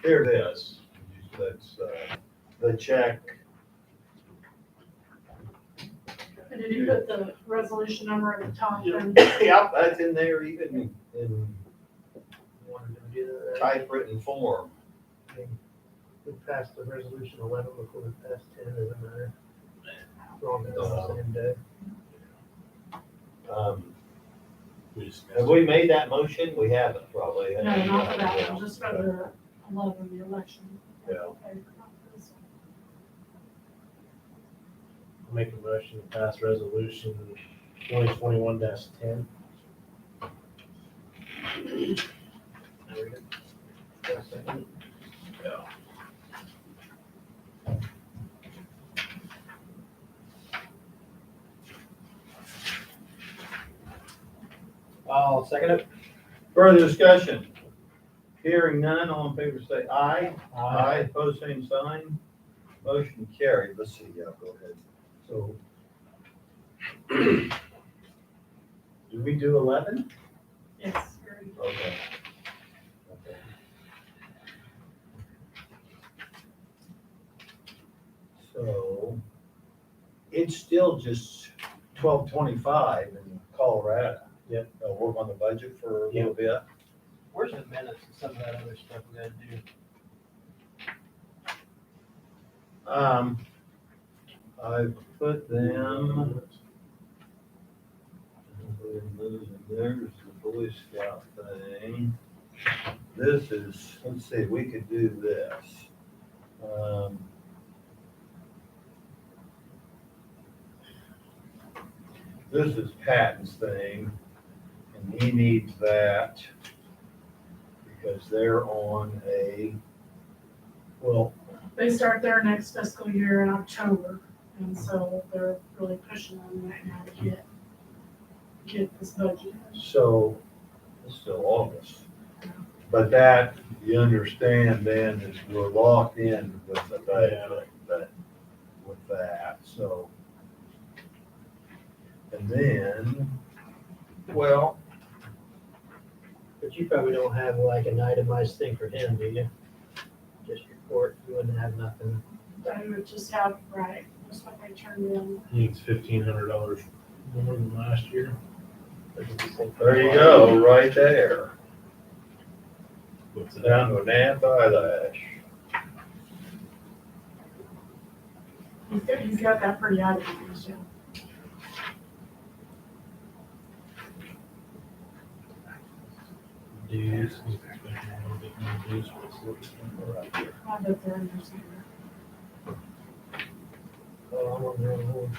Here it is. That's, the check. And did you put the resolution number at the top and Yep, that's in there even in Wanted to do that. typewritten form. We passed the resolution 11 before we passed 10, doesn't matter. We're all done on the same day. Have we made that motion? We haven't probably. no, not for that one, just for the 11, the election. Yeah. Okay, not for this one. Make a motion to pass resolution 2021-10. Yeah. I'll second it. Further discussion? Hearing none, all in favor say aye. Aye. Opposed, same sign. Motion carried. Let's see, yeah, go ahead. So. Did we do 11? Yes, very good. Okay. Okay. So, it's still just 12:25 in Colorado. Yep. Work on the budget for a little bit. Where's the minutes and some of that other stuff we gotta do? I've put them. There's the Boy Scout thing. This is, let's see, we could do this. This is Patton's thing, and he needs that because they're on a, well, They start their next fiscal year in October, and so they're really pushing on right now to get this budget. so it's still August. But that, you understand then, is we're locked in with the budget, but with that, so. And then, well, But you probably don't have like an itemized thing for him, do you? Just your court, you wouldn't have nothing. They would just have, right, that's what they turned in. He needs $1,500 more than last year. there you go, right there, What's down to an ant eyelash. He's got that pretty itemized, yeah. Dues. He's expecting a little bit more dues for this little Right here. I bet they're in there somewhere. Oh, I'm on the wrong one.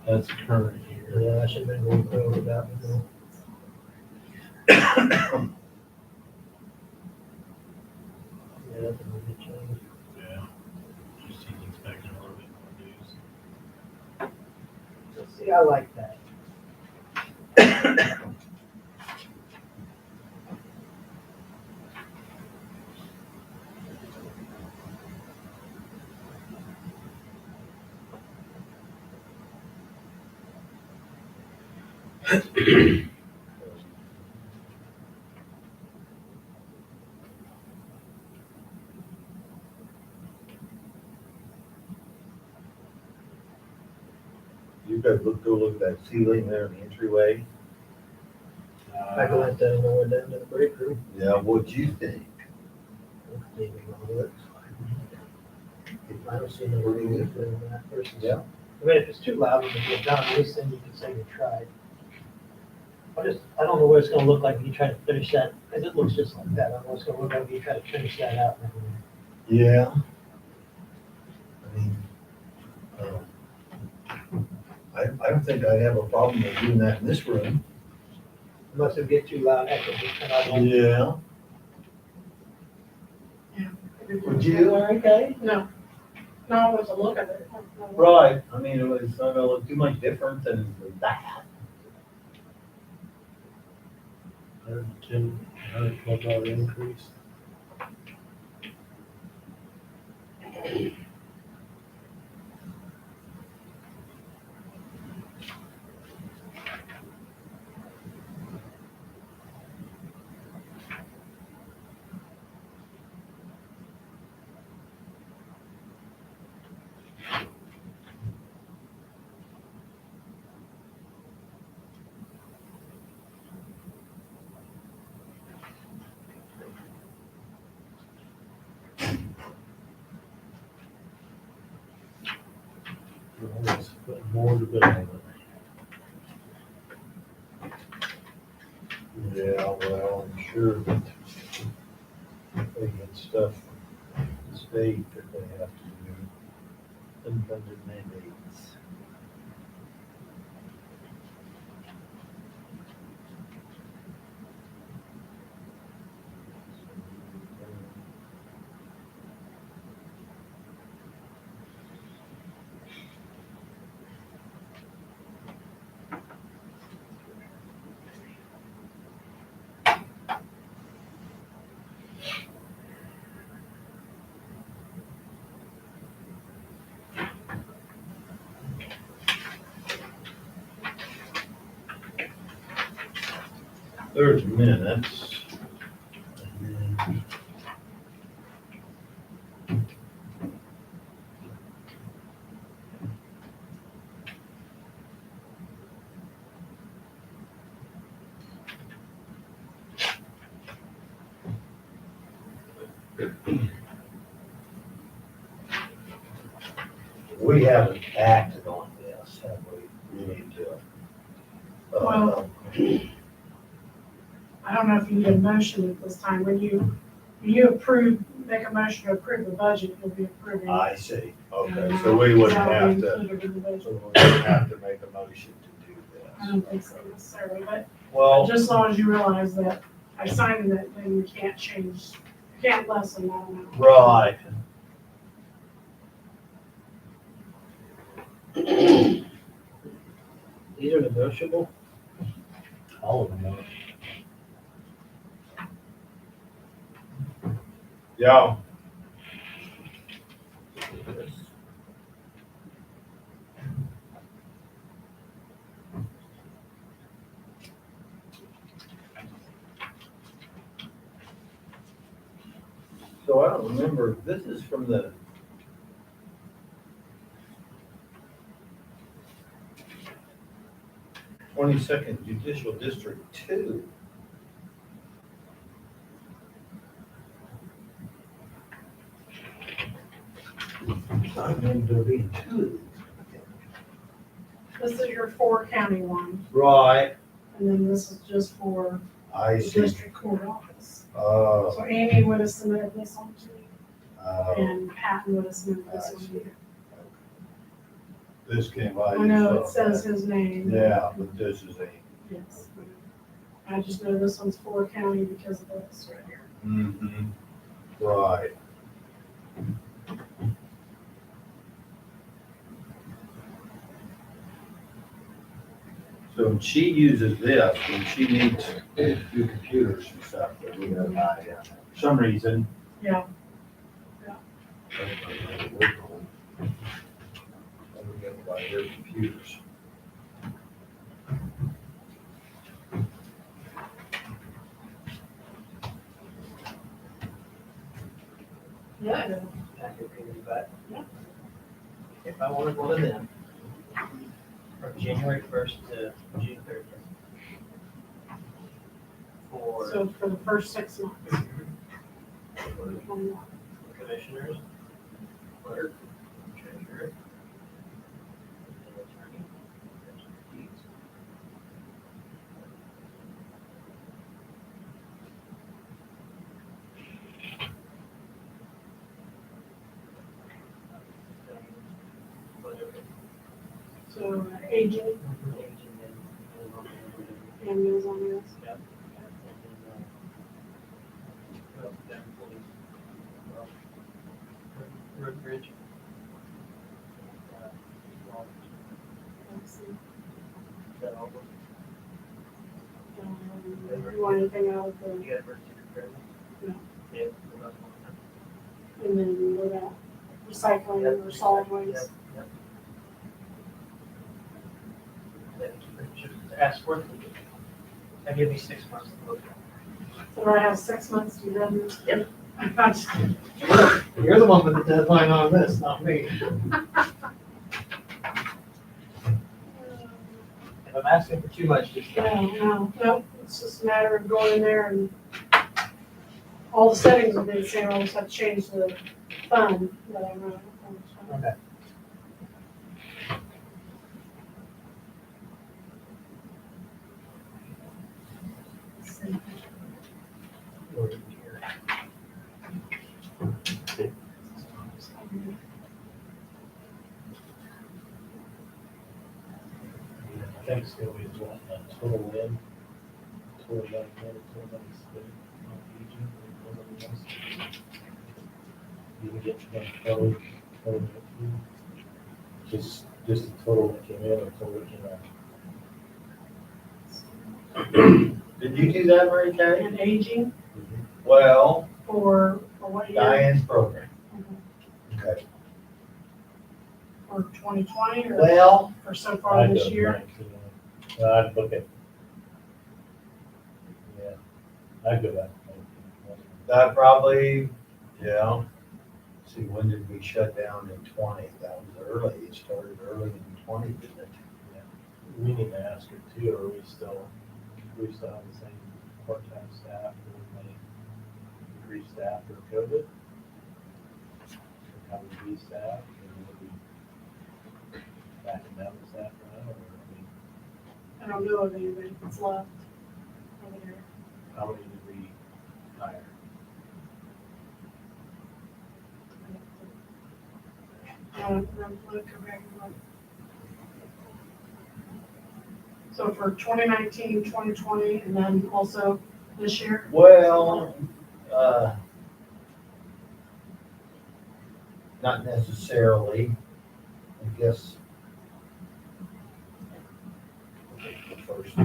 That's current year. Yeah, I should have been going over that one. Yeah, that's a big change. Yeah. Just he's expecting a little bit more dues. So see, I like that. You guys go look at that ceiling there in the entryway. I can let them know when down to the break room. Yeah, what'd you think? Maybe I'll look. I don't see no reason for that person. Yeah. I mean, if it's too loud when you get done, at least then you can say you tried. I don't know what it's gonna look like when you try to finish that, because it looks just like that. I don't know what it's gonna look like when you try to finish that out. Yeah. I mean, I don't think I'd have a problem with doing that in this room. Unless it get too loud, echo, and I don't. Yeah. Would you? Okay. No, no, it was a look at it. Right, I mean, it's not gonna look too much different than that. $112 increase. More development. Yeah, well, I'm sure that they get stuff from the state that they have to do. Unfunded mandates. There's minutes. And then we haven't acted on this, have we? We need to. Well, I don't know if you need a motion at this time. When you approve, make a motion to approve the budget, you'll be approving. I see, okay, so we wouldn't have to, Included in the budget. so we wouldn't have to make a motion to do I this. don't think so necessarily, but Well, just as long as you realize that I signed it, then you can't change, you can't lessen that amount. right, These are negotiable? All of them are. yeah. So I don't remember, this is from the '22nd Judicial District 2. I remember there being two. This is your 4 county one, Right. and then this is just for I the see. district court office. Oh, So Amy would have submitted this one to me, oh, and Patton would have submitted I this one see. to you. this came out. I know it says his name. Yeah, but this is a. Yes. I just know this one's 4 county because of this right here. Mm-hmm. Right. So when she uses this, when she needs to do computers and stuff that we have not yet. For some reason. Yeah. We get by their computers. Yeah. Back your fingers back. Yeah. If I want to go to them, from January 1st to June 30th. For So for the first 6 months. commissioners, clerk, treasurer, and attorney. So agent and meals on this. Road bridge. Let's see. That all? You want anything out of the, You got a birth certificate? No. Yeah. and then what about recycling or solid waste? Yep. Ask for it. I give you 6 months to look. So I have 6 months to be done. Yep. I thought, You're the one with the deadline on this, not me. If I'm asking for too much, just. no, it's just a matter of going in there and all the settings will be the same, I'll just have to change the fund that I'm running. Okay. might still be what, total in, total money in, total money spent on aging, or whatever it was. You can get from 2019, just the total that came in or total that came out. Did you do that, Mary Kay? And aging Well, for what year? Diane's program. Mhm. Okay. For 2020 or Well, for so far I'd this go year? 19. I'd look at, yeah, I'd go back to 19. that probably, yeah. See, when did we shut down in 20? That was early. It started early in 20, didn't it? We need to ask her too, are we still have the same part-time staff, or we increase staff for COVID? Or how we be staff, or would we backing down the staff now, or I don't know of anybody that's left over there. how many did we hire? Look, go back and look. So for 2019, 2020, and then also this year? Well, not necessarily. I guess the first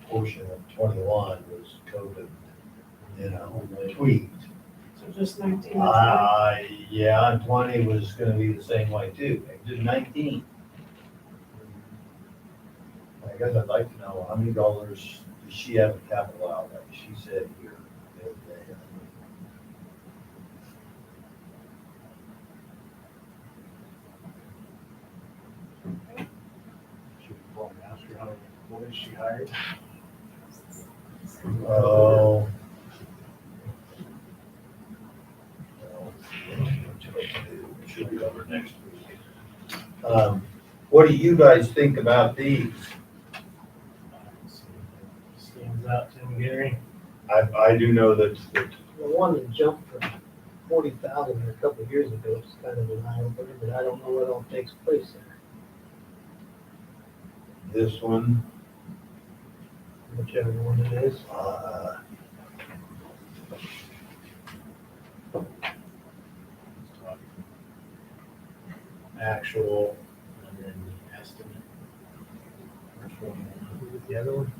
portion of 21 was COVID, tweaked. So just 19 and 20? Yeah, and 20 was gonna be the same way too. Just 19. I guess I'd like to know how many dollars does she have in capital outlay? She said here the other day. Should we call and ask her how many employees she hired? Oh. Should be over next week. What do you guys think about these? Stands out to me, Gary. I do know that The one that jumped from 40,000 a couple of years ago is kind of an eye opener, but I don't know what all takes place there. this one, Whichever one it is. Actual, and then the estimate. Which one? The other one?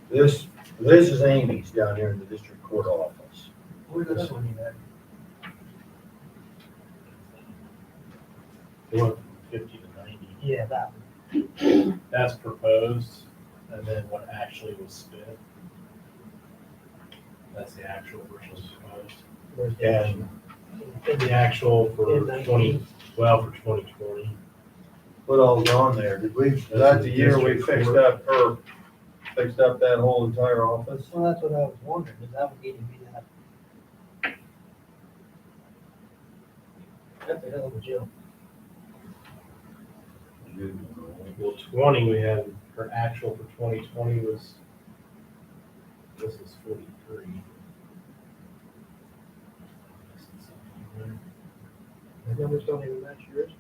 this is Amy's down here in the district court office. Where's this one at? The one from 50 to 90. Yeah, that one. That's proposed, and then what actually was spent. That's the actual versus proposed. Where's the And other one? And the actual for In 19. 2020. what all's on there? Did we, is that the year we fixed up that whole entire office? Well, that's what I was wondering, is that would need to be that. That's a hell of a jump. Well, 20, we had, her actual for 2020 was, this is 43. The numbers don't even match yours.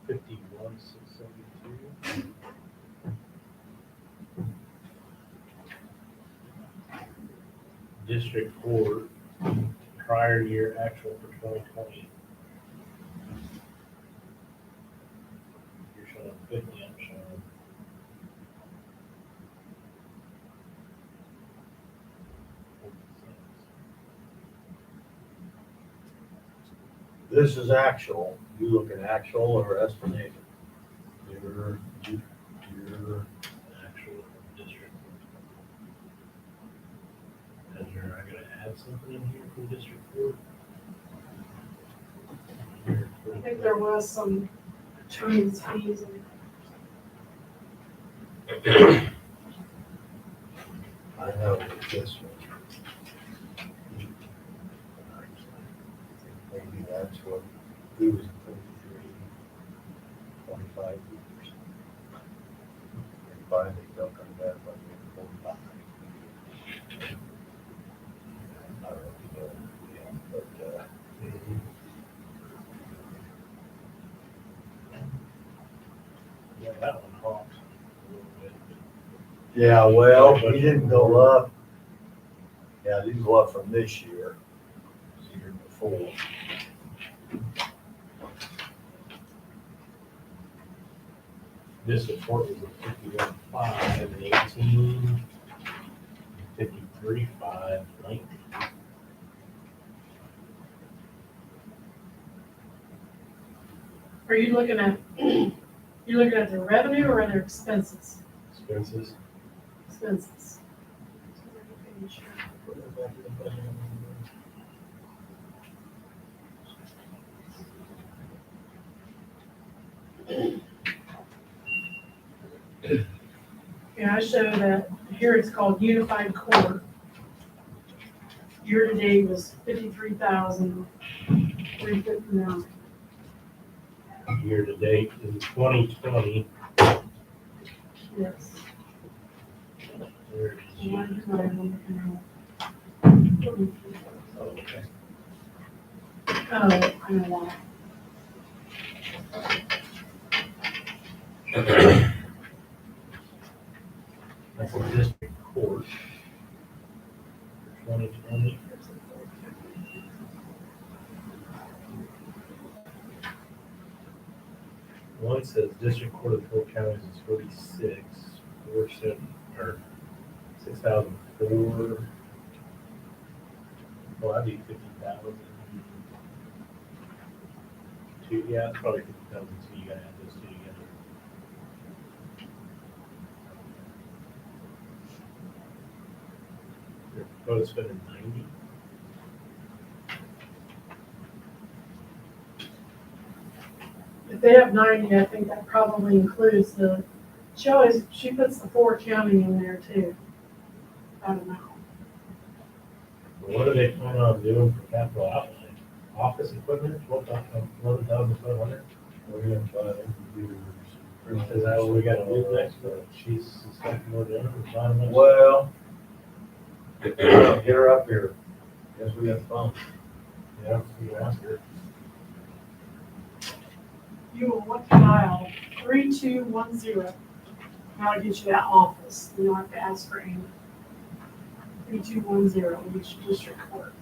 51, 672. District court, prior year actual for 2020. You're showing 50, I'm showing. This is actual. You looking actual or estimated? Your actual district. Is there, I gotta add something in here for district court? I think there was some attorney's fees and I know that this one. Maybe that's what, he was 33, 25 years. And finally, they'll come back like 45. I don't know, yeah, but, Yeah, well, he didn't go up. Yeah, he didn't go up from this year, the year before. District court was at 51.5 and 18, 53.5, 19. Are you looking at, you're looking at their revenue or their expenses? Expenses. Expenses. Yeah, I show that, here it's called Unified Court. Year to date was 53,359. Year to date in 2020. Yes. There's- Why did I look at oh, okay. Oh, I know why. That's a district court. For 2020. One says District Court of Polk County is 46, 47, or 6,004. Well, that'd be 50,000. Two, yeah, it's probably 50,000, so you gotta add those two together. They're proposed spending 90. If they have 90, I think that probably includes she puts the 4 county in there too. I don't know. What are they planning on doing for capital outlay? Office equipment, 11,500? We're gonna buy them computers. Is that what we gotta do next? She's suspecting we're doing, we're buying them. Well, get her up here. Guess we got the phone. Yeah, you can ask her. You will want to dial 3210. That'll get you that office. You don't have to ask for Amy. 3210 will get you district court.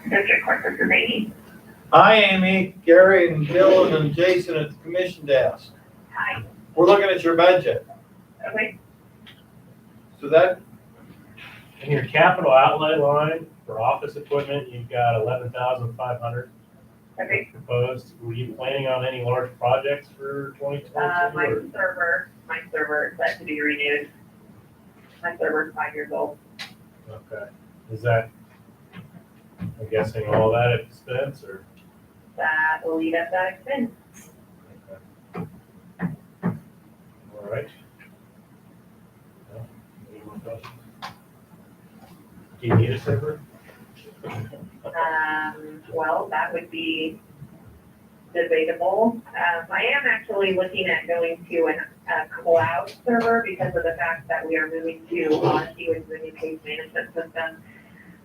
District Court, this is Amy. Hi, Amy, Gary and Dylan and Jason at the commission desk. Hi. We're looking at your budget. Okay. So that, In your capital outlay line for office equipment, you've got 11,500 Okay. proposed. Were you planning on any large projects for 2022? My server is set to be renewed. My server's 5 years old. Okay. Is that, I'm guessing all that expense or? That will lead at that expense. Okay. All right. Well, any more questions? Do you need a server? Well, that would be debatable. I am actually looking at going to a cloud server because of the fact that we are moving to Odyssey, which is a new case management system,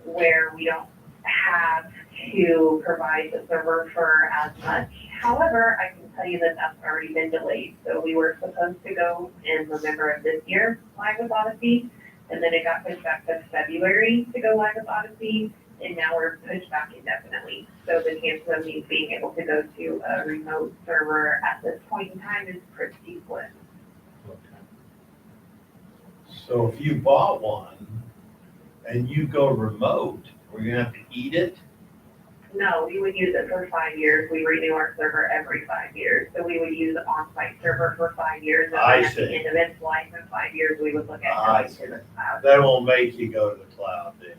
where we don't have to provide the server for as much. However, I can tell you that that's already been delayed. So we were supposed to go in November of this year live with Odyssey, and then it got pushed back to February to go live with Odyssey, and now we're pushed back indefinitely. So the chance of me being able to go to a remote server at this point in time is pretty slim. Okay. so if you bought one and you go remote, we're gonna have to eat it? No, we would use it for 5 years. We renew our server every 5 years. So we would use the on-site server for 5 years. And I then at see. the end of its life in 5 years, we would look at I going see. to the cloud. That won't make you go to the cloud then.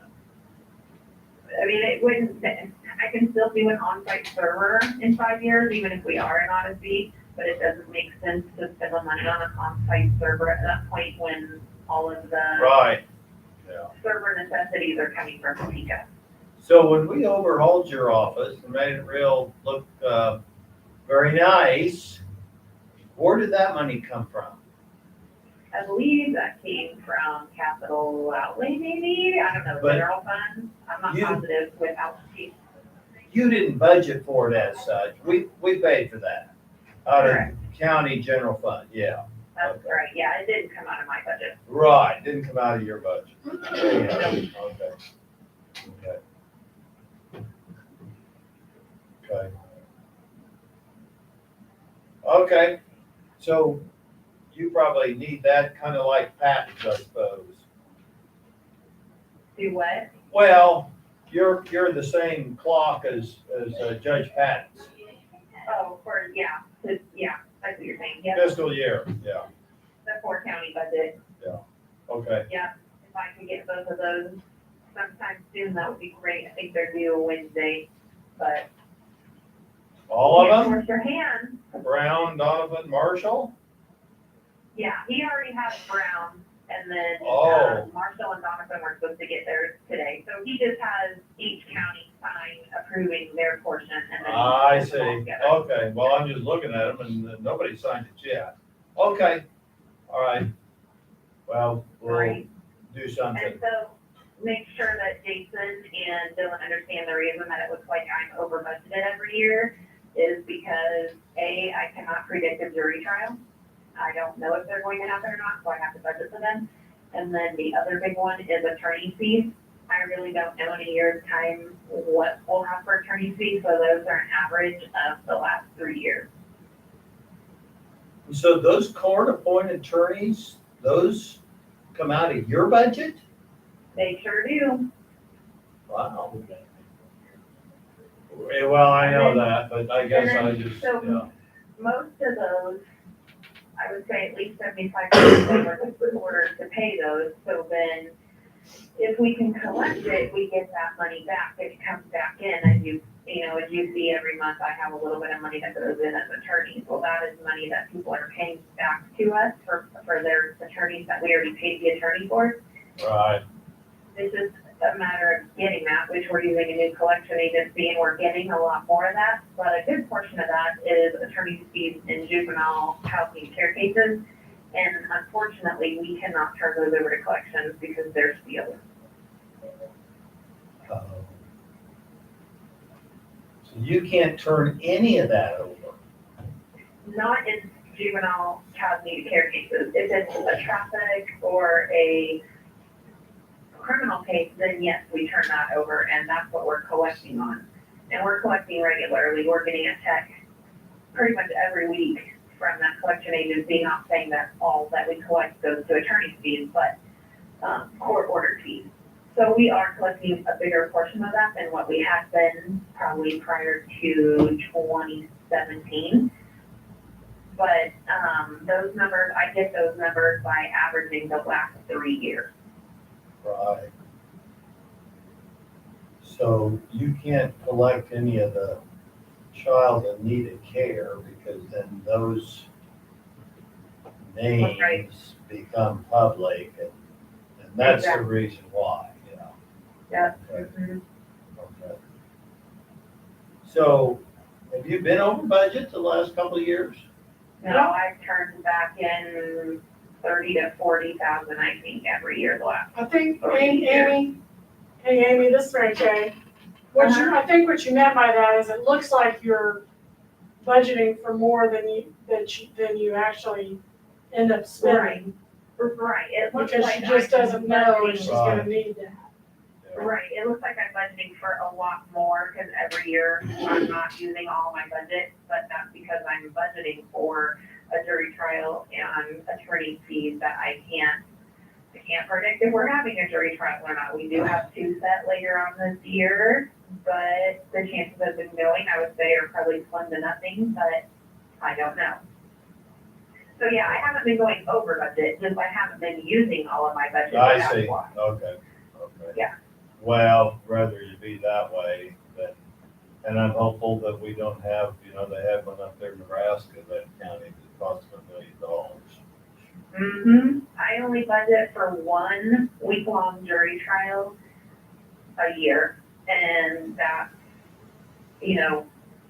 I mean, it wouldn't, I can still do an on-site server in 5 years, even if we are in Odyssey, but it doesn't make sense to spend the money on an on-site server at that point when all of the Right. Yeah. server necessities are coming from Topeka. So when we overhauled your office and made it look very nice, where did that money come from? I believe that came from capital outlay, maybe, I don't know, But general fund, I'm not you- positive without the. You didn't budget for it as such. We paid for that. Out of Correct. County general fund, yeah, That's Okay. right, yeah, it didn't come out of my budget. right, didn't come out of your budget. Yeah, okay. Okay. Okay. Okay, so you probably need that kind of like patents, I suppose. Do what? Well, you're the same clock as Judge Patton's Oh, yeah, yeah, that's what you're saying, yeah, fiscal year, yeah, the 4 county budget, okay. yeah. If I could get both of those sometime soon, that would be great. I think they're due Wednesday, but. All of Can't them? force your hand. Brown, Donovan, Marshall? Yeah, he already has Brown, and then, Oh. Marshall and Donovan were supposed to get theirs today. So he just has each county sign approving their portion, and then. I he puts them all see, together. okay, well, I'm just looking at them and nobody signed it yet. Okay, all right. Well, we'll Right. do something. And so make sure that Jason and Dylan understand the reason that it looks like I'm over budgeted every year is because I cannot predict a jury trial. I don't know if they're going to happen or not, so I have to budget for them. And then the other big one is attorney fees. I really don't know in a year's time what we'll have for attorney fees, so those are an average of the last 3 years. So those court-appointed attorneys, those come out of your budget? They sure do. Wow. Well, I know that, but I guess and I then- just, so- yeah. Most of those, I would say at least 75% of them are in order to pay those, so then if we can collect it, we get that money back, it comes back in, and as you see every month, I have a little bit of money that goes in as attorneys, well, that is money that people are paying back to us for their attorneys that we already paid the attorney for. Right, It's just a matter of getting that, which we're using a new collection agency, and we're getting a lot more of that. But a good portion of that is attorney fees in juvenile housing care cases. And unfortunately, we cannot turn those over to collections because they're sealed. so you can't turn any of that over? Not in juvenile housing care cases. If it's a traffic or a criminal case, then yes, we turn that over, and that's what we're collecting on. And we're collecting regularly. We're getting a check pretty much every week from that collection agency, not saying that all that we collect goes to attorney fees, but court order fees. So we are collecting a bigger portion of that than what we had been probably prior to 2017. But those numbers, I get those numbers by averaging the last 3 years. Right. So you can't collect any of the child in need of care because then those That's right. names become public and that's the Exactly. reason why, you know. Yeah. Okay, Mhm. okay. So have you been over budget the last couple of years? No, I've turned back in 30 to 40,000, I think, every year the last. I think, Amy, hey, Amy, this is Mary Kay. I think what you meant by that is it looks like you're budgeting for more than you actually end up spending. Right, it looks Because like she just I'm doesn't know if budgeting- she's gonna need that. Right, it looks like I'm budgeting for a lot more, because every year I'm not using all my budget, but that's because I'm budgeting for a jury trial and attorney fees that I can't predict if we're having a jury trial or not. We do have 2 set later on this year, but the chances of them going, I would say, are probably slim to nothing, but I don't know. So yeah, I haven't been going over budget, just I haven't been using all of my budget. I that's see, why. okay. Yeah. Well, rather you be that way than, and I'm hopeful that we don't have, they had one up there in Nebraska, that county that cost $1 million. I only budget for 1 week-long jury trial a year, and that's,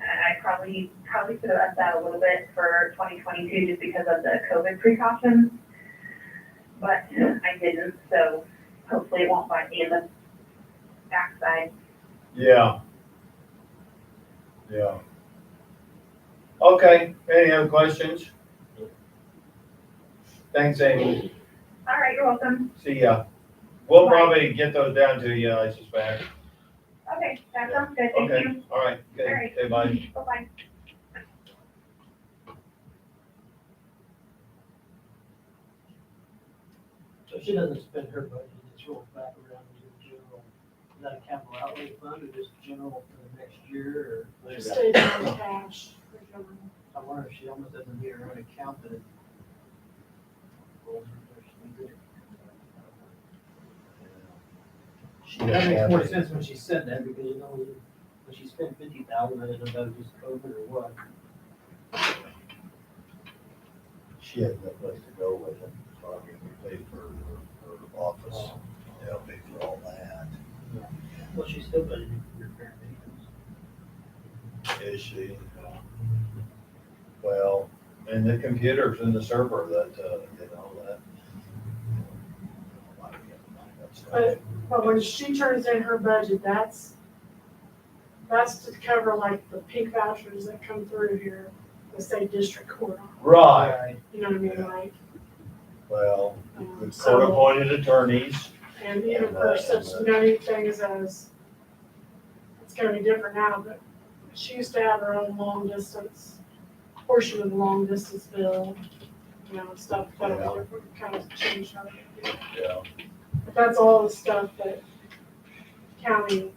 I probably could have upped that a little bit for 2022 just because of the COVID precautions, but I didn't, so hopefully it won't bite me in the backside. Yeah. Yeah. Okay, any other questions? Thanks, Amy. All right, you're welcome. See ya. We'll Bye. probably get those down to you, I suspect. Okay, that sounds good, thank Okay, you. all right, All okay, right. okay, bye. Bye-bye. So she doesn't spend her budget, it's rolled back around into the general, is that a capital outlay fund or just general for the next year, or? Just stays on cash. for government. I wonder if she almost doesn't need her own account that it rolls in there, she needs it. That makes more sense when she said that, because you know, when she spent 50,000, I didn't know if that was just COVID or what. She has no place to go with it, so I mean, we paid for her office, they'll pay for all that. Well, she's still budgeting for repair and maintenance. Is she? Well, and the computers and the server that, you know, that. But when she turns in her budget, that's to cover like the pink vouchers that come through here, that say district court on. Right, You know what I mean, like, well, the so, court-appointed attorneys, and even for such many things as, it's gonna be different now, but she used to have her own long distance, portion of the long distance bill, you know, stuff, kind of different, kind of changed how they do it. yeah. But that's all the stuff that county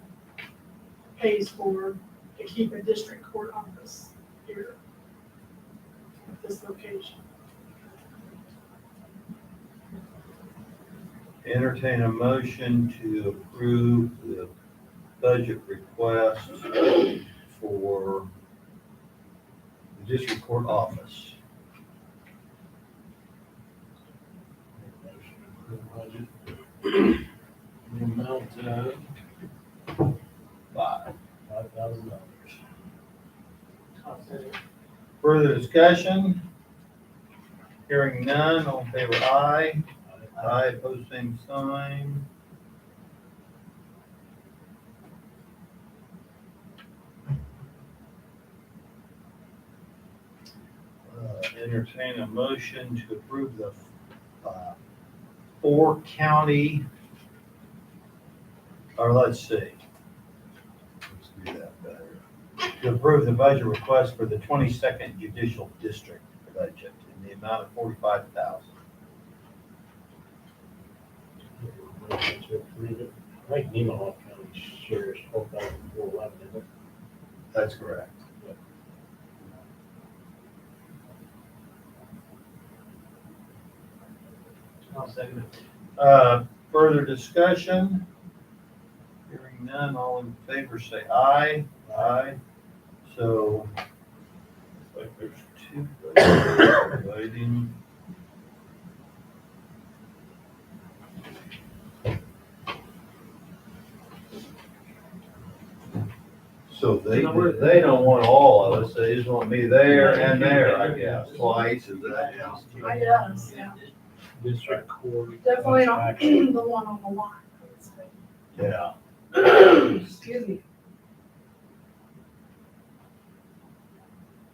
pays for to keep a district court office here at this location. Entertain a motion to approve the budget request for the district court office. Budget. The amount of $5,000. Further discussion? Hearing none, all in favor, aye. Aye, opposed, same sign. Entertain a motion to approve the 4-county, or let's see. Let's do that better. To approve the budget request for the 22nd Judicial District budget in the amount of $45,000. To approve it. I think Nemaha County shares 12,411, isn't it? That's correct. I'll second it. Further discussion? Hearing none, all in favor say aye. Aye. So, looks like there's 2 waiting. So they don't want all of us, they just want me there and there, I guess, twice, is that, yeah. I guess, yeah. District Court. Definitely not Action. the one on the line. Yeah. Excuse me.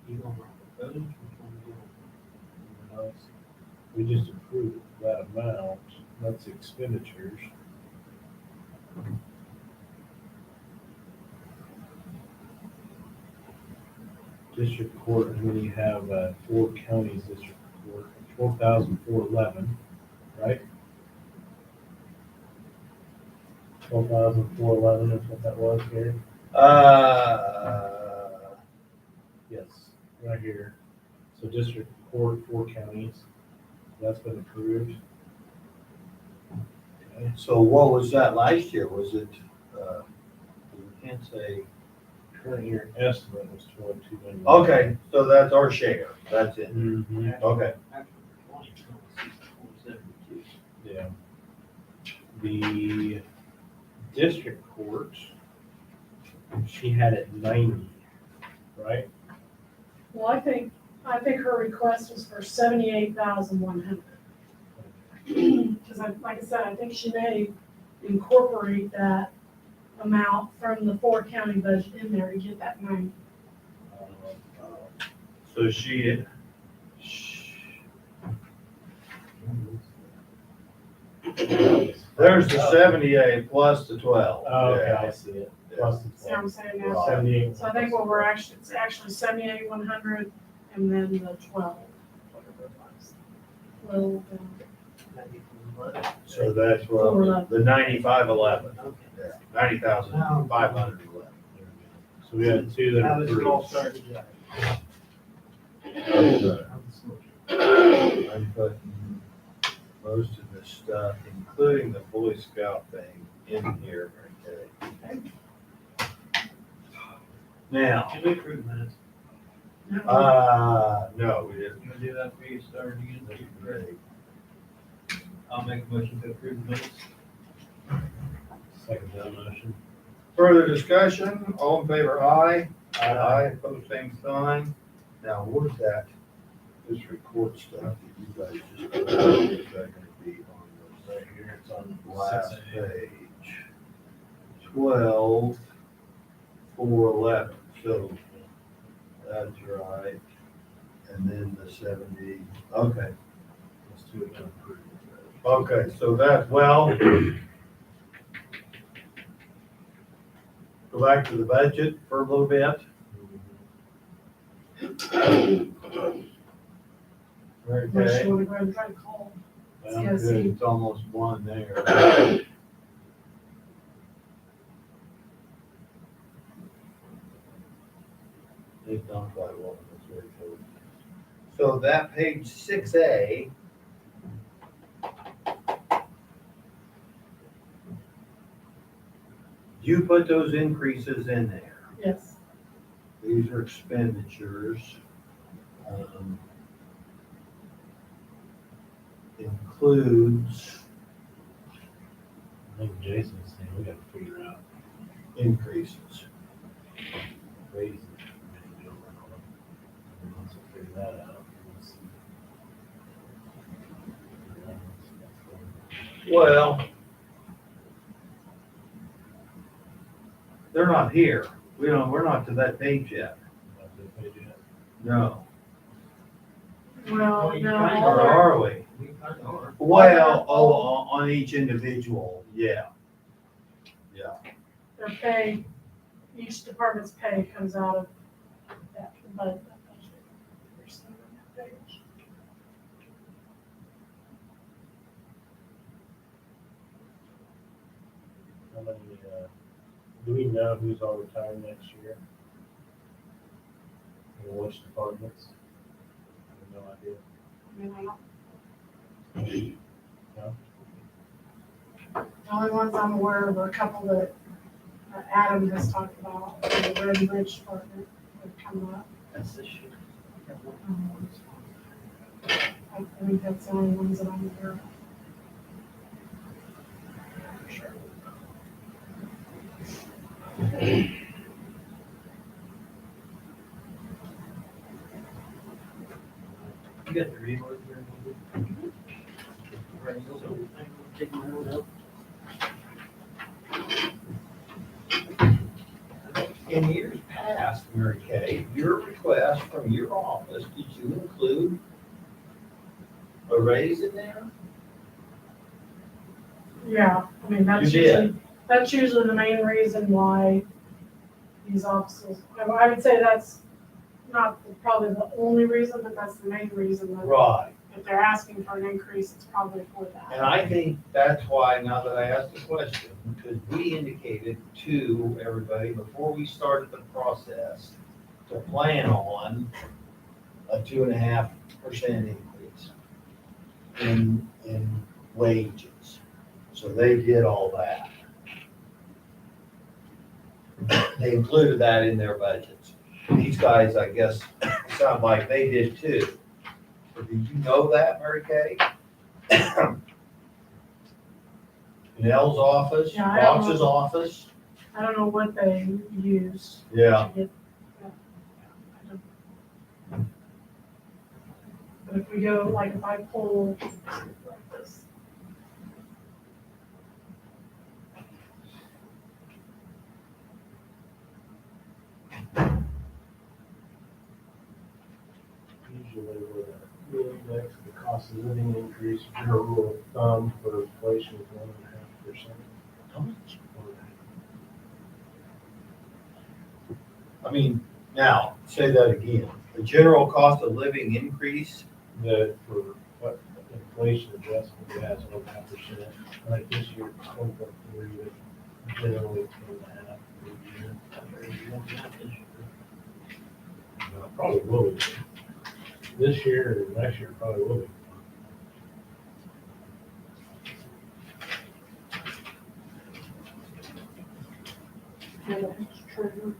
You gonna propose, which one you Nice. We just approved that amount, that's expenditures. District Court, and then you have 4 counties district court, 12,411, right? 12,411 is what that was here? Yes, right here. So district court, 4 counties, that's been approved. Okay. So what was that last year? Was it, we can't say, Current year estimate was 12,291. okay, so that's our share, that's it, Mhm. okay. Actually, for 20, it's only 6,472. Yeah. The district court, she had it 90, right? Well, I think her request was for 78,100. Because like I said, I think she may incorporate that amount from the 4-county budget in there to get that 90. So she, There's the 78 plus the 12. Oh, okay, Yeah. I see it. Plus the See what I'm 12. saying now? Right. 78. So I think what we're actually, it's actually 78,100 and then the 12, whatever it was. Well, So that's Four what, eleven. the 9511. Okay. Yeah, 90,511. So we had two that Now are this is all approved. starting to. I'm putting most of this stuff, including the Boy Scout thing, in here, okay? Now, Did we approve minutes? no, we didn't. You gonna do that before you start again? I'll make a motion to approve the minutes. Second that motion. Further discussion, all in favor, aye? Aye, opposed, same sign. Now, where's that, this report stuff that you guys just, is that gonna be on the Right here, it's on last 6A. page? 12, 411, so that's right. And then the 70, okay, Those two have been approved. okay, so that, well, go back to the budget for a little bit. Unless Okay. you wanna go ahead and try to call. Well, Yeah, good, see. it's almost one there. They've done quite well in this way, too. So that page 6A. You put those increases in there. Yes. These are expenditures. Includes I think Jason was saying we gotta figure out increases. raises. Once we figure that out, we'll see. Well, they're not here. We're not to that page yet. Not to pay yet. No. Well, Well, you no, kinda all Or their- are we? We kind of are. Well, on each individual, yeah. Yeah. their pay, each department's pay comes out of that budget. There's some on that page. How many, do we know who's all retiring next year? In which departments? I have no idea. I mean, I don't. No? The only ones I'm aware of are a couple that Adam has talked about, the Red Bridge department would come up. That's this year. I think that's the only ones that I'm aware of. You got the reorg here? Right, so I'm taking my note out. In years past, Mary Kay, your request from your office, did you include a raise in there? Yeah, I mean, that's You did. usually the main reason why these offices, I would say that's not probably the only reason, but that's the main reason that Right. if they're asking for an increase, it's probably for And that. I think that's why, now that I asked the question, because we indicated to everybody before we started the process to plan on a 2.5% increase in wages. So they did all that. They included that in their budgets. These guys, I guess, sound like they did too. Or did you know that, Mary Kay? Nell's office, Yeah, I don't Fox's know. office? I don't know what they use. Yeah. to get that. I don't- But if we go, like if I pull like this, Usually with a really next to the cost of living increase, your rule of thumb for inflation is 1.5%. How much? I mean, now, say that again. The general cost of living increase, That for what inflation adjustment, it has 1.5%. Like this year, it's 1.3, but generally it's 1.5 per year. Probably will be. This year and next year probably will be. And it's true.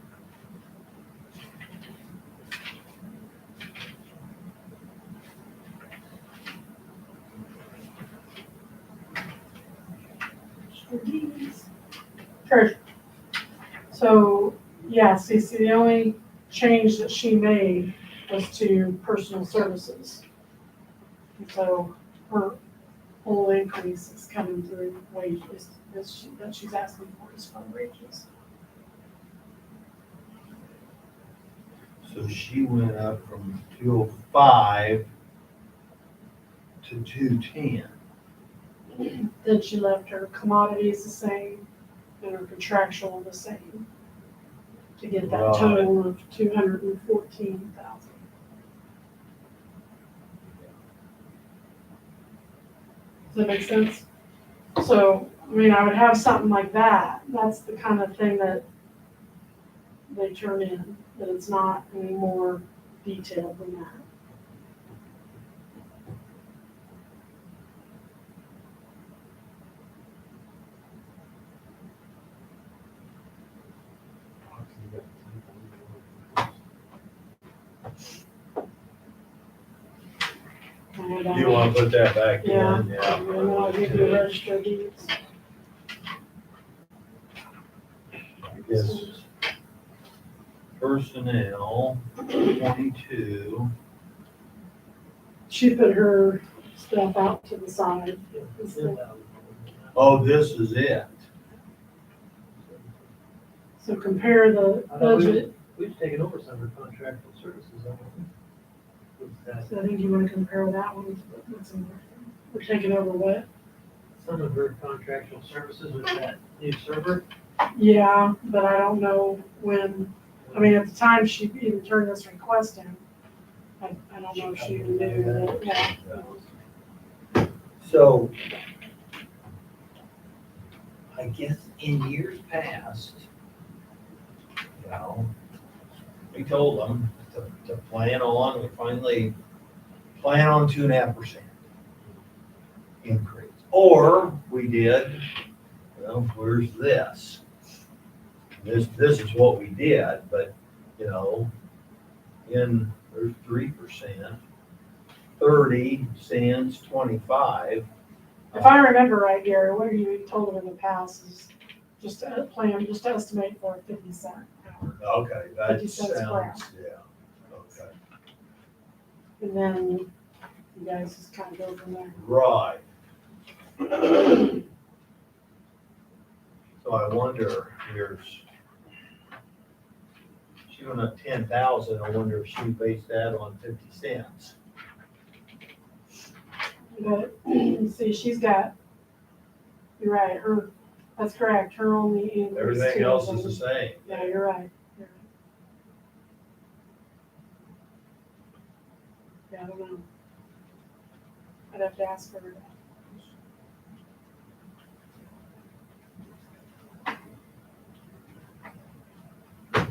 Treasure. So, yeah, see, the only change that she made was to personal services. And so her whole increase is coming through wages, that she's asking for is from wages. so she went up from 205 to 210. Then she left her commodities the same and her contractual the same to get that total of 214,000. Does that make sense? So, I mean, I would have something like that. That's the kind of thing that they turn in, that it's not any more detailed than that. Do you want to put that back in? Yeah. And then I'll give you register deeds. I guess personnel, 22. She put her stuff out to the side. Oh, this is it. So compare the budget. We've taken over some of her contractual services, haven't we? So I think you want to compare that one with what's in there. We're taking over what? Some of her contractual services with that new server. Yeah, but I don't know when, I mean, at the time she even turned this request in, I don't know if she even knew that, yeah. So, I guess in years past, you know, we told them to plan on, we finally plan on 2.5% increase. Or we did, well, where's this? This is what we did, but, you know, there's 3%, 30 cents, 25. If I remember right, Gary, what you told them in the past is just a plan, just to estimate for 50 cent an hour. Okay, that 50 cents per hour. sounds, yeah, okay. And then you guys just kind of go from there. Right. So I wonder, she went up 10,000, I wonder if she based that on 50 cents. But, see, she's got, you're right, that's correct, her only increase. Everything too else is the same. Yeah, you're right. You're right. Yeah, I don't know. I'd have to ask her.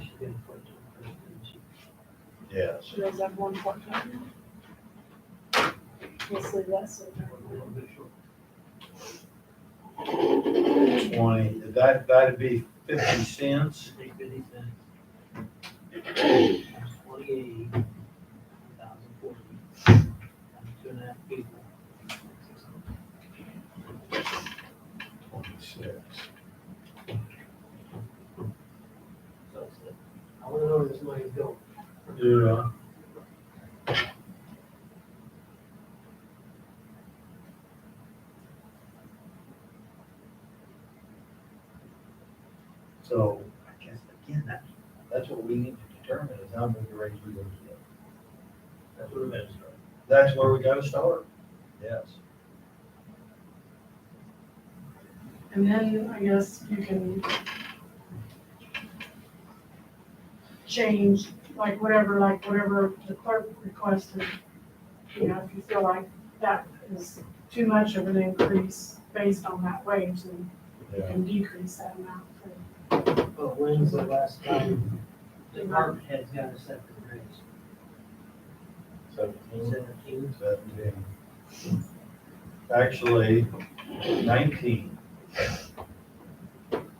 She did a part-time person, didn't she? Yes. She does have one part-time. Let's leave that so. A little bit short. 20, that'd be 50 cents. Take 50 cents. Times 28, 1,040. Times 2.5 people. 26. So it's like, I want to know where this money's going. Yeah. So, I guess, again, that's what we need to determine, is how many raise we're gonna get. That's what it is. That's where we gotta start. Yes. And then I guess you can change, whatever the clerk requested. You know, if you feel like that is too much of an increase based on that wage, then you can decrease that amount. But when's the last time department heads got a separate raise? 17. 17? Actually, 19.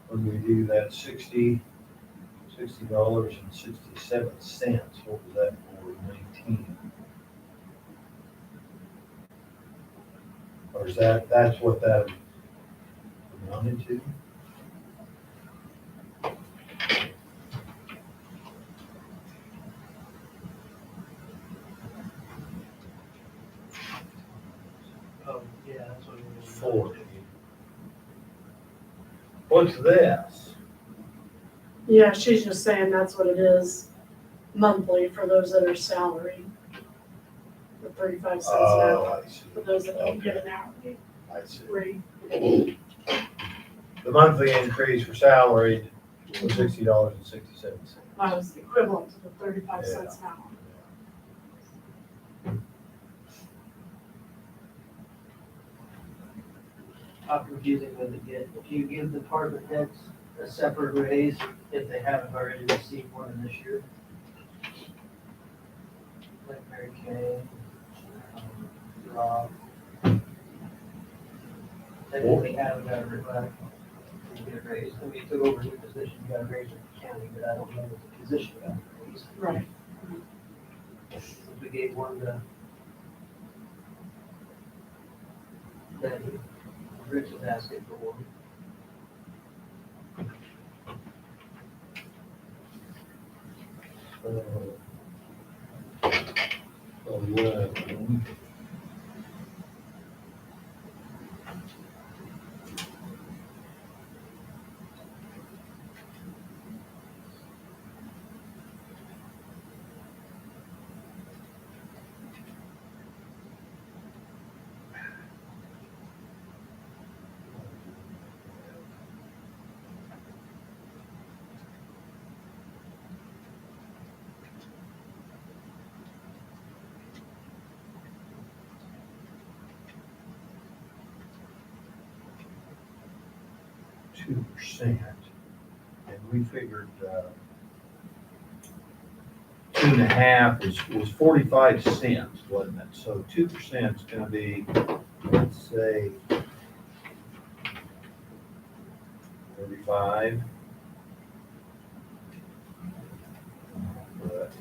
When we do that $60.67, what was that for, 19? Or is that's what that amounted to? Oh, yeah, that's what it was. 40. What's this? Yeah, she's just saying that's what it is monthly for those that are salaried. The 35 cents an Oh, hour, I see. for those that don't get an hourly I see. rate. The monthly increase for salaried was $60.67. That was equivalent to the 35 cents an hour. How confusing would it get if you give department heads a separate raise if they haven't already received one in this year? Like Mary Kay, Rob. Technically haven't got a request to get a raise. I mean, you took over a new position, you got a raise in the county, but I don't know what the position got a raise. Right. If we gave one to Betty, Rich is asking for one. Two percent, and we figured 2.5 was 45 cents, wasn't it? So 2% is going to be, let's say, 35. But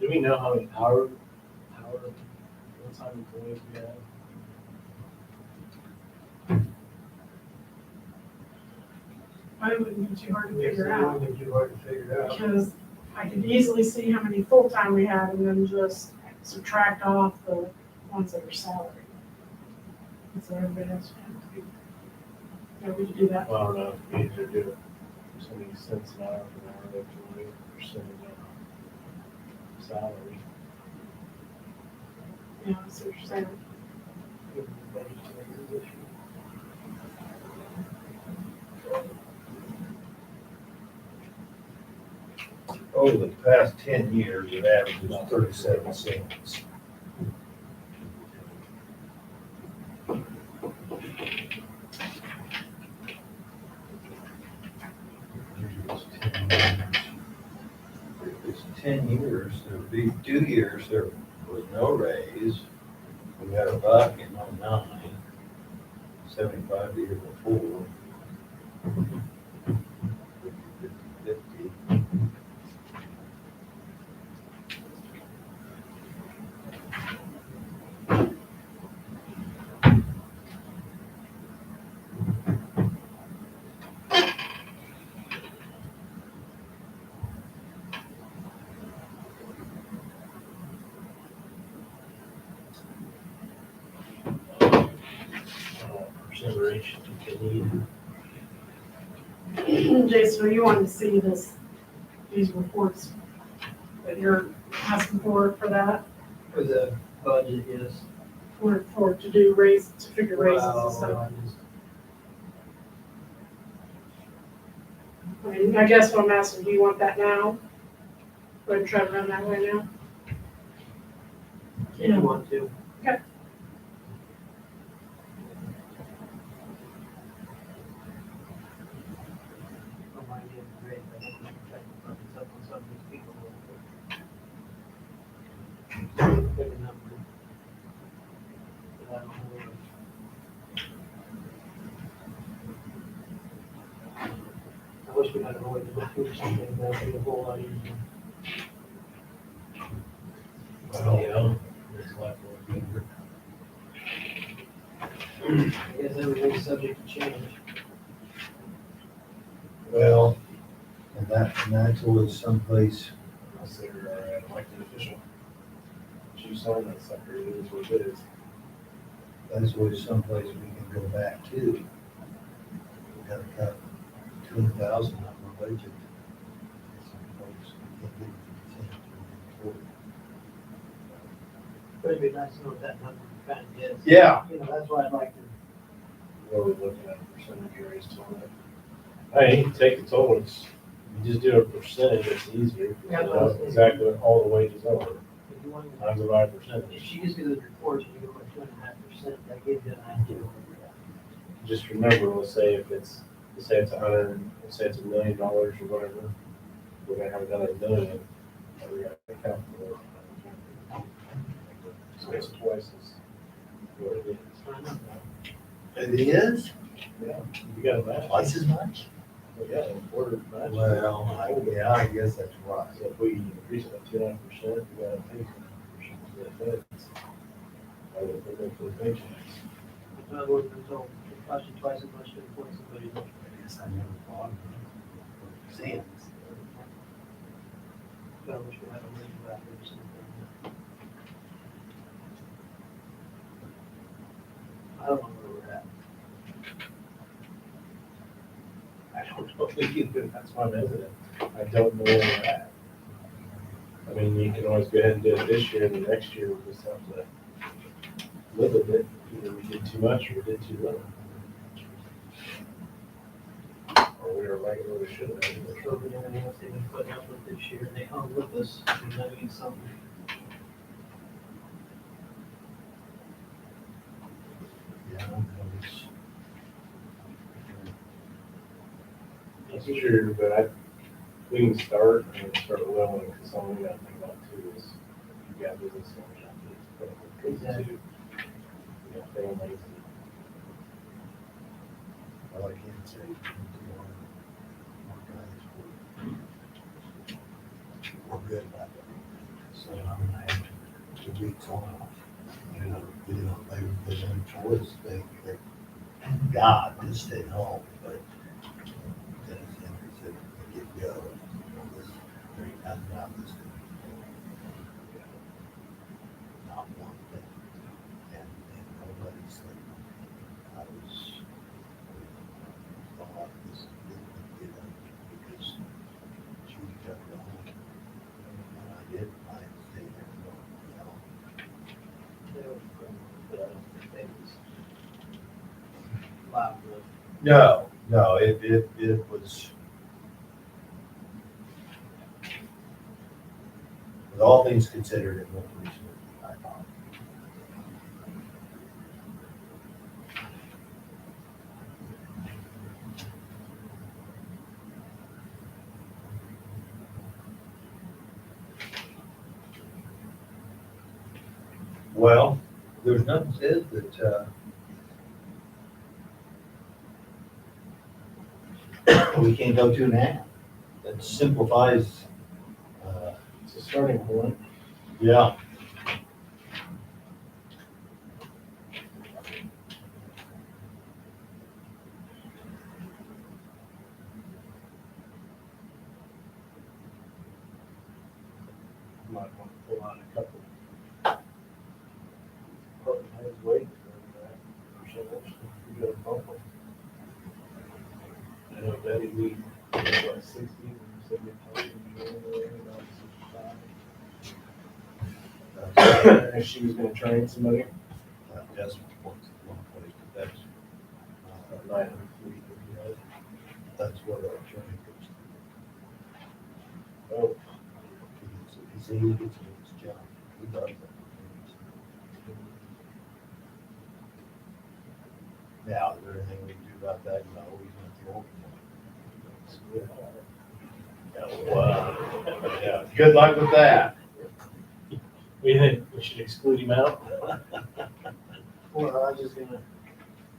Do we know how many full-time employees we have? It wouldn't be too hard to Yes, figure it out, wouldn't be too hard to figure out. because I could easily see how many full-time we had and then just subtract off the ones that are salaried. And so everybody has to be, we could do that. Well, I don't know, if we either do it so many cents an hour for an hourly employee, percentage of salary. Yeah, I see what you're saying. over the past 10 years, it averages 37 cents. It's 10 years, there would be 2 years, there was no raise. We had $1 in 09, 75 the year before. 50. consideration if they need. Jason, you wanted to see these reports that you're asking for that, For the budget, yes. to do to figure raises and Well, stuff. I just- I mean, I guess what I'm asking, do you want that now? Go ahead and try to run that way now. If you want to. Okay. Don't mind getting great, I think we can try to put this up on some of these people. Big enough. But I don't know. I wish we had a way to do something that would be a whole lot easier. Yeah. It's like, I guess everything's subject to change. Well, and that's always someplace, unless they're an elected official. Once you sign that sucker, it is what it is. that's always someplace we can go back to. We gotta cut 200,000 out of our budget. Some folks can't get anything to But it'd be nice to know what that number kind of is. Yeah. You know, that's why I'd like to. What are we looking at, percentage raise to it? Hey, you can take the total, you just do a percentage, it's easier. Yeah, You know exactly what all the wages are, If you want, times it by if percentage. you just do those reports and you go by 2.5%, that gives you an idea. Just remember, let's say it's $1 million or whatever, we're gonna have another million, that we gotta account for. So it's twice as what it is. It is? Yeah, you gotta match. Twice as much? Yeah, quarter match. Well, I guess that's right. So if we increase it by 2.5%, we gotta pay 2.5% to the feds. Or we're going for the paychecks. In other words, it's all, it costs you twice as much to employ somebody else. I guess I never thought of it. Sands. But I wish we had a way to wrap it or something. I don't know where we're at. I don't know either, that's why I'm hesitant. I don't know where we're at. I mean, you can always go ahead and do it this year, and the next year we'll just have to live with it. Either we did too much or we did too little. Or we were right where we should have been. The COVID and everything else they've been putting up with this year, they hung with us, and that means something. Yeah, that was- That's true, but we can start willing, because all we gotta think about too is, you got business owners out there, it's Exactly. too. You got families. Well, I can't say. More guys were good about it. So I'm gonna have 2 weeks off. You know, they have no choice. They got to stay home, but then it's interesting to get going. There ain't nothing out this. Not one thing. And nobody's like, I was. Thought this didn't get up because she got to go home. And I did, I stayed there for a while. They were from, but I don't think they was loud enough. No, it was. With all things considered, it went pretty smoothly, I thought. Well, there's nothing said that, we can't go 2.5. That simplifies, It's a starting point. yeah. Might want to pull out a couple. Department heads waiting for that, or We got a bump on. I know Betty, we, what, 60, and 70,000, about 65. And she was gonna train somebody, That's one place, but that's, 900 feet, right? that's what our attorney goes Oh, to. He said he gets his job. He does that. Now, is there anything we can do about that? No, he's not the only one. Yeah, wow. Yeah, good luck with that. we think we should exclude him out? Well, I was just gonna,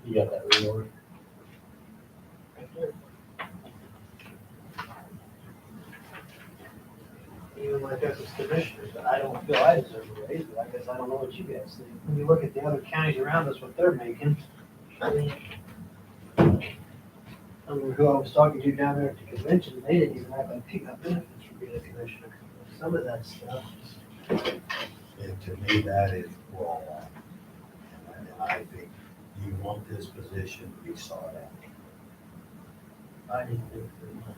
You got that reward? even like us as commissioners, I don't feel I deserve a raise, but I guess I don't know what you guys think. When you look at the other counties around us, what they're making, I mean, I don't remember who I was talking to down there at the convention, they didn't even have like pick up benefits for being a commissioner. Some of that stuff, And to me, that is wrong. And I think you want this position to be sought out. I didn't think very much.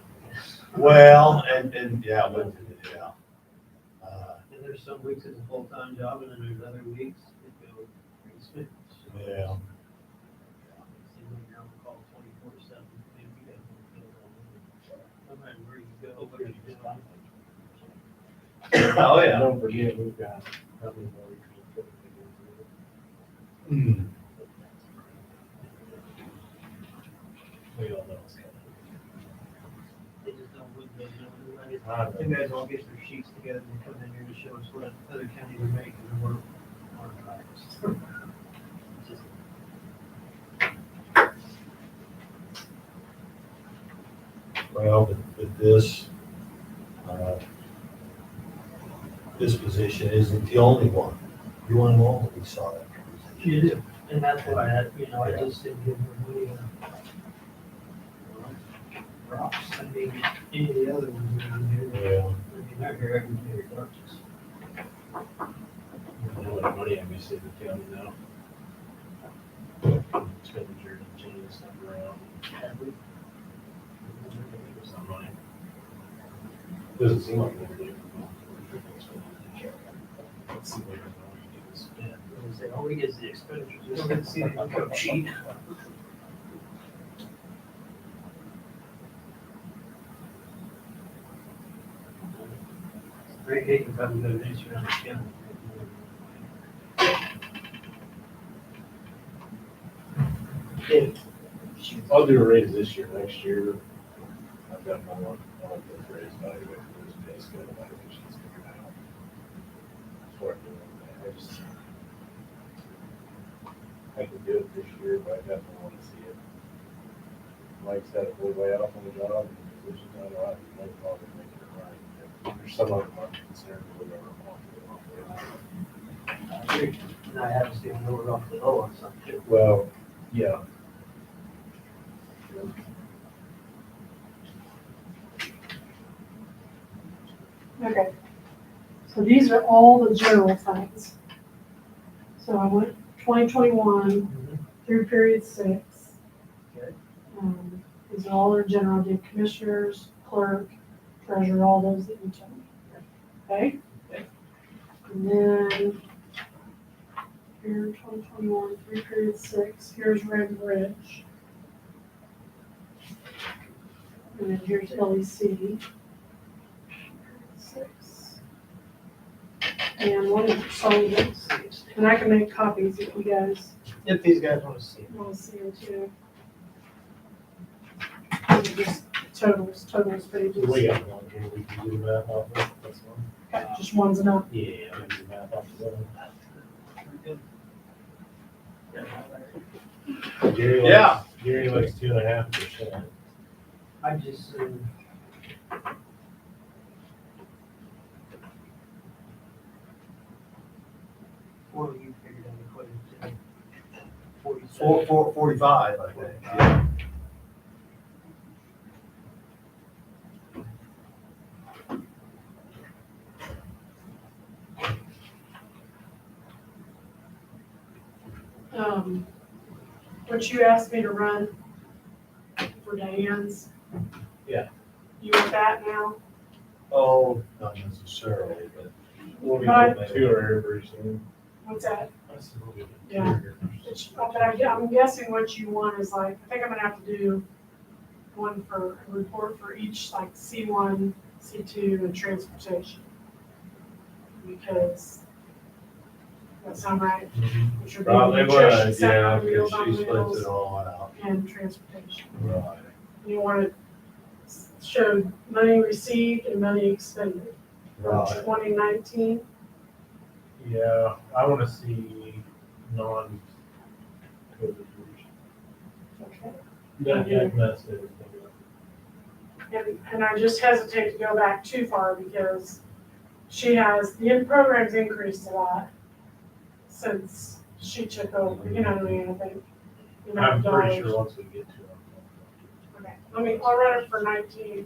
Well, and, yeah, but, yeah. And there's some weeks it's a full-time job, and then there's other weeks it goes pretty smooth. So, Yeah. seems like you're on call 24/7, maybe you guys don't feel that way. No matter where you go, what you're doing. Oh, yeah. Don't forget, we've got how many more retreats that we can do. Hmm. We all know it's coming. They just don't look good, you know, you guys all get their sheets together and come in here to show us what other counties are making, and we're practiced. Just Well, but this, this position isn't the only one. You want them all to be sought after. You do, and that's why I, I just didn't give everybody props. I mean, any of the other ones around here, Yeah. I mean, they're here every day regardless. You know what money I'm missing in the county now? Expenditure and changing stuff around. Have we? Some money. Doesn't seem like they're doing. Let's see what we do. Yeah, they say, all we get is the expenditures, we don't get to see the income sheet. Great hate to come to an issue on the county. I'll do a raise this year, next year. I've got more. I'll do a raise evaluate this pay scale evaluations figured out. That's what I'm doing. I just, I can do it this year, but I definitely want to see it. Mike's got it way off on the job, and the position's not right, no problem making it right. There's some of them I'm concerned with whatever I'm off I agree. And I haven't seen the word off the low on some too. Well, yeah. Okay. So these are all the general funds. So I went 2021 through period 6. Okay. These are all our general, did commissioners, clerk, treasurer, all those that you told me. Okay? Okay. And then here, 2021 through period 6, here's Red and Bridge. And then here's LEC. 6. And one of your solvents. And I can make copies if you guys If these guys want to see it. want to see them too. These are just totals pages. We got one here, we can do the math off of, that's one. Okay, just one's enough. Yeah, we can do math off of that. Gary likes- Yeah. Gary likes 2.5%. I just, what do you figured out equated to? 47. 45, I think. Yeah. what you asked me to run for Diane's? Yeah. You with that now? Oh, not necessarily, but We'll be But- getting to her very soon. What's that? I said we'll be getting to Yeah. her. But I'm guessing what you want is like, I think I'm gonna have to do one for, a report for each, like C1, C2, and transportation. Because, that sound right? Which would be probably nutrition, would, center, yeah, Meals because on she splits Wheels, it all out. and transportation. Right. You want to show money received and money expended for Right. 2019. Yeah, I wanna see non-COVID years. Okay. That messed everything up. And I just hesitate to go back too far because she has, the program's increased a lot since she took over, you know what I mean, I think. the amount I'm of pretty dollars. sure once we get to it. Okay, I'll run it for 19,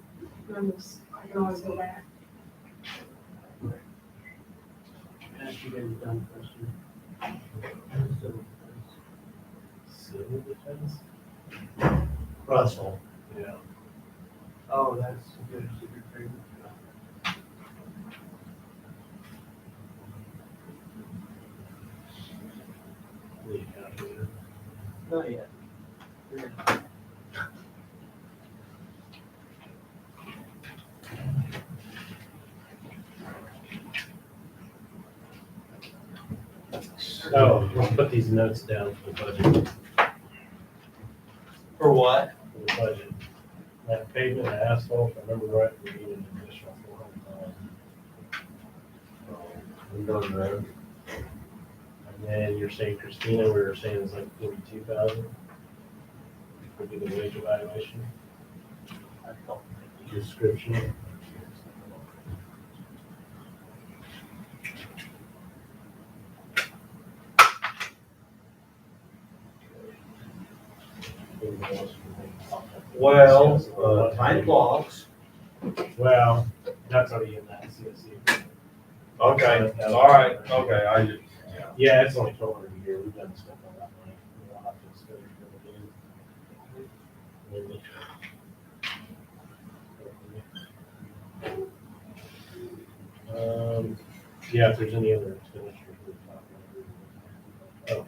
then I can always go back. Ask you guys a dumb question. Civil defense? Russell. Yeah. Oh, that's a good secret agreement. The calculator. Not yet. Oh, let's put these notes down for the budget, For what? for the budget. That pavement and asphalt, if I remember right, we need an additional $400,000. We go to road. And then you're saying Christina, we were saying it's like 42,000? Would be the wage evaluation, description. Well, time clocks. Well, that's already in that CSC. Okay, all right, okay, I just, yeah. Yeah, it's only 1,200 a year, we've done stuff on that money. We'll have to spend it again. Yeah, if there's any other expenditures we're talking about.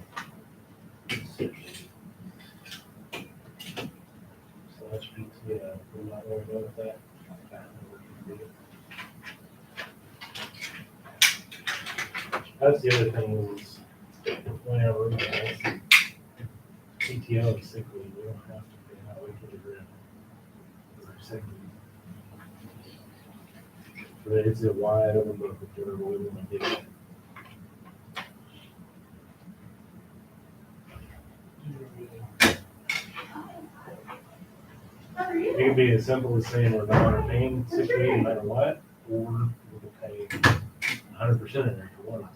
Slash PTO, we're not going to go with that. That's the other thing is, whenever we get PTO and sick leave, we don't have to pay highway for the grant. For sick leave. But it's a wide open book if you ever really want to do it. It could be as simple as saying we're not paying sick leave no matter what, or we can pay 100% in there for one.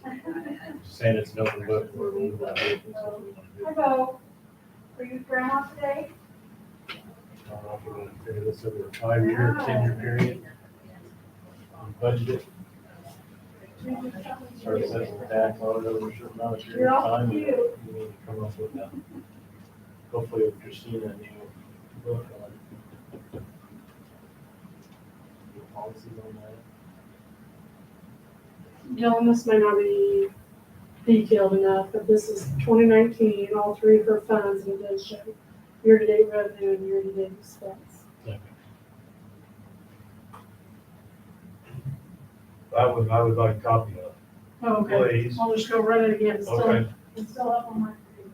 Just saying it's an open book where we want to do it. So we want to do it. Hello, are you grandma today? I don't know if we're gonna figure this over a 5-year, 10-year period. Budget it. Start setting the tax on it over a certain amount of period You're of awful time. We cute. need to come up with that. Hopefully with Christina, a new book on new policies on that. Dylan, this may not be detailed enough, but this is 2019, all three of her funds, and it does show year-to-date revenue and year-to-date expense. I would like a copy of it, Oh, okay, please. I'll just go run it again, it's still, Okay. it's still up on my computer.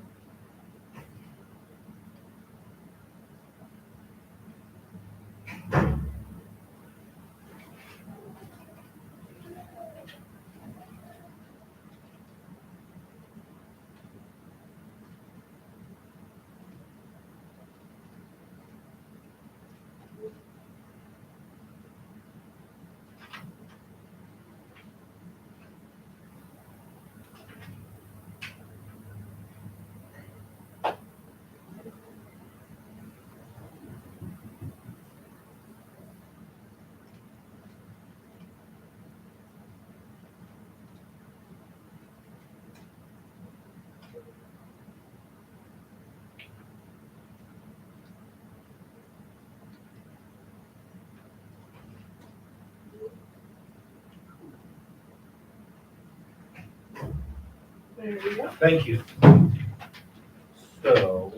There you go. Thank you. So.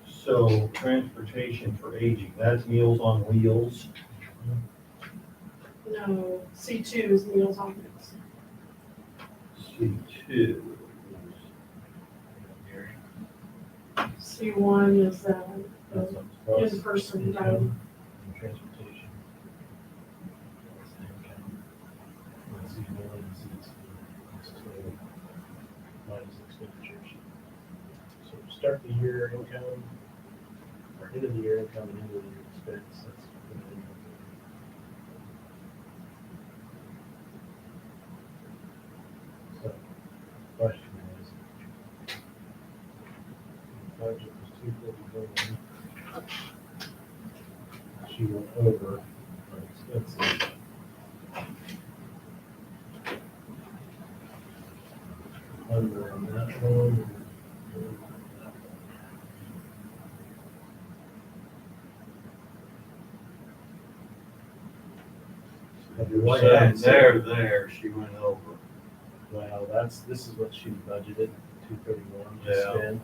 So transportation for aging, that's Meals on Wheels. No, C2 is Meals on Wheels. C2. C1 is That's on bus, in-person income, dining. and transportation. That's the income. That's C1 and C2. It's total minus expenditures. So start the year income, or end of the year income and end of the year expense, that's. what the income is. So, question is, the budget was 241. She went over her expenses. Under on that one. You're saying there, she went over. Well, this is what she budgeted, 231 to Yeah. spend.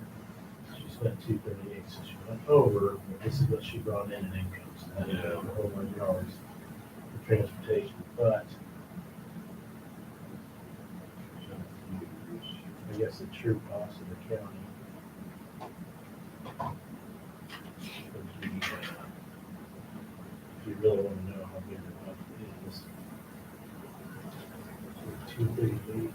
She spent 238, so she went over, but this is what she brought in income, so that is Yeah. a whole $100 for transportation, but I guess the true cost of the county. If you really want to know how big the budget is. 238.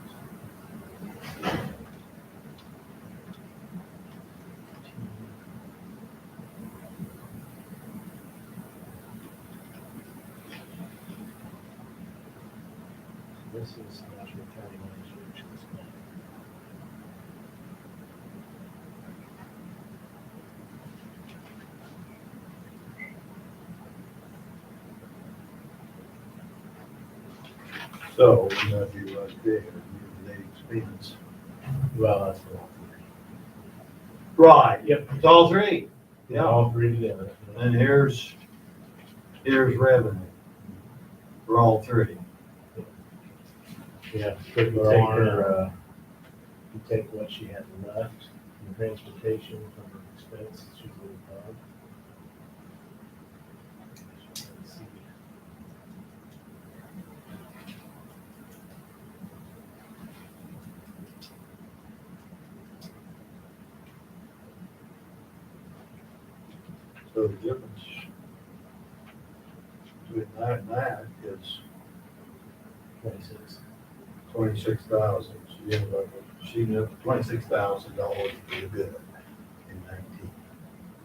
This is Nashville County Manager, which is not. So, we gotta do right there, year-to-date expense. Well, that's for all Right, Yep. it's all three. three. Yeah, All three together. and here's revenue for all three. Yeah, you take her, you take what she had left in transportation from her expense, she's a little above. Let's see. So the difference between that and that is 26. 26,000. She ended up with $26,000 for the good in 19.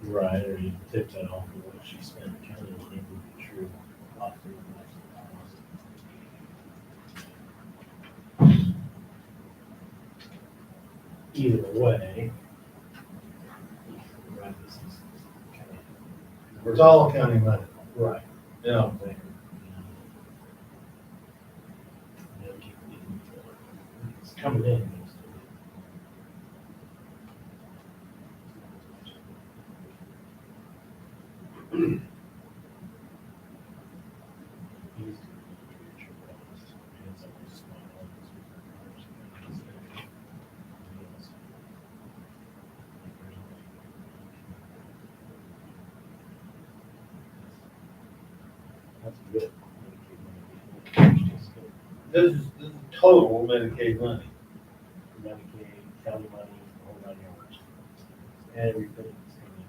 Right, or you take that off of what she spent, county money would be true. Off the next. Either way. Right, this is county. It's all county money. Right. Yeah. It's coming in. That's good. This is total Medicaid money. Medicaid, county money, the whole 9 yards. Everything is coming.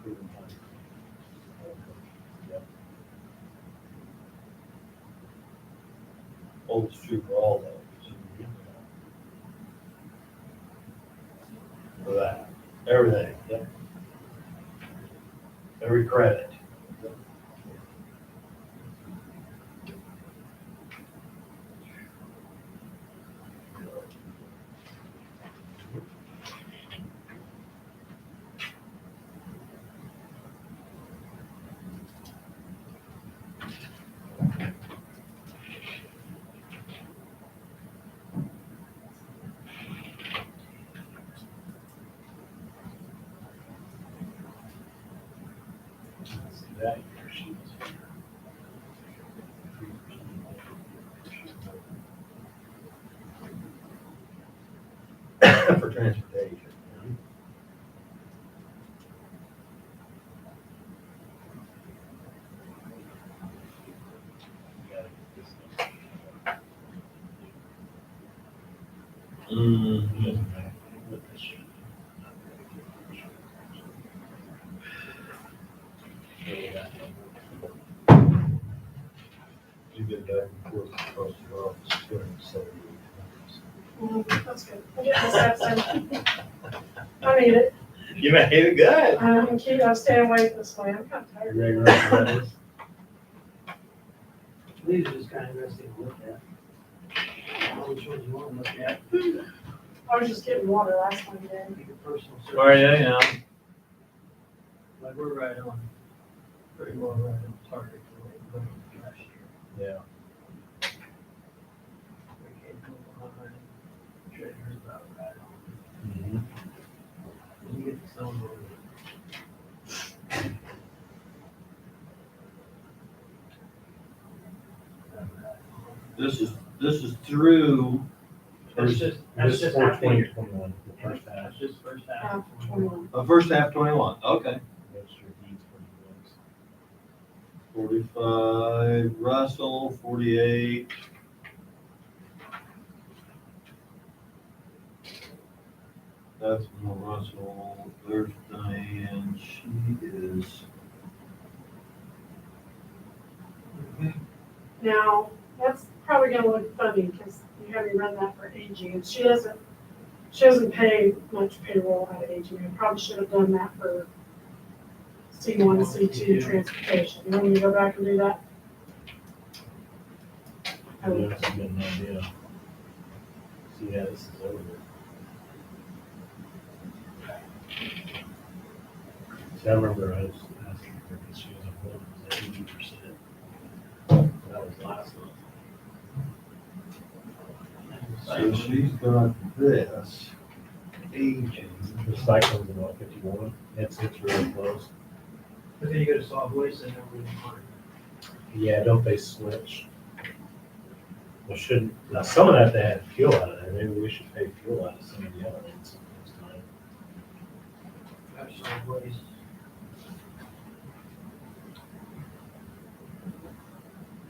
Proven money. Yep. Holds true for all those. For that, everything. Yep. Every credit. Let's see that here, she was here. For transportation. Gotta get this stuff. Mm-hmm. Doesn't matter what this shit. You get back and forth across the office, 270. That's good. I get my steps in. I need it. You made it good. I'll stay awake this way. I'm kind of tired. You ready to run for this? These are just kind of interesting to look at. I don't know which ones you want to look at. I was just getting water last one day. Your personal service. Where are you now? Like we're right on, pretty well right on target for what we're looking at last year. Yeah. We came from 100, treasurer's about right on. Mm-hmm. When you get the zone over. This is through, That's just half the 20, year. 21, the first half. That's just first half. Half 21. the first half 21, okay. Register deeds for you guys. 45, Russell, 48. That's no Russell, there's Diane, she is, Now, that's probably gonna look funny because you haven't run that for aging, and she doesn't pay much payroll out of aging. I probably should have done that for C1 and C2 transportation. You want me to go back and do that? I will. Yeah, that's a good idea. See, yeah, this is over. See, I remember I was asking her because she was a woman, was at 80%. That was last month. so she's got this, aging. Recycling's about 51. It's really close. But then you go to solid waste and everything. Yeah, don't they switch? Well, shouldn't, now some of that they had fuel out of there. Maybe we should pay fuel out of some of the other ones next time. That's solid waste.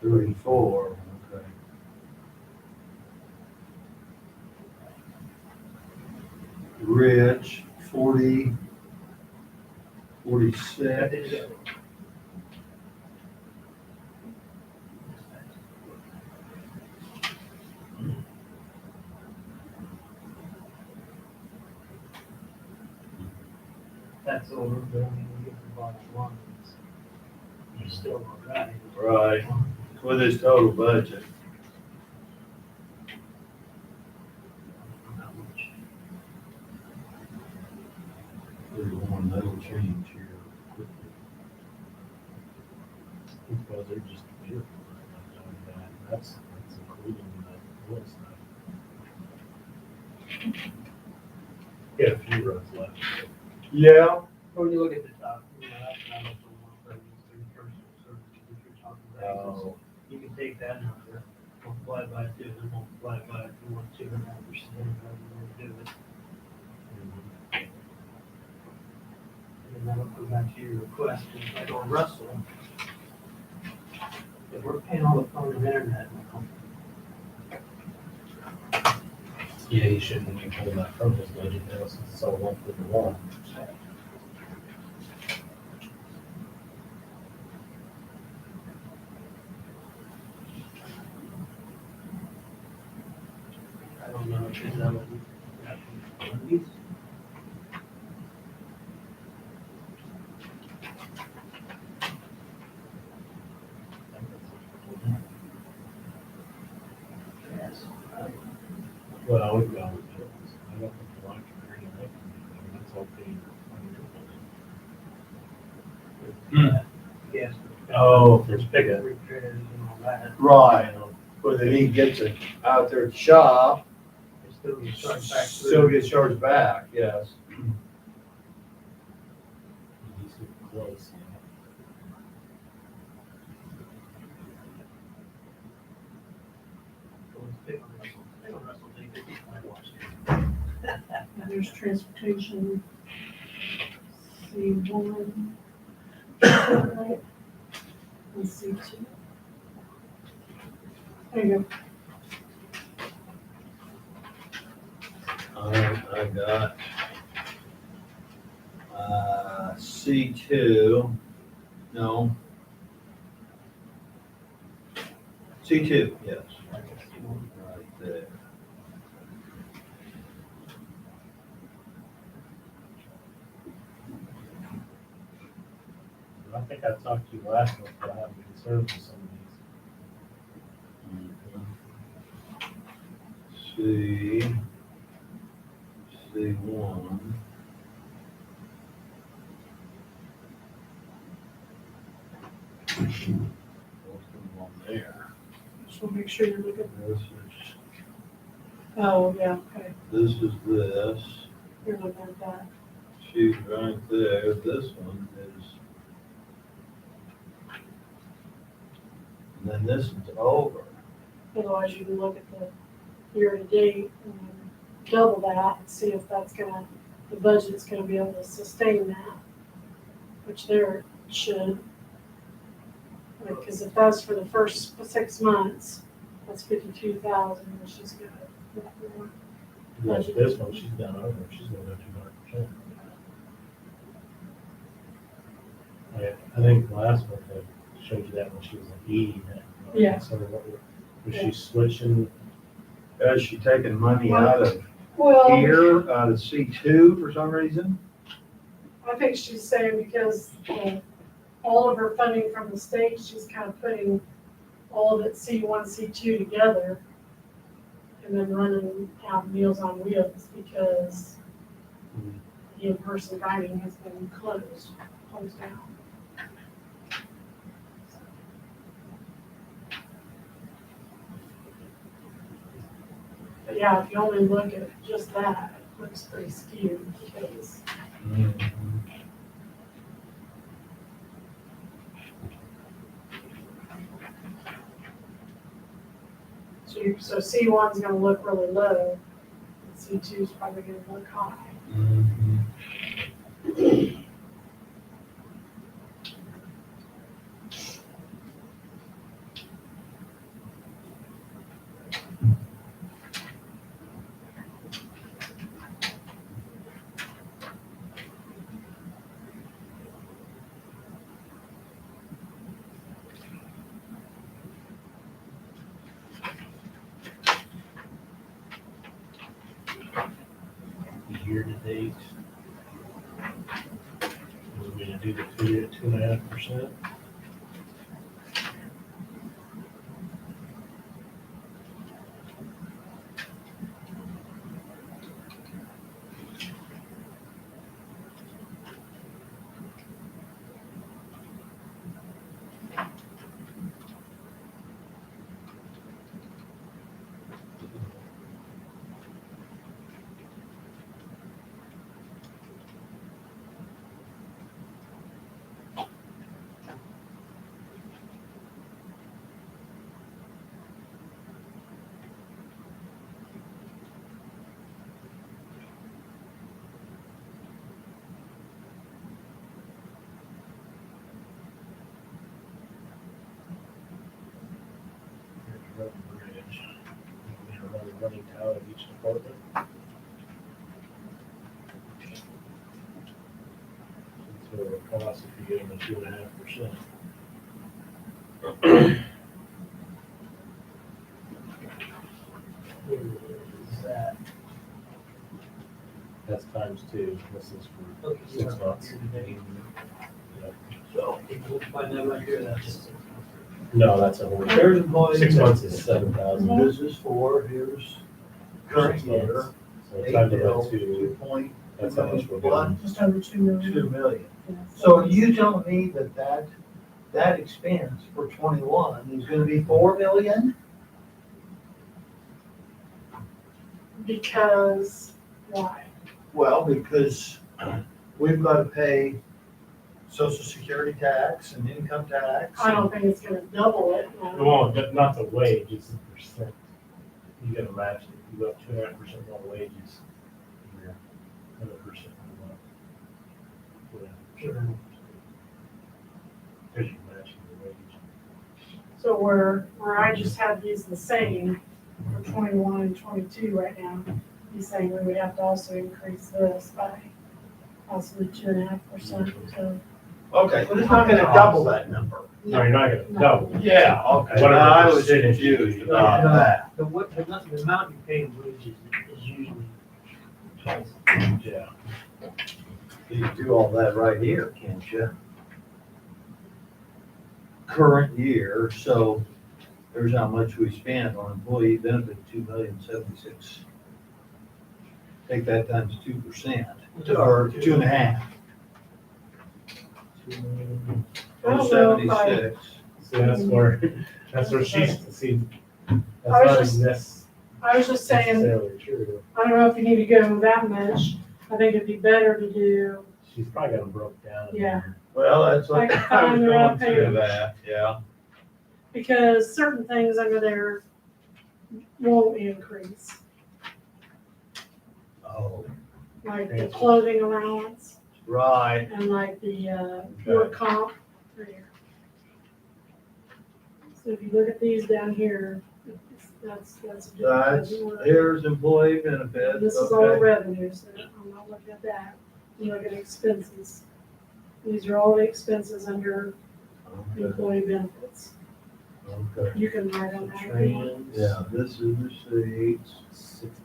34, okay. Rich, 40, 46. That's over, but I mean, we get the bottom line, it's still all right. Right. With his total budget. Not much. 31, that'll change here quickly. Because they're just beautiful. That's including the wood stuff. Get a few roads left. Yeah. When you look at the top, you know, that's not much of one thing, it's the personal services that you're talking about. Oh, You can take that number, multiply it by 2, and multiply it by if you want 2.5%, however you want to do it. And then that'll go back to your request, and like on Russell, if we're paying all the phone and internet now, yeah, you shouldn't be pulling that from his budget now since it's all one for the one. I don't know if it's that one. Yes. Well, we've got with bills. I don't think the electric or anything, that's all paid under. Yes. Oh, there's pickup. Repairs and all that. Right. But then he gets it out there to shop, It still gets charged back. still gets charged back, yes. He's getting close, there's transportation, C1, right, and C2. There you I got, C2, no. C2, yes. Right there. I think I talked to you last month about having concerns with some of these. C1. What's going on there? go. So make sure you're looking, This oh, yeah, okay, is this. you're looking at that. She's right there. This one is. And then this one's over. Otherwise, you can look at the year-to-date and then double that and see if that's gonna, the budget's gonna be able to sustain that, which there it should. Because if that's for the first 6 months, that's 52,000, and she's got more. Like this one, she's done over, she's going to go 200%. I think last month I showed you that when she was at E. Yeah. So was she switching? Is she taking money out of Well, here, out of C2 for some reason? I think she's saying because all of her funding from the state, she's kind of putting all of it C1, C2 together and then running out Meals on Wheels because the in-person dining has been closed down. But yeah, if you only look at just that, it looks pretty skewed because so C1's gonna look really low, and C2's probably gonna look high. Year to date. We're going to do the 2.5%. Road and bridge. We have a running tower of each department. So it will cost if you give them a 2.5%. Is that, That's times 2. This is for okay, 6 months. year to date. Yeah. So, we'll find that right here, that's. No, that's a whole. There's employees. 6 months is 7,000. This is for, here's current 6 year. months. So times about 2. 2.2 That's how much we're million. getting. Just under 2 million. 2 million. Yeah. So you telling me that expense for 21 is gonna be 4 million? Because, why? Well, because we've got to pay social security tax and income tax. I don't think it's gonna double it. no. Well, not the wage, it's the percent. You gotta match it. You got 2.5% more wages. 100%. Yeah, Sure. because you're matching the wage. So where I just have these the same for 21 and 22 right now, he's saying we would have to also increase this by possibly 2.5%, so. Okay, but it's not gonna double that number. No, you're not gonna double. Yeah, okay. Whatever I was percentage you confused do. about that. The amount you pay in wages is usually twice. Yeah. You can do all that right here, can't you? Current year, so there's how much we spent on employee benefit, 2,076,000. Take that times 2%, or 2.5. I don't know if I- 76. See, that's where she's, see, that's I was not just- I was just saying, necessarily true. I don't know if you need to go that much. I think it'd be better to do, She's probably got them broke down. in Yeah. there. Well, that's what Like I was on the going road through page. that, yeah. because certain things under there won't increase, Oh, like the clothing allowance right. and like the work comp right here. So if you look at these down here, that's a different That's, budget. here's employee benefit, This is all okay. revenues, so I'm not looking at that. I'm looking at expenses. These are all the expenses under Okay, employee benefits. okay. You can write on that if you want. Yeah, this is receipts,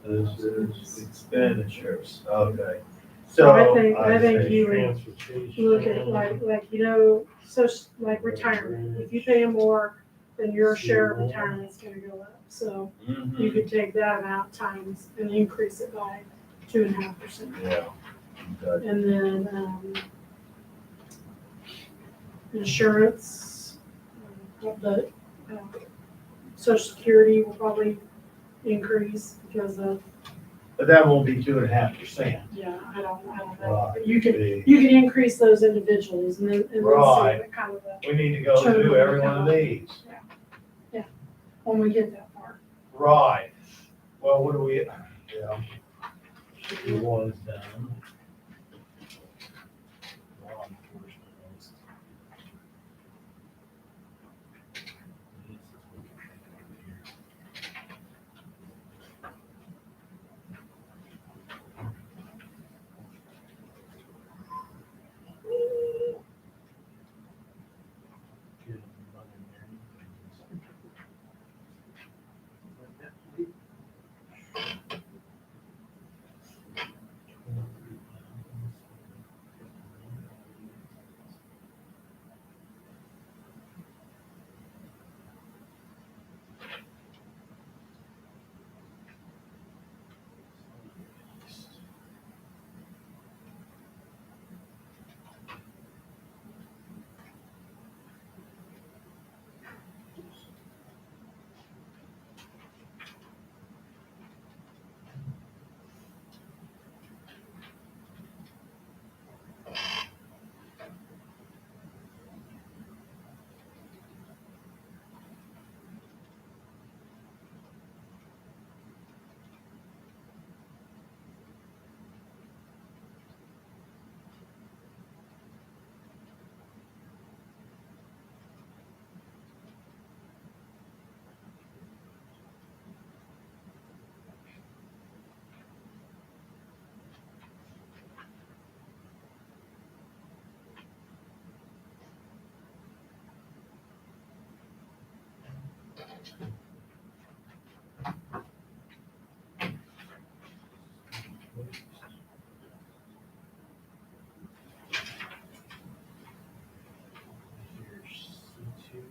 this is expenditures, okay. So So, I think see. you would Transportation. look at like, you know, so like retirement. If you pay more, then your share of retirement's gonna go up. So you Mhm. could take that amount times and increase it by 2.5%. Yeah. Okay. And then, insurance, the, social security will probably increase because of, But that won't be 2.5%. yeah, I don't know. Right. But you can increase those individuals and then see Right. what kind of, We need to go through every one of these. when we get that far. Right. Well, what do we, yeah. One's done. Law enforcement is- Good mother Mary. Here's C2.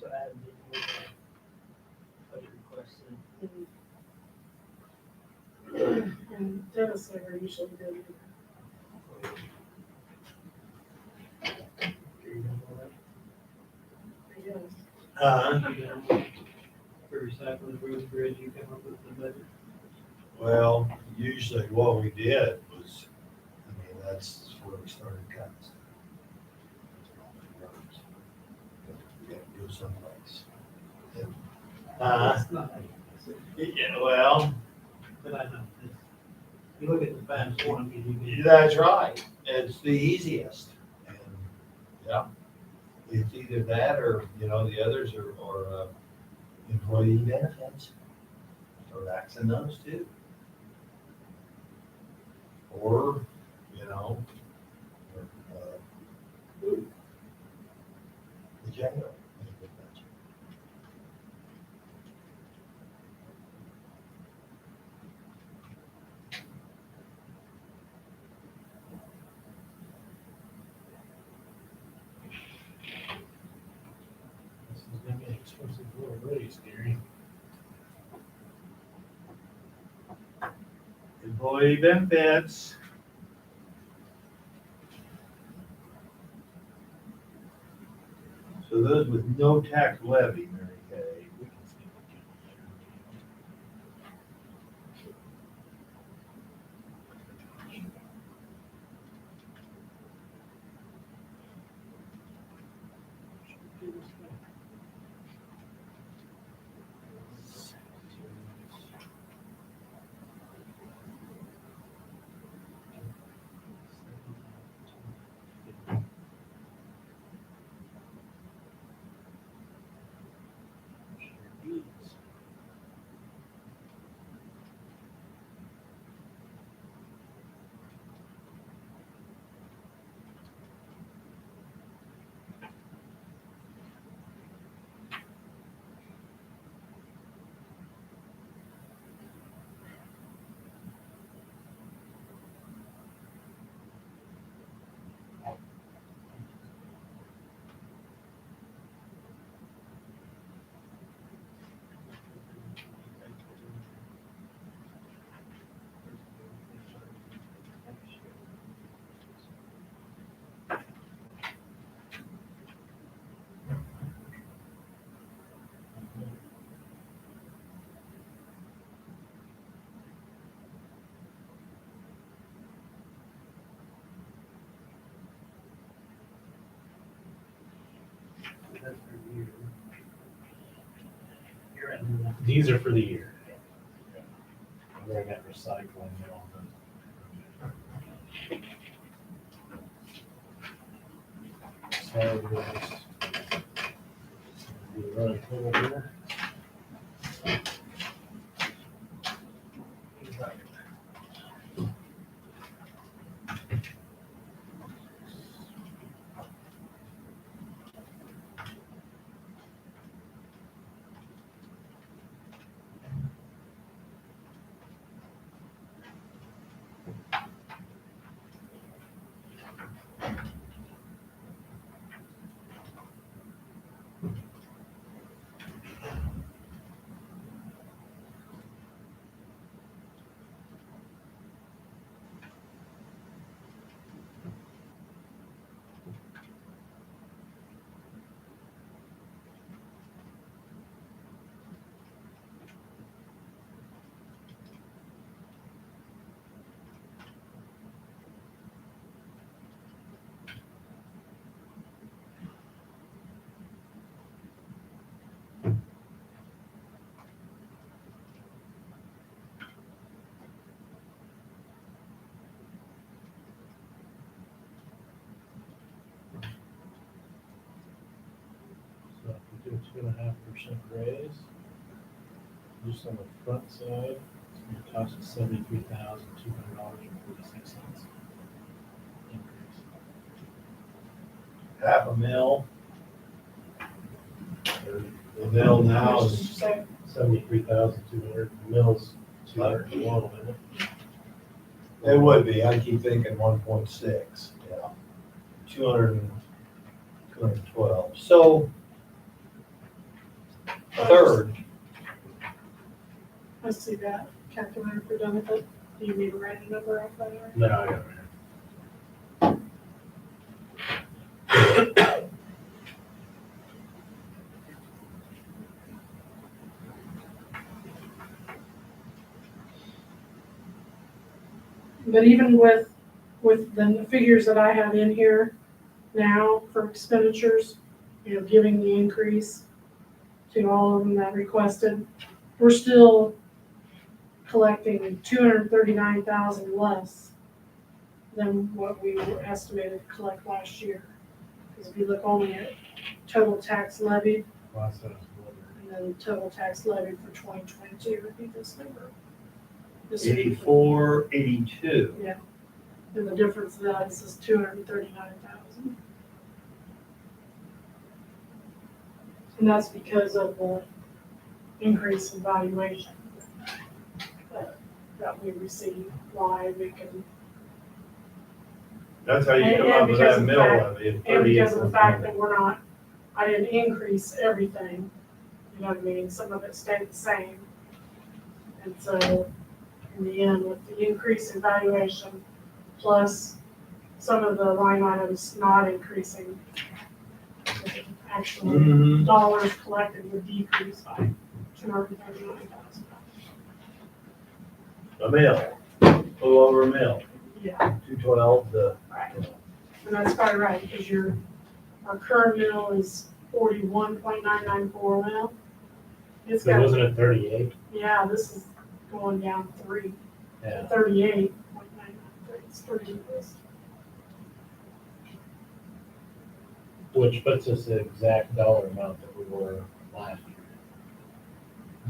what I had to do with the budget requests. And Dennis never usually did either. I guess. For recycling, road and bridge, you come up with the budget? Well, usually what we did was, I mean, that's where we started cuts. We gotta go someplace. It's not, Yeah, well, but I know, you look at the fast one, you that's right. It's the easiest. And, yeah, it's either that or, you know, the others are employee benefits. Or axing those too. Or, you know, the jail. This is gonna be an expensive little raise, Gary. Employee benefits. So those with no tax levy, Mary Kay. We can see what you That's for you. You're in the. These are for the year. And then I got recycling and all that. So we'll just do a running total here. So if we do a 2.5% raise, just on the front side, it's gonna cost us $73,200.46 increase. Half a mil. The mill now How much did you is, say? 73,200, mills 201, isn't it? it would be, I keep thinking 1.6, yeah. 200 and 212. So third. I see that calculator for benefit. Do you need to write a number off that? Or? No, I got it. But even with the figures that I have in here now for expenditures, giving the increase to all of them that requested, we're still collecting 239,000 less than what we were estimated to collect last year. Because if you look only at total tax levied, Last time I was wondering. and then total tax levied for 2022 would be this number. This would be for- 84, 82. And the difference of that is 239,000. And that's because of the increase in valuation that we received, why we can, That's how you come And up with because that of mill the fact- levy of and because of the 38. fact that I didn't increase everything, you know what I mean, some of it stayed the same. And so, in the end, with the increase in valuation, plus some of the line items not increasing, actually, Mhm. dollars collected would decrease by 239,000. A mill, a little over a mill, Yeah, 212 to. right. And that's probably right, because our current mill is 41.994 mil. It's So got, wasn't it 38? yeah, this is going down 3, Yeah. 38.993, it's pretty close. Which puts us the exact dollar amount that we were last year.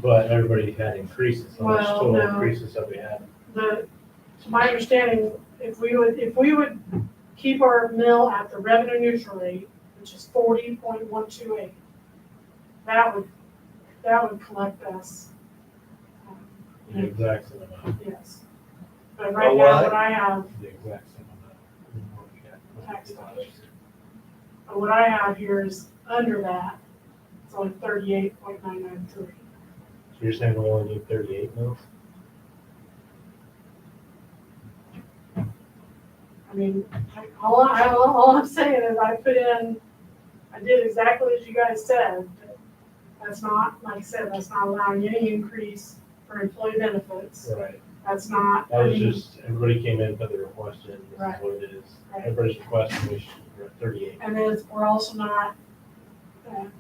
But everybody had increases, how much Well, total no. increases have we had? To my understanding, if we would keep our mill at the revenue neutral rate, which is 40.128, that would collect us, The exact same amount, yes. But right A now, what? what I have, the exact same amount. tax dollars, but what I have here is under that, it's only 38.993. So you're saying we only need 38 mils? I mean, all I'm saying is I did exactly as you guys said. That's not, like I said, that's not allowing any increase for employee benefits. Right. That's not, That I was mean, just, everybody came in, put their request in, this Right. is what it is. Right. Everybody's requesting, we're at 38. and then we're also not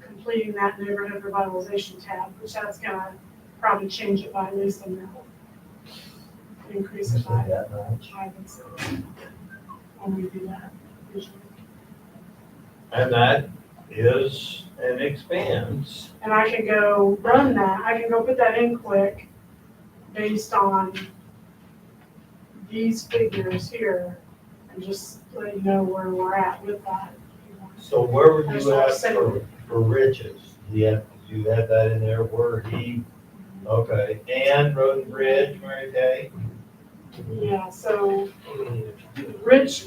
completing that neighborhood revitalization tab, which that's gonna probably change it by at least a mil. Increase it by, I think so. When we do that usually. And that is an expense. And I can go run that, I can go put that in quick based on these figures here and just let you know where we're at with that. if you want. So where would That's you what I'm have saying. for riches? Do you have that in there where okay, and road and bridge, Mary Kay? Yeah, so Rich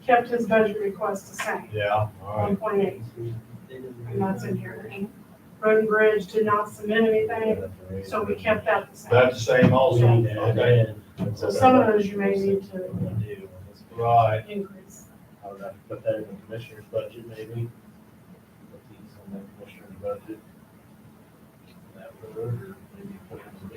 kept his budget request the same, Yeah, all right. 1.8, and that's in here. And Road and Bridge did not submit anything, so we kept that the same. That's the same We also, need to add okay, in. So some of those you may need to Do. right. increase. I would have to put that in the commissioner's budget, maybe. Put these in the commissioner's budget. That would, or maybe put it in the-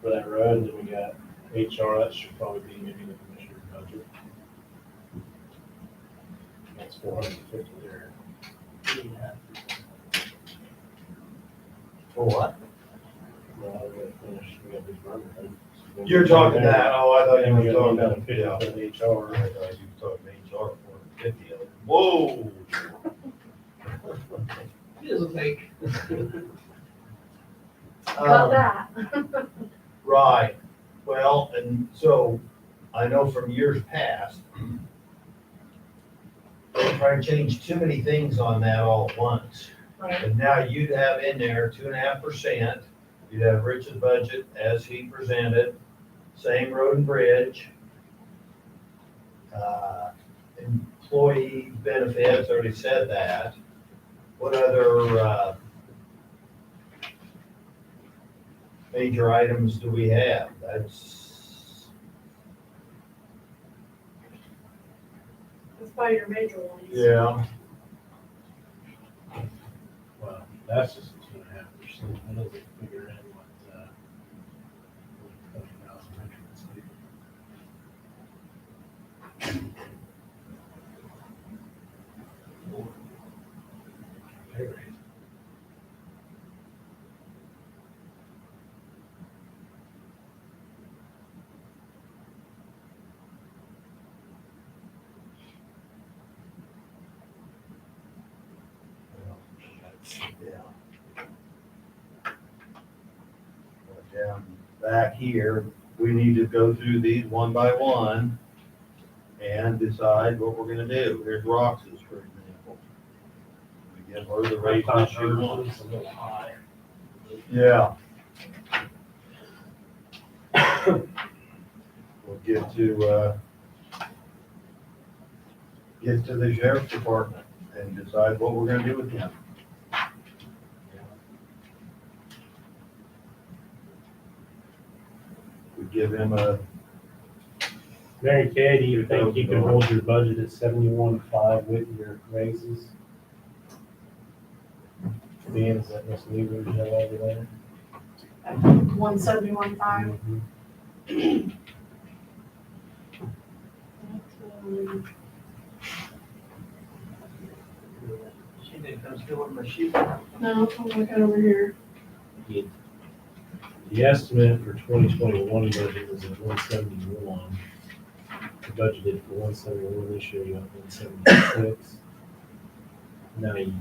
For that road, then we got HR, that should probably be maybe the commissioner's budget. That's 450 there. For what? Well, we gotta finish, we got these run roads. You're talking that, oh, I thought you Then we were got talking another about, 50 yeah. for the HR. I thought you were talking HR for 50 of them. Whoa. He doesn't make. Got that. Right, well, and so, I know from years past, they try and change too many things on that all at once. Right. And now you'd have in there 2.5%, you'd have Rich's budget as he presented, same road and bridge. employee benefits, already said that. What other, major items do we have? That's, Let's buy your major ones. yeah, Well, that's just 2.5%. That doesn't figure in what, 20,000 metric feet. Pay raise. yeah. Down back here, we need to go through these one by one and decide what we're gonna do. Here's Rox's, for example. We give her the rate that she wants. A little high. Yeah. We'll get to the sheriff's department and decide what we're gonna do with him. We give him a, Mary Kay, do you think you can hold your budget at 71.5 with your raises? Being that Miss Weaver's no longer there? 171.5. She didn't come steal one of my sheep. No, I'm looking over here. The estimate for 2021 budget was at 171. The budgeted for 171 this year, you got 176. Now you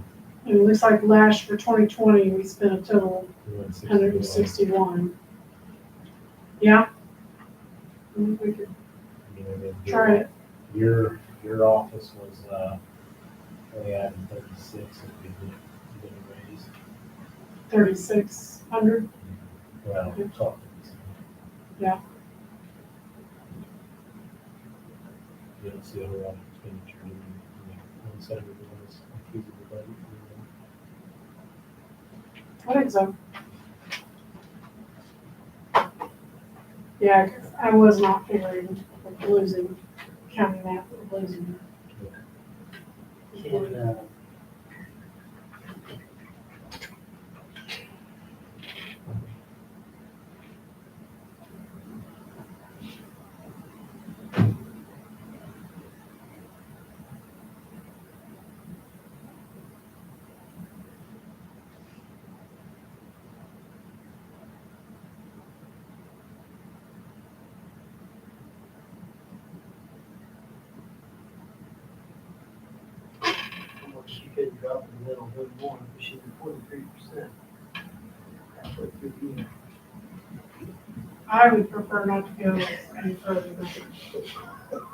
And it looks like last for 2020, we spent a total of 161. 161. Yeah. We could You know, then try it. Your office was only adding 36 if we did a raise. 3,600. Well, talking. Yeah. You don't see a whole lot of expenditure in one side of the business, feasible budget. I think so. Yeah, 'cause I was not figuring like losing, counting that, but losing. Can, well, she could drop in the middle a little more, but she's at 43%. Halfway through the year. I would prefer not to go any further than.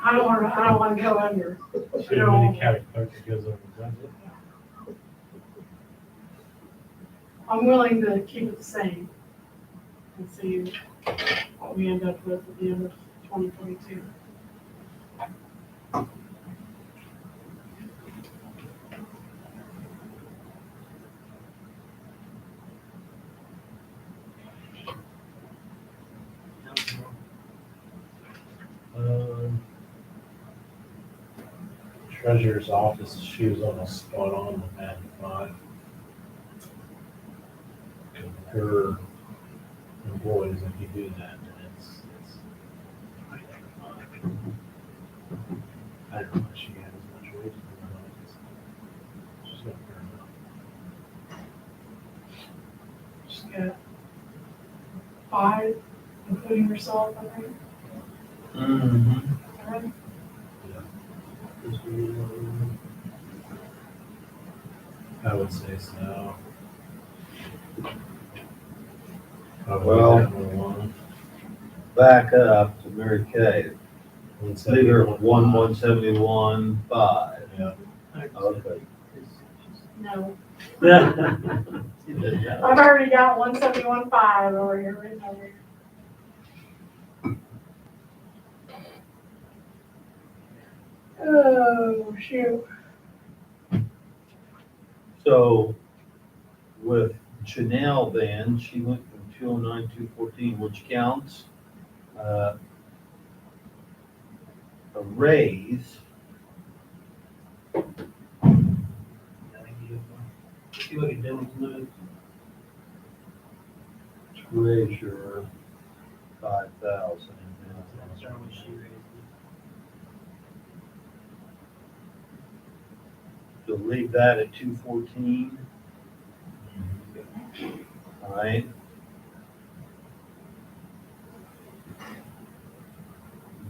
I don't want to go under. So many county clerk that goes over the budget. I'm willing to keep it the same and see what we end up with at the end of 2022. Treasurer's office, she was almost spot on with that 5. Her employees, if you do that, then it's right at 5. I don't know if she had as much wages in her office. She's got fair enough. She's got 5, including herself, I think. mm-hmm. Right? I would say so. Probably Well- that one. Back up to Mary Kay. Leave her at 171.5. Yeah. Okay. No, Yeah. I've already got 171.5 over here, written over here. Oh, shoot. So with Chanel then, she went from 209, 214, which counts, a raise. See what he did with the Treasurer, 5,000. that's our what she raised. So leave that at 214. All right.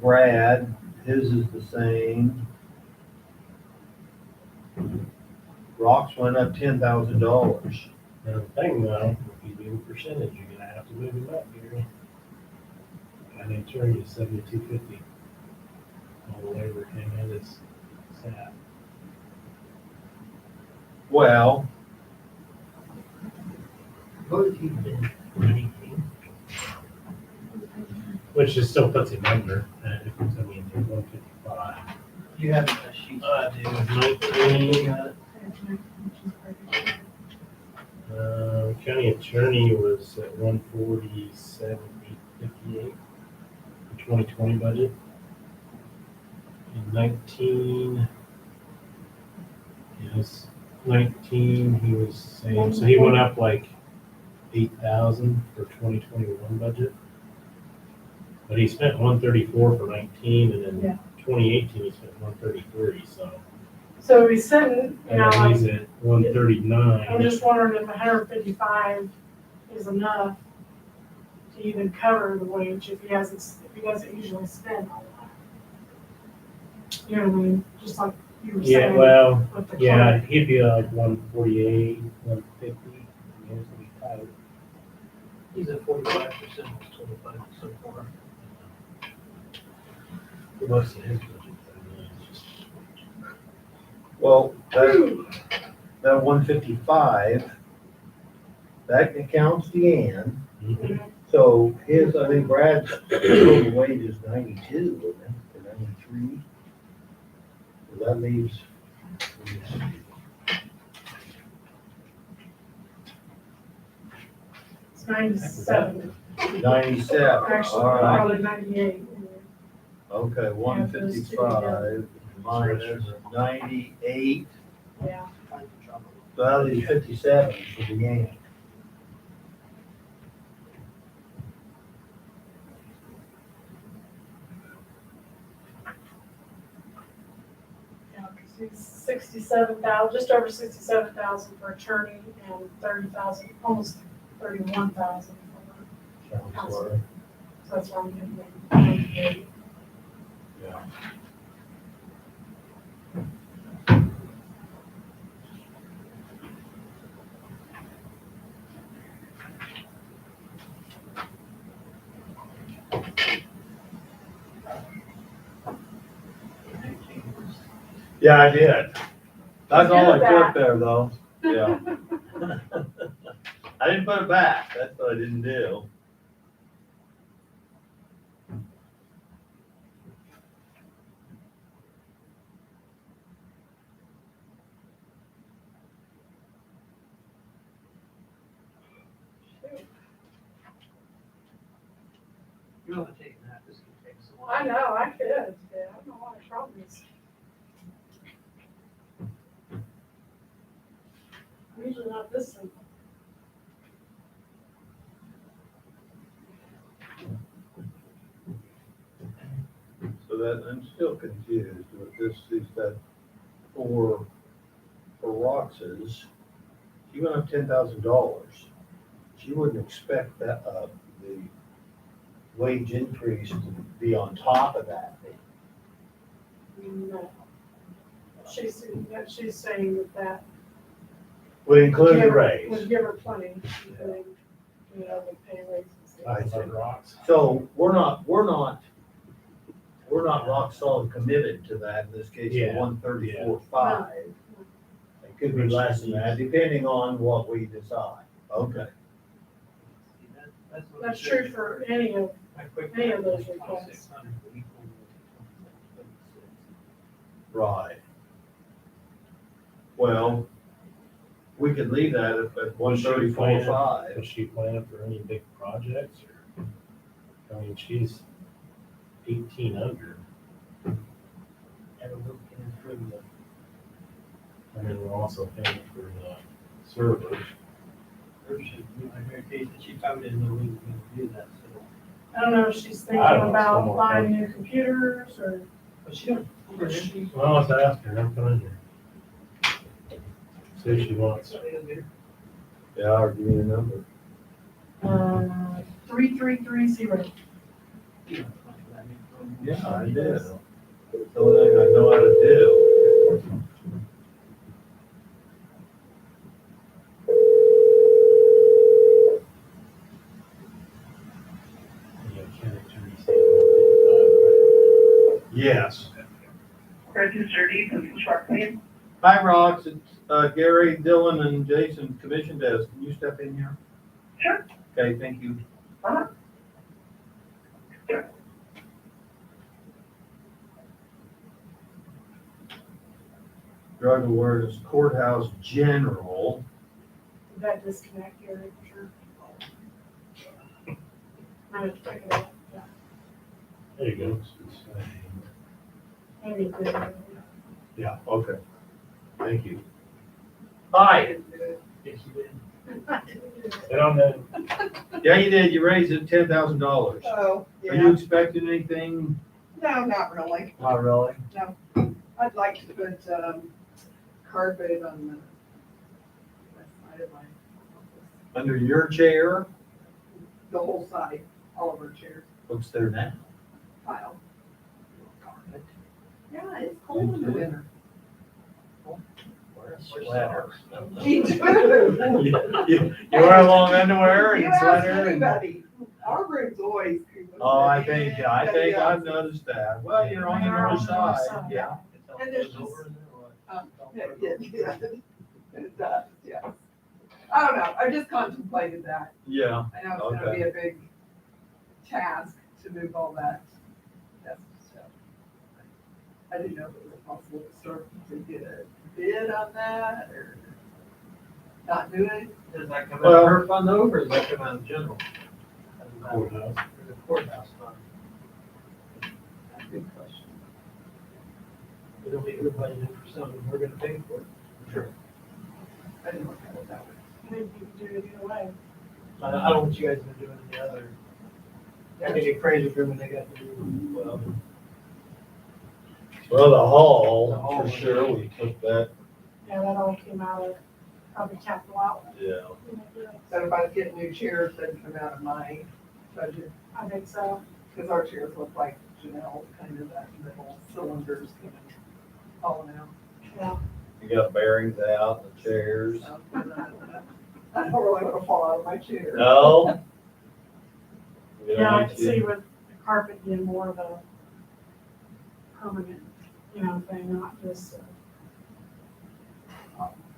Brad, his is the same. Rocks went up $10,000. Now, the thing though, if you do a percentage, you're gonna have to move him up, Gary. County attorney is 7250. All the labor came in as staff. Well, What did he do? 19? Which just still puts him under, if it's, I mean, 155. You have a sheet. I do, 19, county attorney was at 147,858, the 2020 budget. In 19, yes, 19, he was saying, so he went up like 8,000 for 2021 budget. But he spent 134 for 19, and then Yeah. 2018, he spent 133, so. So he's sitting, you know, And then like, he's at 139. I'm just wondering if 155 is enough to even cover the wage if he hasn't, if he doesn't usually spend all that. You know what I mean? Just like you were Yeah, saying well, with the yeah, clerk. he'd be like 148, 150. I mean, it's gonna be tight. He's at 45%, 25% more. For most of his budget, I mean, it's just. well, that 155, that accounts Deanne. Mhm. So his, I think Brad's total wage is 92, isn't it, or 93? So that leaves, It's 97, 97, actually, all right. probably 98. Okay, 155 minus 98, Yeah. so that leaves 57 for Deanne. Yeah, 'cause he's 67,000, just over 67,000 for attorney and 30,000, almost 31,000 for Counselor. So that's why I'm getting 98. Yeah. Yeah, I did. That's all I put there though, yeah. I didn't put it back, that's what I didn't do. You're not taking that, this could take so long. I know, I could, yeah, I don't know what the problem is. Usually not this simple. So that, I'm still confused with this, is that for Rox's, she went up $10,000. She wouldn't expect that, the wage increase to be on top of that. No. She's saying that Would include the give her- raise. would give her plenty, including, you know, the pay raises. I see. On rocks. So we're not rock solid committed to that in this case, Yeah. the 134.5. It could be less than that, depending on what we decide. Okay. See, that's what That's we true said. for any of, My quick any of math those was requests. 2600 would equal 26. Right. Well, we could leave that at 134.5. Was she planning for any big projects or, I mean, she's 18 under. And we're looking for the, I mean, we're also paying for the servers. or she, like Mary Kay said, she probably didn't know we were gonna do that, so. I don't know if she's thinking I don't know, about someone- buying new computers or. But she don't, or she. Well, let's ask her, I'm coming here. See if she wants. Yeah, I'll give you a number. 3330. Yeah, I did. It's the only thing I know how to do. Yeah, Kenneth Teresa, 155, Yes. Registered deeds and construction. Hi, Rox. It's Gary, Dylan, and Jason, commission desk. Can you step in here? Sure. Okay, thank you. Uh-huh. Drug awareness courthouse general. Did that disconnect here? Sure. I have to pick it up. Yeah. There you go. Maybe it did. Yeah, okay. Thank you. Hi. Yes, you did. Sit on that. Yeah, you did. You raised it $10,000. Oh, Are you yeah, expecting anything? no, not really. Not really. I'd like to put, carpet on the west side of my office. Under your chair? The whole side, all of our chairs, What's there now? tile. Yeah, it's cold in the winter. Wear a sweater. Me too. You wear long underwear and You ask sweater? and- anybody, our room's always. Oh, I think I've noticed that. Well, you're on the We are north on the north side, side. yeah. And there's just- Yeah, it does, yeah. I don't know, I just contemplated that. Yeah, I know it's gonna be a big task to move all that stuff. I didn't know if it was possible to start to get a bid on that or not do it. Does that come out Well- of her fund though, or does that come out of general? Courthouse. Or the courthouse fund? That's a good question. We don't need to budget for something we're gonna pay for. Sure. I didn't look at it that way. I think you can do it either way. I don't know what you guys have been doing in the other. I think it's crazy for when they got to do, well, well, the The hall, hall, for sure, we took that, Yeah, that all came out of probably capital outlay. yeah. So if I was getting new chairs, that'd come out of my budget, I think so. because our chairs look like Janelle, kind of that little cylinders kind of falling out. Yeah. You got bearings out, the chairs. So, I don't really want to fall out of my chair. No? Yeah, I can see with the carpet being more of a permanent, thing, not just,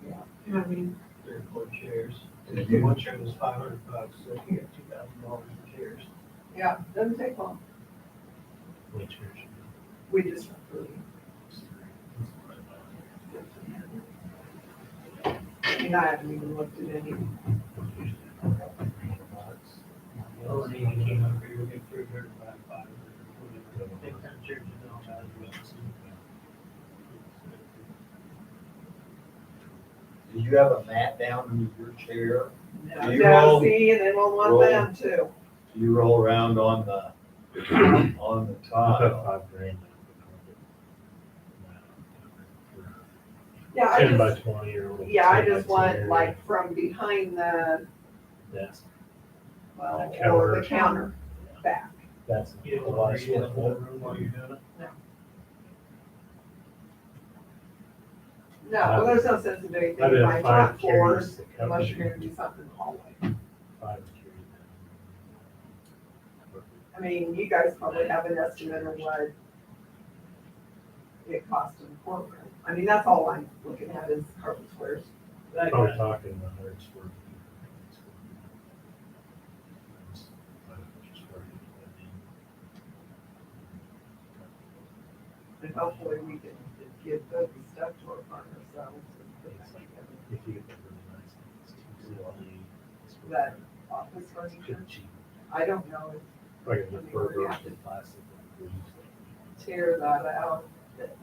Yeah. you know what I mean? 3 or 4 chairs. And if you one chair was $500, so you get $2,000 for chairs. Yeah, doesn't take long. Which church? We just really, I mean, I haven't even looked at any. Oh, and then you came up here, you get 300, about 500, whatever. Big time chairs, you know, about Did you have a mat down under your chair? Do you No, roll- see, and then we'll want roll- them too. Do you roll around on the I put tile? $5,000 Yeah, I 10 by just, 20 or. yeah, I 10 by just want 10 like from behind the, Desk. well, The or counter. the counter back. That's You a don't lot want of to get in the square whole foot. room while you're doing it. No, well, there's no sense in doing anything I did in my 5 top floors carries to unless cover you're gonna do something in the hallway. 5 carries. I mean, you guys probably have an estimate of what it costs in the courtroom. I mean, that's all I'm looking at is carpet squares. That Probably guy, talking 100 square feet. and hopefully we can give the stuff to our farmers ourselves. If you get the really nice ones, usually That office furniture, pretty cheap. I don't know Like a burger, plastic. like if tear that out,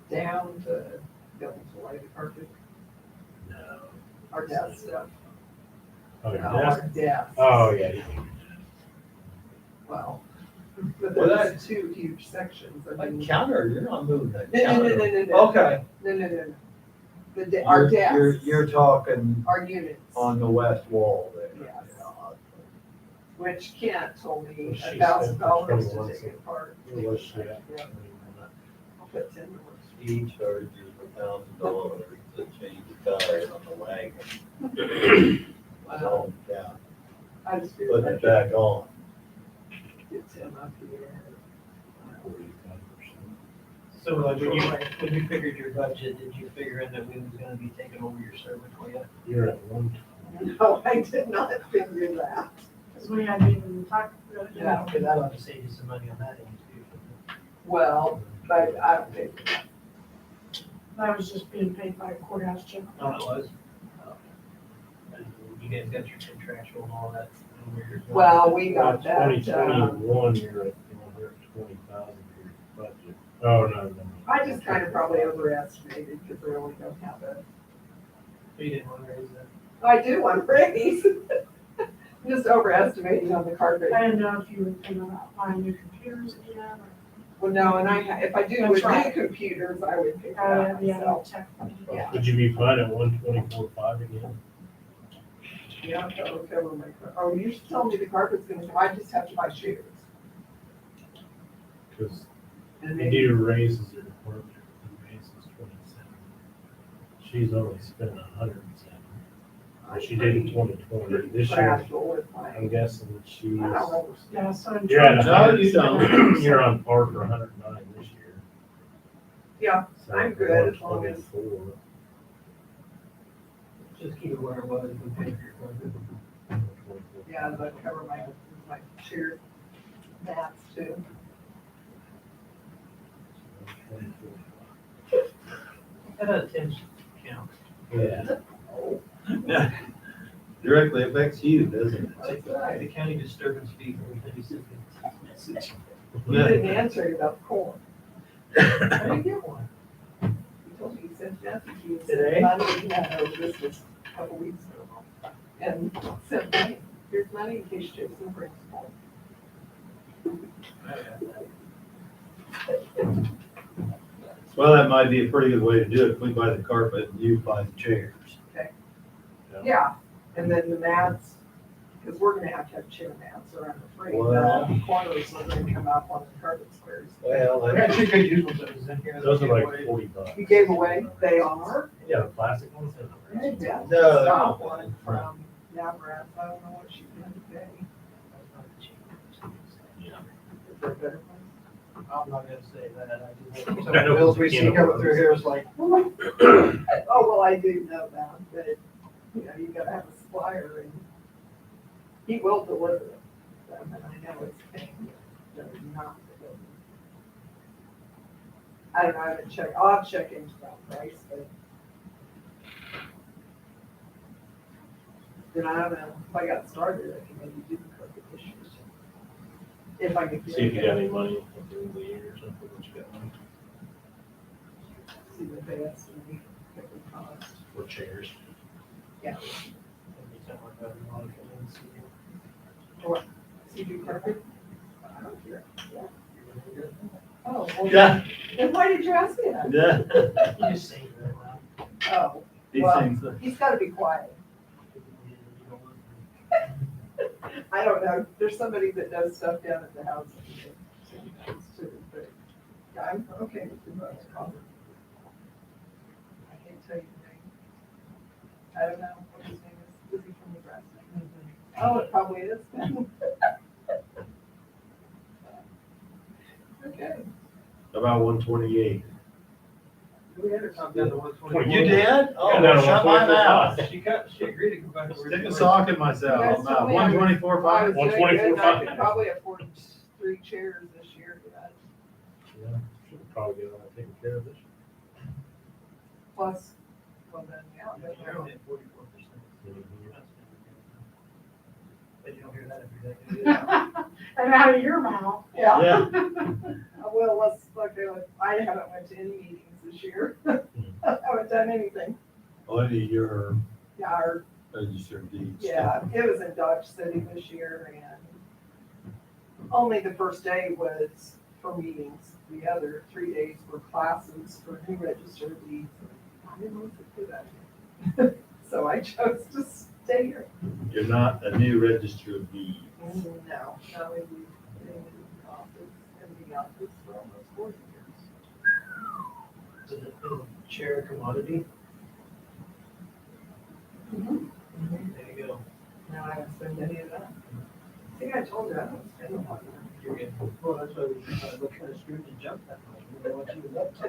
down to go to lay the carpet, No. our desk stuff. Oh, your No, desk? our desk. Oh, yeah. you can- Well, but Well, there's two huge sections. I Like mean, counter, you're not moving that No, no, no, counter. no, no. Okay. No. Our You're desks, talking our units, on the west wall there. Yes. which Kent told me She $1,000 to spent take it apart. Where was she at? Yeah. I'll put 10 doors. He charges $1,000 to change the tire on the wagon. Wow. Yeah, I just feel put like it back on. it's him up here. 45%. So like when you figured your budget, did you figure in that we was gonna be taking over your servant for you? You're at 120. No, I did not figure that. Because we hadn't even talked, Yeah, because that ought to save you some money on that end too. Well, but I don't think, that was just being paid by courthouse general. Oh, it was? And you guys got your contractual and all that. and where you're going. well, we got that. 2021, you're at 120,000 for your budget. Oh, no. I just kind of probably overestimated because I really don't have a, You didn't want to raise that. I do want to raise. Just overestimating on the carpet. I didn't know if you were thinking about buying new computers again, or, Well, no, and if I do That's with new right. computers, I would pick it up yeah, myself. tech. Yeah. Would you be fine at 124.5 again? Yeah, that would cover my, oh, you should tell me the carpet's gonna, I just have to buy shoes. Because And you maybe, do raises your department, the raise is 27. She's only spent 107. She did in 2020. This year, fragile with I'm my, guessing that she's, I don't know. Yeah, so in you're at No, you don't. You're on par for 109 this year. Yeah, So I'm good as long as- 124. Just keep it where it was. We paid for your budget. Yeah, that cover my chair mats too. 124. That attention count. Yeah. Directly affects you, doesn't it? That's right. The county disturbance fee for 57 message. You didn't answer about corn. I didn't get one. You told me you sent messages. Today? Money, no, this was a couple weeks ago. And sent money, here's money in case Jason brings corn. Well, that might be a pretty good way to do it. If we buy the carpet and you buy the chairs. Yeah, and then the mats, because we're gonna have chair mats, or I'm afraid Well- the corners are gonna come up on the carpet squares. Well, I got 2 good used ones that was in here. Those are like $40. You gave away, they are? Yeah, the plastic ones. Yeah. No, they're Stop not. one from Navarat, I don't know what she did today. Yeah. Is there a better one? I'm not gonna say that. I just, some of I the know bills we it's see a can of coming through worms. here is like, Oh, well, I do know that, but, you know, you gotta have a supplier and he will deliver them, and I know it's pain, they're not delivering. I don't know, I haven't checked, I'll have to check into that price, but. Then I don't know, if I got started, I can maybe do the carpet issues. If I could. See if you got any money at the end of the year or something, what you got money See what they estimate it would cost. for chairs. Yeah. every time I got a lot of it in, See do carpet? I don't care. see. Oh, well, Yeah, then why did you ask me that? yeah. You just say that loud. Oh, These Well- things, he's gotta be quiet. I don't know, there's somebody that does stuff down at the house. But I'm okay with the most common. I can't tell you the name. I don't know what his name is. Is he from Nebraska? Oh, it probably is. Okay. about 128. We had her come down to 120. You did? Oh, Yeah, no, shut my 124.5. mouth. She agreed to go back to where. Stick she a was. sock in You myself. guys I'm told out. me I was- 124.5. I was doing good, and I 124.5. could probably afford 3 chairs this year for that. Yeah. We'll probably get all that taken care of this year. Plus, well then, yeah, but You're only at 44%. But you don't hear that every day. do you? And out of your mouth. Yeah. Well, I haven't went to any meetings this year. I haven't done anything. Only your Yeah, our registered deeds. Yeah, it was in Dodge City this year, and only the first day was for meetings. The other 3 days were classes for new registered deeds. I didn't want to do that. So I chose to stay here. You're not a new registered deed. No, we've been in the office for almost 40 years. Is it share a commodity? There you go. No, I haven't spent any of that. I think I told you I don't spend a lot of money. You're good. Well, that's why we decided what kind of screwed and jumped that much. We didn't know what you was up to.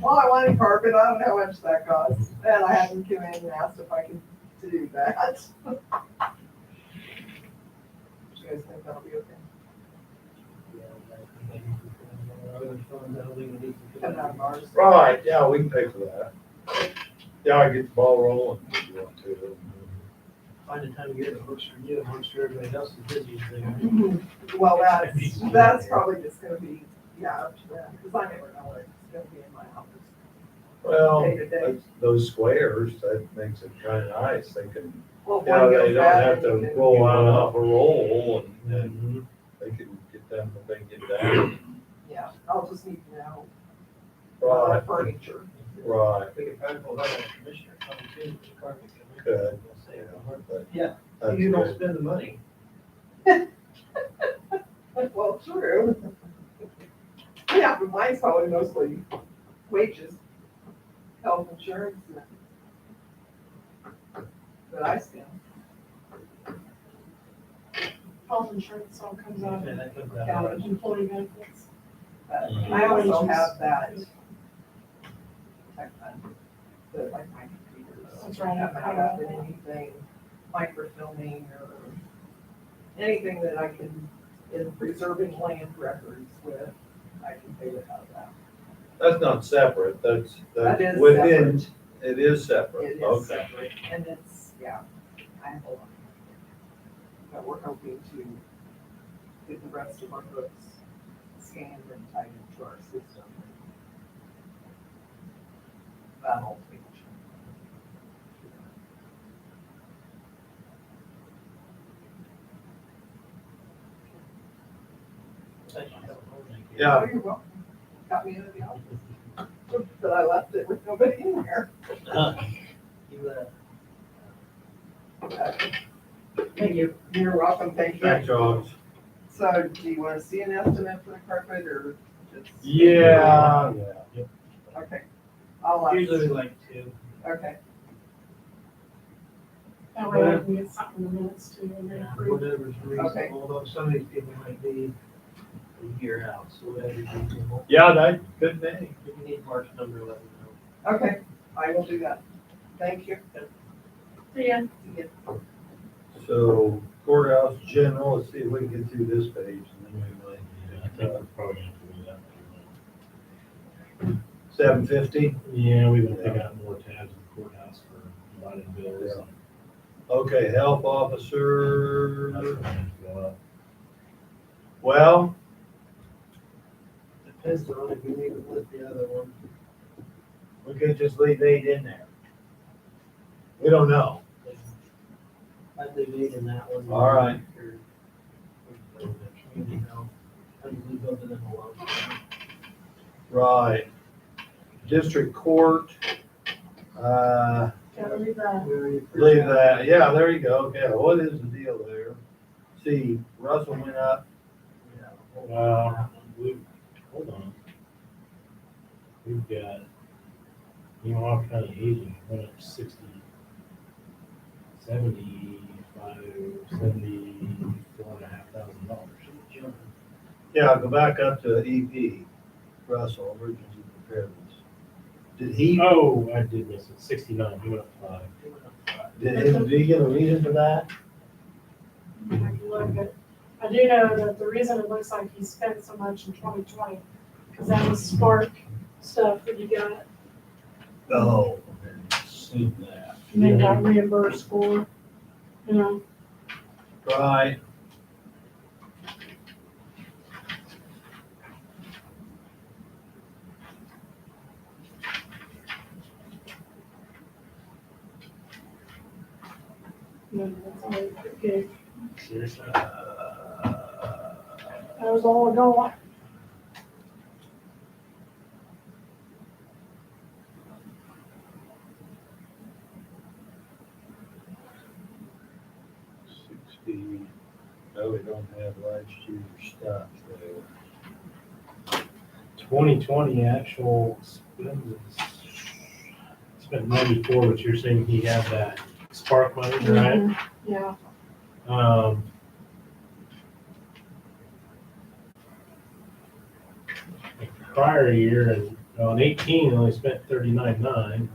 Well, I wanted carpet, I don't know how much that costs, and I had them come in and asked if I could do that. You guys think that'll be okay? Come out of ours. Right, yeah, we can pay for that. Yeah, I get the ball rolling if you want to. Find a time of year that works for you and works for everybody else is busy as they are. Well, that's probably just gonna be, yeah, up to them, because I never know what it's gonna be in my office. Well, Day to day. those squares, that makes it kind of nice. They can, Well, if yeah, one they goes don't bad, have then you to can- roll out off a roll and they can get them what they can get down. Yeah, I'll just need to know. Right, Furniture. right, We could probably pull that on the commissioner, come too, the carpet commissioner. Could. Say it. but Yeah, that's you don't good. spend the money. Well, true. Yeah, but mine's probably mostly wages, health insurance. That I spend. Health insurance all comes out And of that comes out. County. employee benefits. But Mhm. I also have that tech fund, that like my computers. That's right. I haven't had anything microfilming or anything that I can, in preserving land records with, I can pay without that. That's not separate, that's That is within, it is separate, It is okay. separate, and it's, yeah, I have a lot. But we're hoping to get the rest of our books scanned and tied into our system. That'll take. Yeah. Oh, you're welcome. Got me out of the office. But I left it with nobody in there. You, Thank you. You're welcome, thank you. Thanks, Alex. So do you want to see an estimate for the carpet or just? Yeah. Yeah. Okay. I'll, usually we like two. okay, That way I can get something in the minutes too, and then approve. Whatever's reasonable, although some of these people might be a year out, so whatever's reasonable. Yeah, that could be. If you need March number, let me know. okay, I will do that. Thank you. Yeah. So courthouse general, let's see if we can get through this page and then we Yeah, I think we're probably gonna have to do that. might. 750? Yeah, we've been picking up more tabs in the courthouse for divided bills. and Okay, health officer, that's gonna have to go up. well, Depends on if you leave it with the other one. we could just leave 8 in there. We don't know. I'd leave eight in that one. All right. Community health, I'd leave both of them alone. Right. District court, Gotta leave that. leave that, yeah, there you go, yeah, what is the deal there? See, Russell went up, Yeah. Hold on. We've got, Nemaha County aging went up 74,500 $74,500. yeah, go back up to EP, Russell, emergency preparedness. Did he, Oh, I did miss it, 69, he went up 5. did he get a reason for that? I can look at, I do know that the reason it looks like he spent so much in 2020, Cause that was Spark stuff that you got, Oh, seen that. and then got reimbursed for, you know. Right. No, that's all they gave. Seriously? That was all I got. No, we don't have last year's stuff there. 2020 actual spend is, spent 94, but you're saying he had that spark money, right? Mhm, yeah, The prior year, and on 18, only spent 39.9.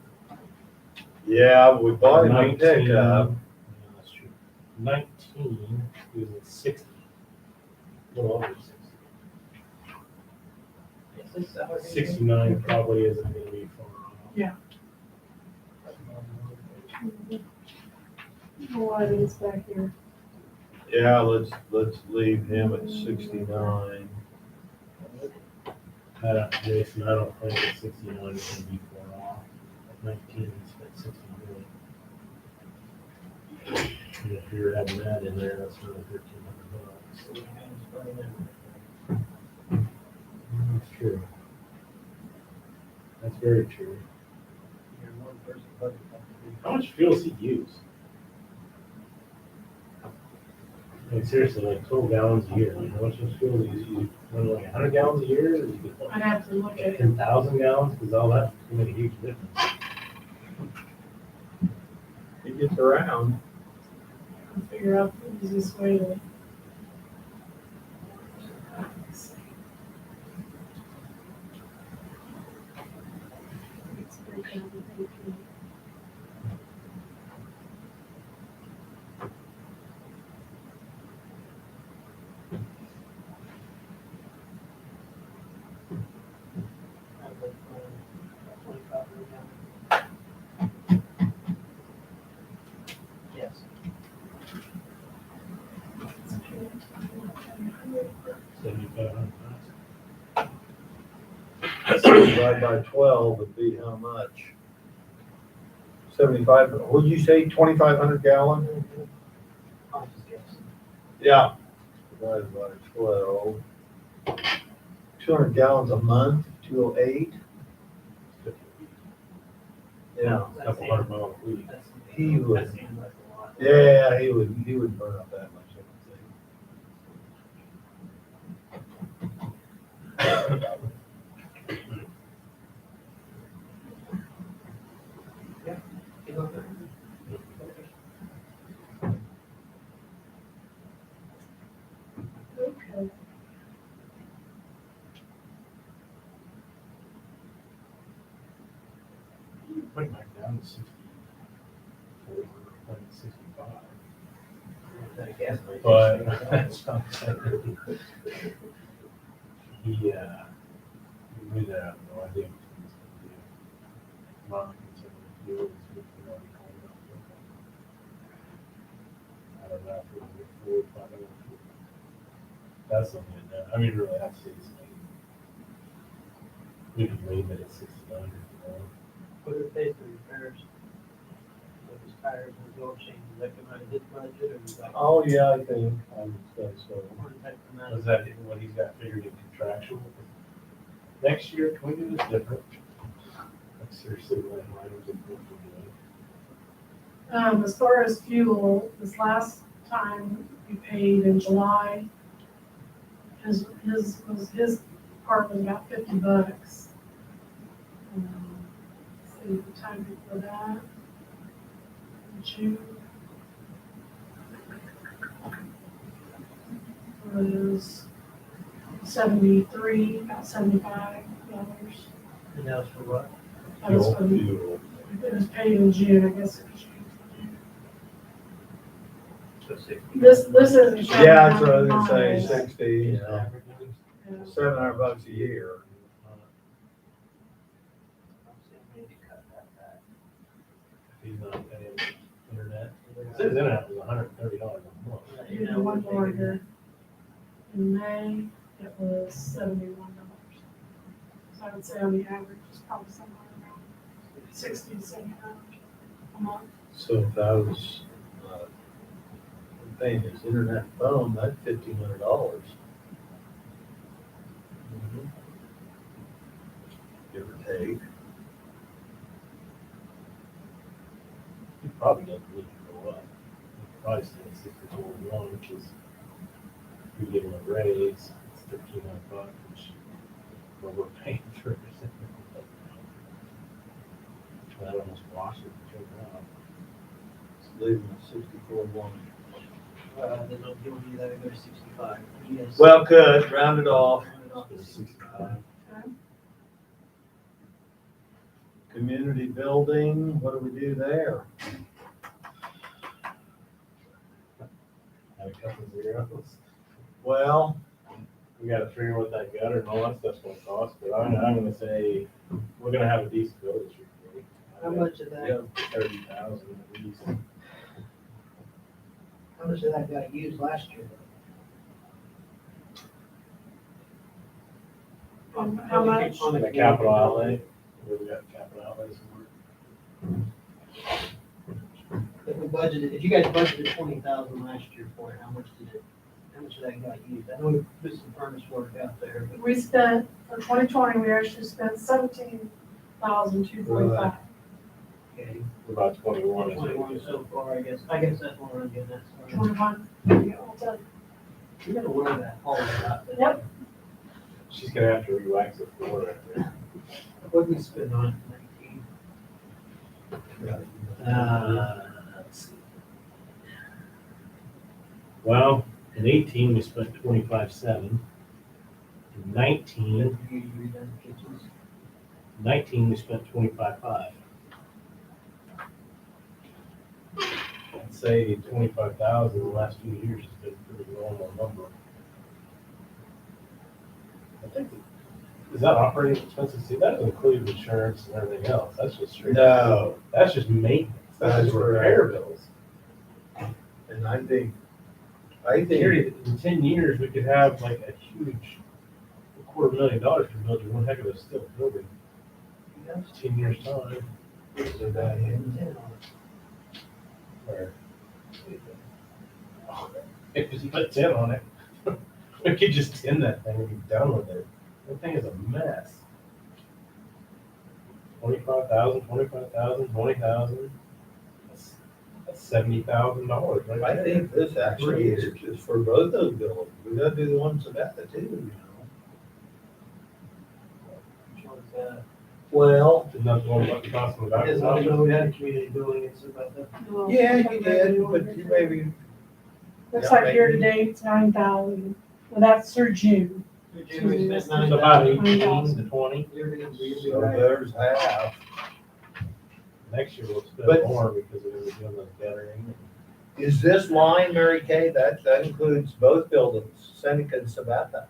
Yeah, we bought him a 19, pickup. yeah, that's true. 19, he was at 60. A little over 60. 69 probably isn't going to be far off. yeah. Why is back here? Yeah, let's leave him at 69. Jason, I don't think that 69 is going to be far off. At 19, he spent 60 million. And if you're having that in there, that's another $1,300. That's true. That's very true. How much fuel does he use? Like seriously, like 12 gallons a year. Like how much fuel does he use? Run like 100 gallons a year? Or is he I'd have to look at it. 10,000 gallons? Because all that can make a huge difference. He gets around. And figure out the easiest way to. It's pretty complicated. Yes. Divide by 12 would be how much? 75, what'd you say, 2,500 gallon? I'm just guessing. Yeah. Divided by 12. 200 gallons a month, 208. Yeah, A couple hundred miles a week. he would, That seems like a lot. yeah, he would burn up that much, I would think. Okay. Went back down to 64, like 65. That gas might- But that's not saying. He really have no idea what he's going to do. My concern with fuel is with the already called up. I don't know if we're going to get forward, but I don't know. That's something that, I mean, really, that's his thing. We could leave it at 69 or What did it pay for repairs? Like his tires and his oil change, does that come out of his budget or is that? Oh, yeah, I think, I would say so. Or does that come out more. of- Is that what he's got figured in contractual? Next year, can we do this different? Like seriously, line items of what we're doing. As far as fuel, this last time we paid in July, his part was about $50. Let's see, the time before that, June, was 73, about $75. And that was for what? That was for the, Fuel. it was paid in June, I guess it was June. So 60. This isn't showing. Yeah, that's what I was how gonna many say, miles. 60, Yeah. $700 a year. He's not paying internet. His internet was $130 a month. You know, one more here. In May, it was $71. So I would say on the average, it's probably somewhere around 60 to 70 dollars a month. So if I was, paying his internet phone, that's $1,500. Give or take. He probably doesn't need to go up. He probably stay at 64.1, which is, if we give him a raise, it's $1,300, which, well, we're paying for it. That almost washes it out. Leave him at 64.1. Then I'll give you that, I go to 65. Yes. Well, could, round it off. It's 65. Community building, what do we do there? Have a couple zeros. Well, We gotta figure what that gutter and all that stuff's gonna cost, but I'm gonna say, we're gonna have a decent bill this year. How much of that, 30,000 at least. how much of that got used last year? How much? On The capital outlay, where we got capital outlays If we budgeted, if you guys budgeted 20,000 last year for it, how much of that got used? I know we put some furnace work out there, but We spent, for 2020, we actually spent 17,245. okay, about 21. I think. 21 so far, I guess that's what I'm getting at. Sorry. 21. Yeah, all done. You're gonna wear that all out. Yep. She's gonna have to re-wax the floor right there. What did we spend on it, 19? Let's see. Well, in 18, we spent 25.7. In 19, You redone the kitchens? 19, we spent 25.5. I'd say 25,000 in the last few years has been a pretty normal number. I think, is that operating expenses? See, that doesn't include insurance and everything else. That's just straight. no, That's just maintenance. That's just repair bills. and I think, Period. In 10 years, we could have like a huge $250,000 to build you one heck of a steel building. Yeah. 10 years time. is there that in? 10 on Where? If you put 10 on it, we could just 10 that thing and be done with it. That thing is a mess. 25,000, 25,000, 20,000. That's $70,000 right I there. think this actually is for both those buildings. We gotta do the ones about the too, you know? Which one's that? Well, Isn't that the one about the cost of the I guess I didn't know we had a community building, it's about that. Well, yeah, you did, but you maybe, Looks Yeah, like year to date, it's 9,000. Well, that's through June. June, we spent It's about 18 9,000. to 20. so there's half. Next year we'll spend But- more because we're gonna be doing those guttering. Is this line, Mary Kay, that includes both buildings, Seneca and Sabata?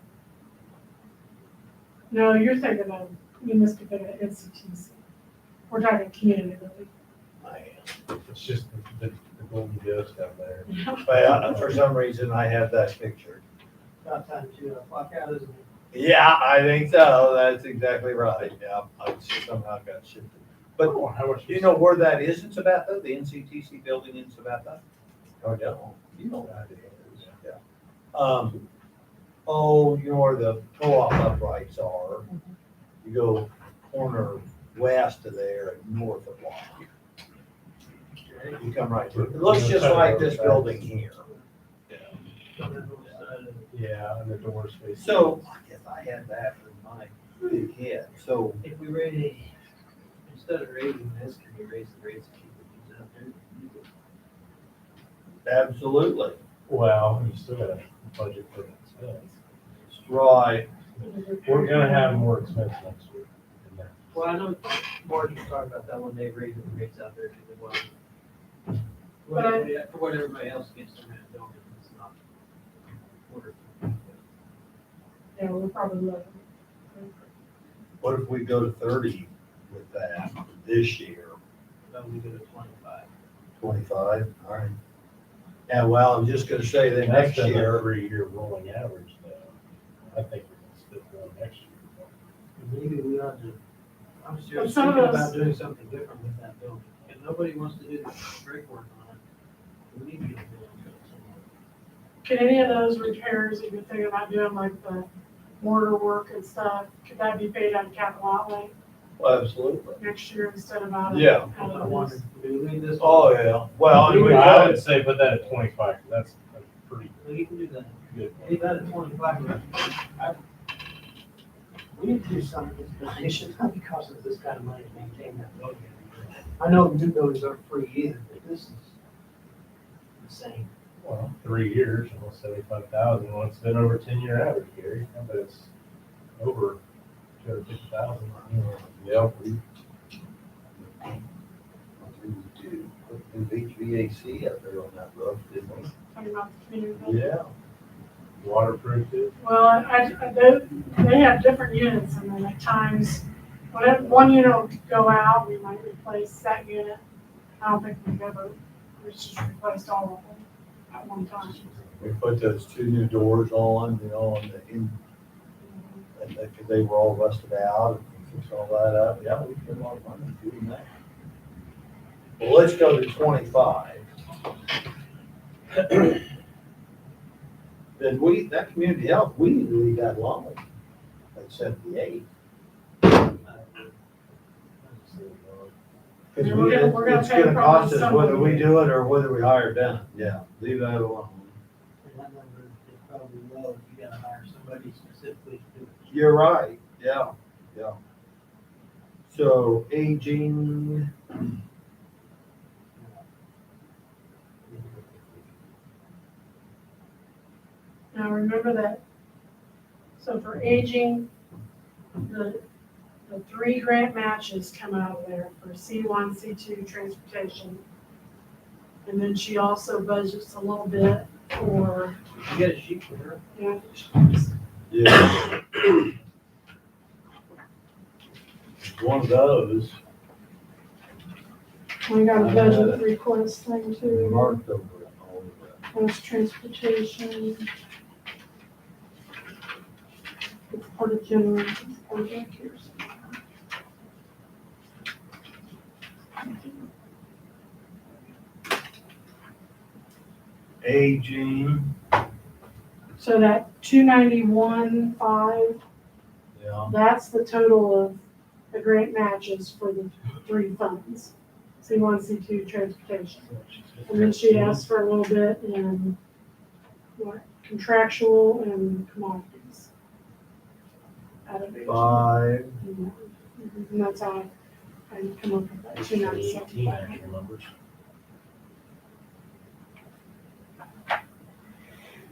No, you're thinking of, you must be thinking of NCTC. We're talking community building. It's just the golden ghost out there. But for some reason, I have that pictured. About time to walk out, isn't it? Yeah, I think so, that's exactly right, yeah, I somehow got shifted. But Oh, how much? do you know where that is in Sabata, the NCTC building in Sabata? Oh, no, you know where that is, yeah. You know where the co-op uprights are? You go corner west of there and north of Block. You come right through, it looks just like this building here. Yeah, and the doors face. So, I guess I had that in my big head, so, If we raise, instead of raising this, can we raise the rates to keep these out there? absolutely, Well, you still got a budget for expense. right. We're gonna have more expense next year. than that. Well, I know Marge was talking about that when they raised the rates out there, because it was. For what everybody else gets in that building, it's not. Yeah, we're probably looking. What if we go to 30 with that this year? But we go to 25. 25, all right. Yeah, well, I was just gonna say that That's next been a year, 3-year rolling average though. I think we're gonna split one next year. Maybe we ought to, I was But just some of thinking those- about doing something different with that building. And nobody wants to do the brickwork on it. We need to get a building built somewhere. Can any of those repairs that you're thinking about doing, like the mortar work and stuff, could that be paid out of capital outlay well, absolutely. next year instead of out of? Yeah. out I of wonder, this? do we leave this? Oh, yeah, well, and we I would could, say put that at 25, 'cause that's a pretty We can do that. good. Leave that at 25. We need to do something with this building. It should not be costing us this kind of money to maintain that building. I know new buildings aren't free either, but this is insane. Well, 3 years, almost 75,000. Well, it's been over 10-year average, Gary. I bet it's over 250,000. yeah, we do, put new HVAC up there on that roof, didn't we? Talking about the community building? Yeah. Waterproof too. Well, they have different units, and then at times, whenever one unit will go out, we might replace that unit. I don't think we just replaced all of them at one time. We put those 2 new doors on, on the and because they were all rusted out, and we fixed all that up. Yeah, we spent a lot of money doing that. Well, let's go to 25. Then that community health, we need to leave that alone at 78. Because We're gonna it's pay gonna cost us probably whether we do it or whether we hire done. Yeah, leave that alone. And that number is probably low if you gotta hire somebody specifically to do it. You're right, yeah, yeah. So aging, Now, remember that, so for aging, the 3 grant matches come out of there for C1, C2 transportation. And then she also budgets a little bit for, You get a sheet for her? yeah, yeah. One of those we got a budget request thing too. marked over it, all of that. That's transportation. It's part of general, it's part of back here somewhere. Aging, So that 291.5, yeah. that's the total of the grant matches for the 3 funds. C1, C2 transportation. And then she asked for a little bit in what, contractual and commodities. Out of it. 5, And that's how I come up with that 297. 18 actual numbers.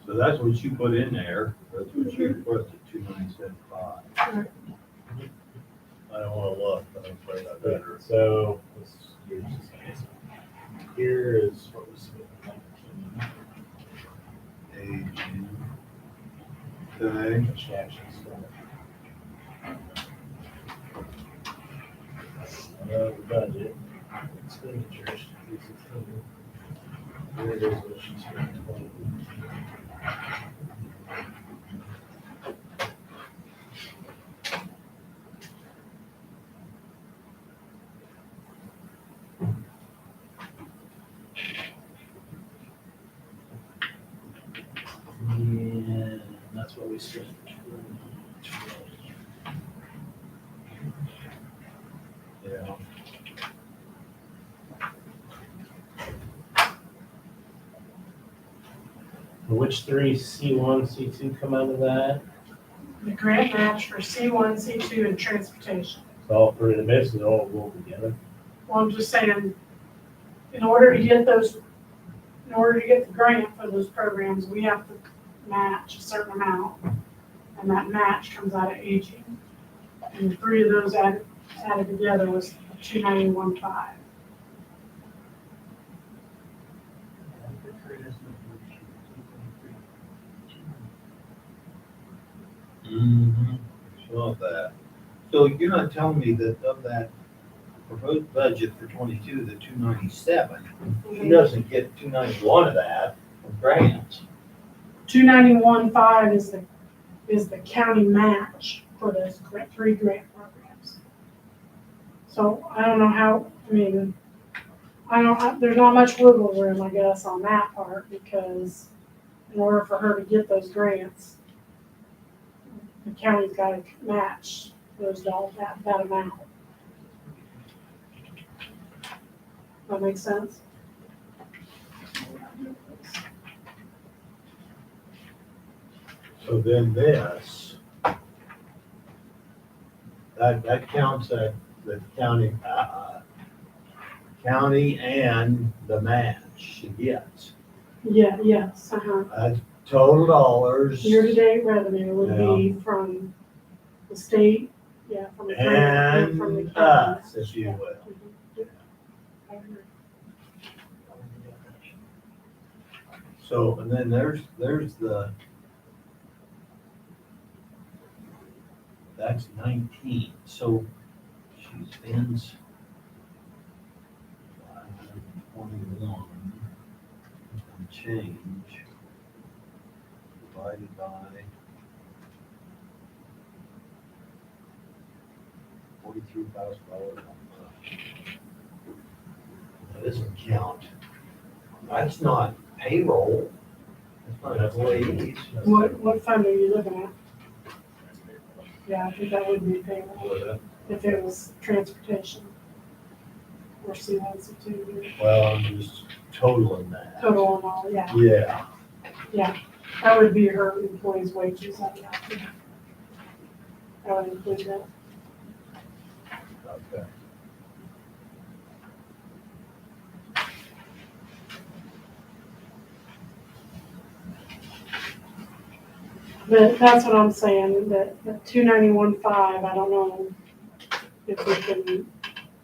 so that's what you put in there, that's what you requested, 2975. I don't wanna look, but I'm afraid I better. So, here is what was spent in 19. Aging. Okay, Which actually started. The budget, expenditures, 316. Here it is what she spent. 20. Yeah, that's what we spent. yeah. Which 3 C1, C2 come out of that? The grant match for C1, C2 and transportation. So all 3, and basically all roll together. Well, I'm just saying, in order to get the grant for those programs, we have to match a certain amount. And that match comes out of aging. And the 3 of those added together was 291.5. Mm-hmm. Saw that. So you're not telling me that of that, proposed budget for 22, the 297. She doesn't get 291 of that from grants. 291.5 is the county match for those three grant programs. So I don't know how, I mean, there's not much wiggle room, I guess, on that part, because in order for her to get those grants, the county's gotta match those dollars, that amount. That makes sense? So then this, that counts at the county, county and the match she gets. Yeah, yes, That's total dollars. Year-to-date revenue would be from the state, from the grant, and from the And county. us, if you will. Yeah. I agree. So, and then there's that's 19, so she spends 521 and change divided by 43,000 dollars a month. That doesn't count. That's not payroll. That's not employees. What fund are you looking at? Yeah, I think that would be payroll, if it was transportation. Or C1, C2, Well, I'm just totaling that. total and all, yeah. Yeah, That would be her employees' wages, I think. That would include that. okay. But that's what I'm saying, that 291.5, I don't know if we can,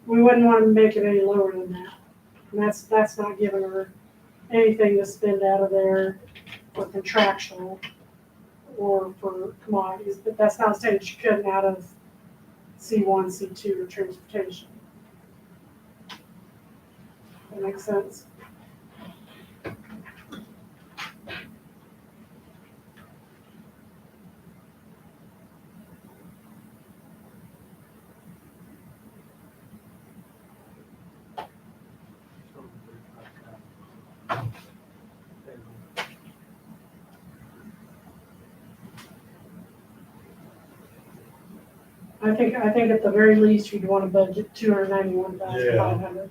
we wouldn't want to make it any lower than that. And that's not giving her anything to spend out of there for contractual or for commodities, but that's not saying she couldn't out of C1, C2 or transportation. That makes sense? I think at the very least, you'd want to budget 291,500.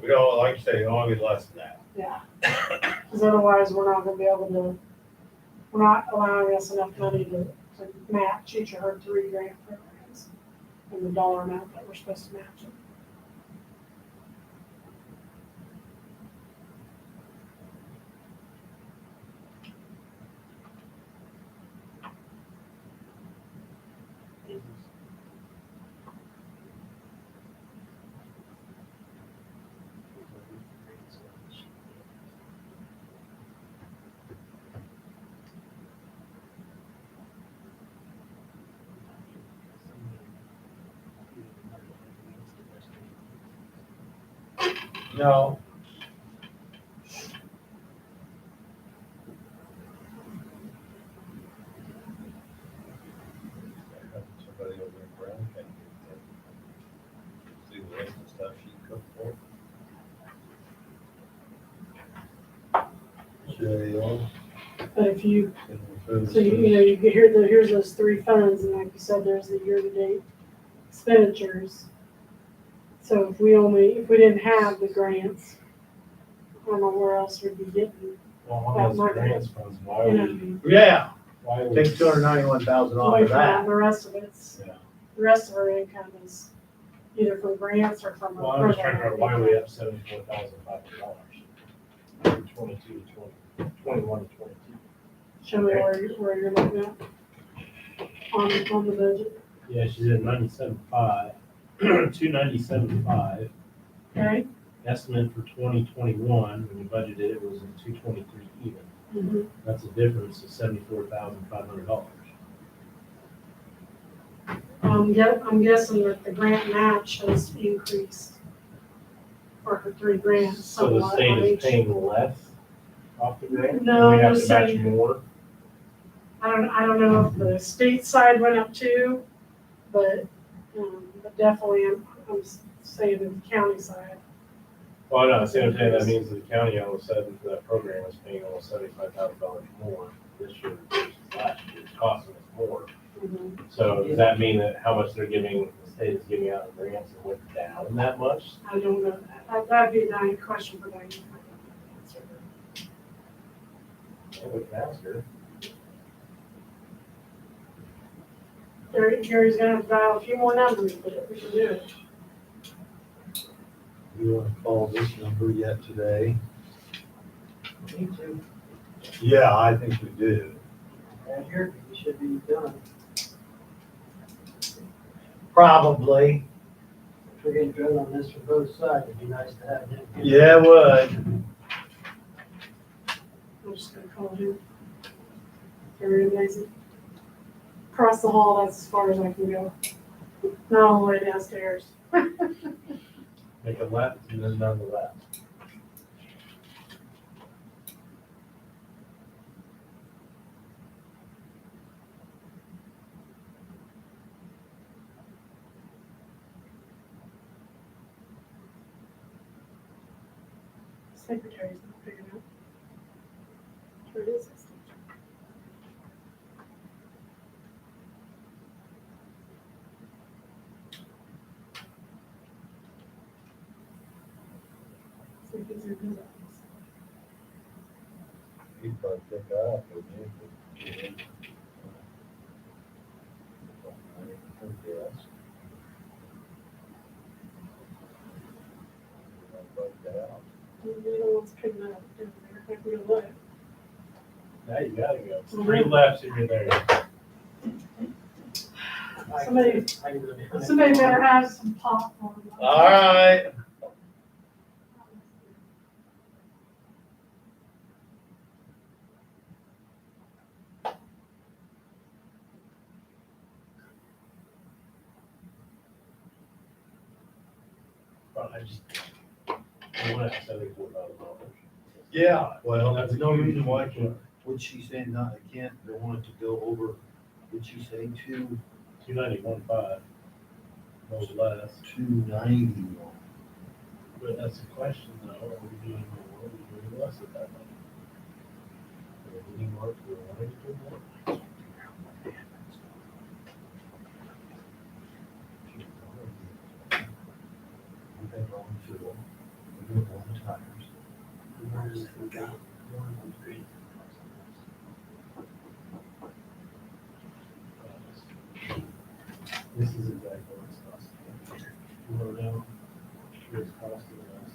We don't, like you say, you don't want to be less than that. Yeah. Because otherwise, we're not gonna be able to, we're not allowing us enough money to match each of her three grant programs and the dollar amount that we're supposed to match it. No. Somebody over in Brown County, see the rest of the stuff she cooked for. Jail. But if you, and food so you get here's those three funds, and like you said, there's the year-to-date expenditures. So if we didn't have the grants, I don't know where else we'd be getting, Well, on those grants funds, why you would, know, Yeah, why would? take 291,000 off away of from that. the rest of it's, Yeah. the rest of our income is either from grants or from. Well, I'm just trying to figure out why we have $74,500 from 22 to 21 to 22. Show me where you're looking at on the budget, Yeah, she's at 97.5, 297.5. okay? Estimate for 2021, when we budgeted it was in 223 even. Mm-hmm. That's a difference of $74,500. I'm guessing that the grant match has increased for her 3 grants. So the somewhat state on is each. paying less off the grant? No, And we have the to match state- more? I don't know if the state side went up too, but definitely I'm saying the county side. Well, no, see what I'm saying, that means that the county all of a sudden for that program is paying almost $75,000 more this year versus last year, it's costing us more. So does that mean that how much they're giving, the state is giving out in grants, it went down that much? I don't know that. That'd be a nice question for Diane. Well, we can ask her. Gary's gonna have to dial a few more numbers, but we can do it. You wanna call this number yet today? Me too. Yeah, I think we do. And here, you should be done. Probably. If we're getting driven on this from both sides, it'd be nice to have him. Yeah, it would. I'm just gonna call him. Very lazy. Across the hall, that's as far as I can go. Not all the way downstairs. Make a left and then down the left. Secretary's not picking up. Sure it is. See if he's in his office. He'd probably pick up, wouldn't he? Yes. Maybe no one's picking up down there. Like we look. Now you gotta go. 3 lefts and you're there. Somebody better have some popcorn. All right. But I want to $74,000. Yeah, well, That's there's no a huge reason why, jump. what's she saying, not, I can't, they want it to go over, what'd she say, 291.5. No less. 291? But that's the question though, are we doing more, or are we doing less at that point? Are we doing more, do we want to do more? We've been on fuel, we've been on tires. This is exactly what it's costing. You want to know, what it's costing us,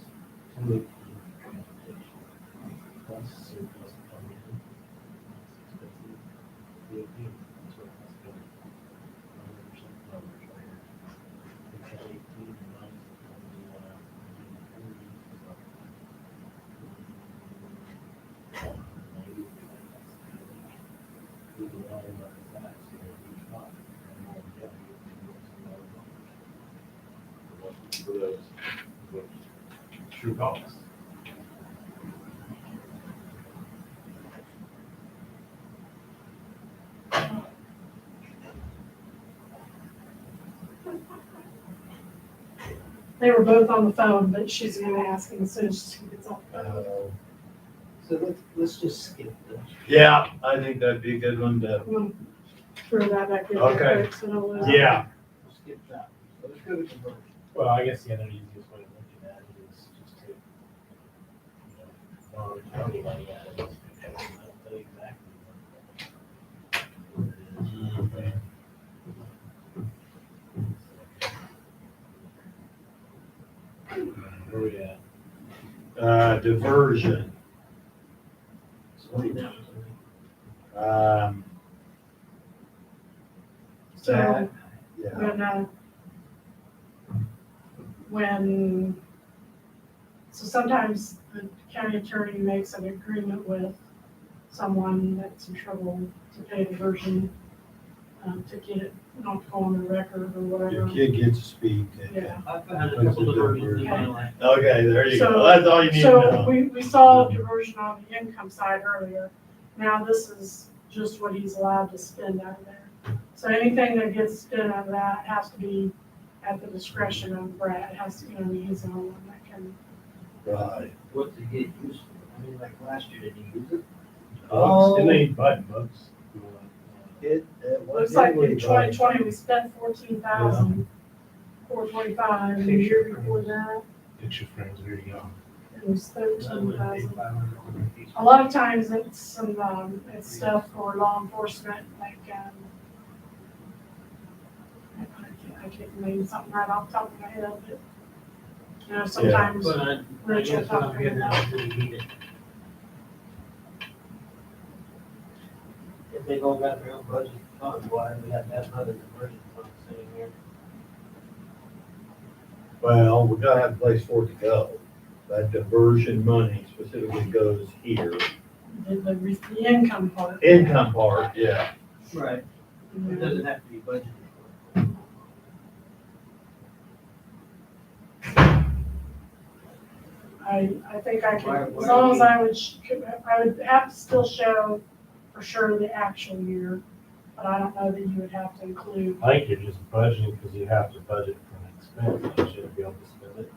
218 transportation. Plus surplus coming in. Expensive. VAT, that's what it's costing. 100% numbers right here. It's at 18 minus we do all of our tax, you know, each month, and we'll get for those true costs. They were both on the phone, but she's gonna ask him as soon as she gets off. So let's just skip this. Yeah, I think that'd be a good one to, I'm gonna throw that back in Okay. there quick, so don't lose it. yeah. We'll skip that. So let's go to conversion. Well, I guess the other easiest way of looking at it is just to, borrow county money out of this. Because they'll tell you exactly what it is. Where we at? Diversion. Slow down. So, That, yeah, so sometimes the county attorney makes an agreement with someone that's in trouble to pay diversion. to get it, not go on the record or Your whatever. kid gets to speak. Yeah. I found a couple diversions in my life. Okay, there you So- go. That's all you need to So know. we saw diversion on the income side earlier. Now this is just what he's allowed to spend out of there. So anything that gets spent out of that has to be at the discretion of Brad. It has to, he's the only one that can. Right. What's it get used for? I mean, like last year, did you use it? Bucks, and they buy bucks. Looks like in 2020, we spent 14,000, 425, and the year before that, Picture frames, there you go. it was I wouldn't pay 13,000. $500 a piece. A lot of times it's some, it's stuff for law enforcement, like, I can't name something right off the top of my head, but, sometimes But I Rachel guess what I'm talked getting about. at is we need it. If they've all got their own budget funds, why do we have to have another diversion fund sitting here? Well, we gotta have a place for it to go. That diversion money specifically goes here. The income part. Income part, yeah. Right. Mhm. It doesn't have to be budgeted. I think I Why- could, why as long do as we- I would have to still show for sure the actual year, but I don't know that you would have to include, I think you're just budgeting because you have to budget for an expense, you shouldn't be able to spend it.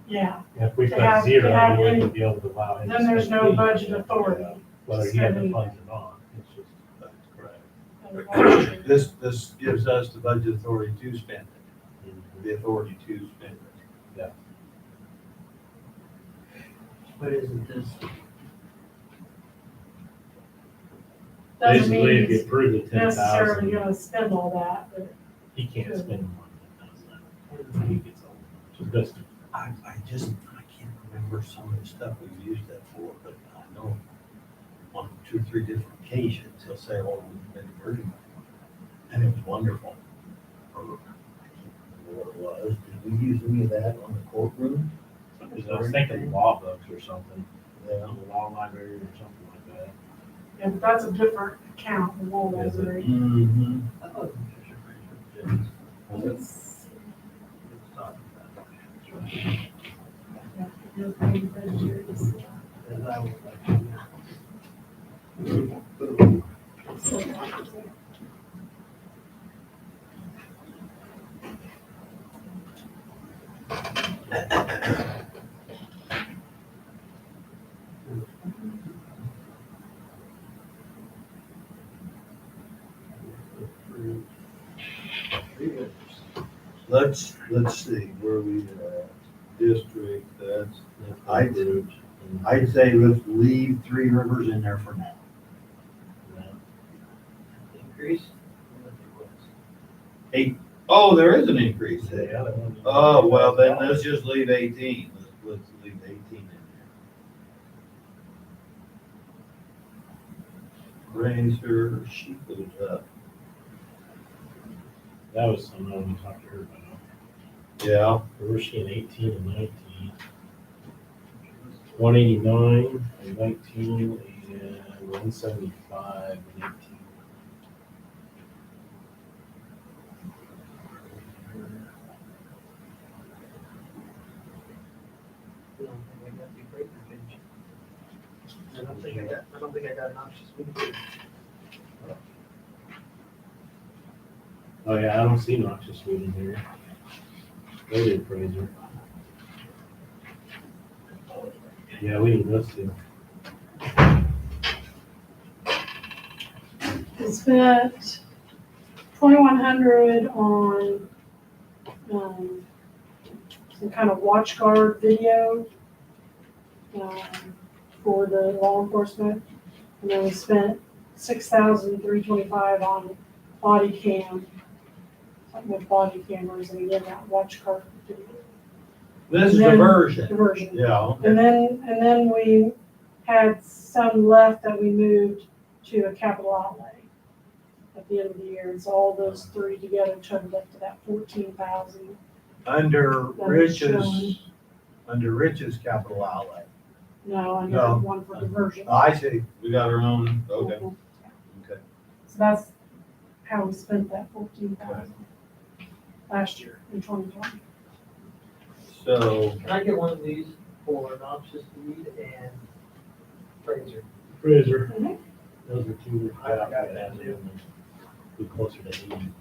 yeah, If we To put have- zero, to have we any- wouldn't be able to allow him to then there's spend no any. budget authority. Whether you have the Spending. funds or not, it's just. That's correct. and This gives us the budget authority to spend it, the authority to spend it. But isn't this, Doesn't Basically, mean if you he's approve the necessarily 10,000, gonna spend all that, but he can't spend more than 10,000 when he gets old. So that's, I can't remember some of the stuff we've used that for, but I know on 2 or 3 different occasions, he'll say, oh, we've been diverting. And it was wonderful. Or, I can't remember what it was. Did we use any of that on the courtroom? I was thinking law books or something, Yeah. on the law library or something like that. yeah, but that's a different account than all those Is it? are. Mm-hmm. I thought it was Fisher Fraser. It's- It's talking about. yeah, it's really budget. And I was like, So, Let's see, where we at, district, that's, I'd say let's leave Three Rivers in there for now. increase? Oh, there is an increase Yeah, there. the other one- Oh, well, then let's just leave 18. Let's leave 18 in there. Razor, she goes up. That was something I want to talk to her about. Yeah, Where's she in 18 and 19? 189 and 19 and 175 and 18. I don't think I got an option. Oh yeah, I don't see noxious weed in here. They did Fraser. Yeah, we need those two. we spent 2,100 on, some kind of watch guard video, for the law enforcement. And then we spent 6,325 on body cam, something with body cameras, and again, that watch guard video. this is Then- diversion. Diversion. Yeah, And then we had some left that we moved to a capital outlay at the end of the year. And so all those three together totaled up to that 14,000. under That is showing. Rich's capital outlay. No, I No. got one for diversion. I see, we got our own, okay, Mhm. okay. So that's how we spent that 14,000 last year in 2020. So, Can I get one of these for noxious weed and Fraser? Fraser, Mhm. those are two. I got that too. Be closer to 80.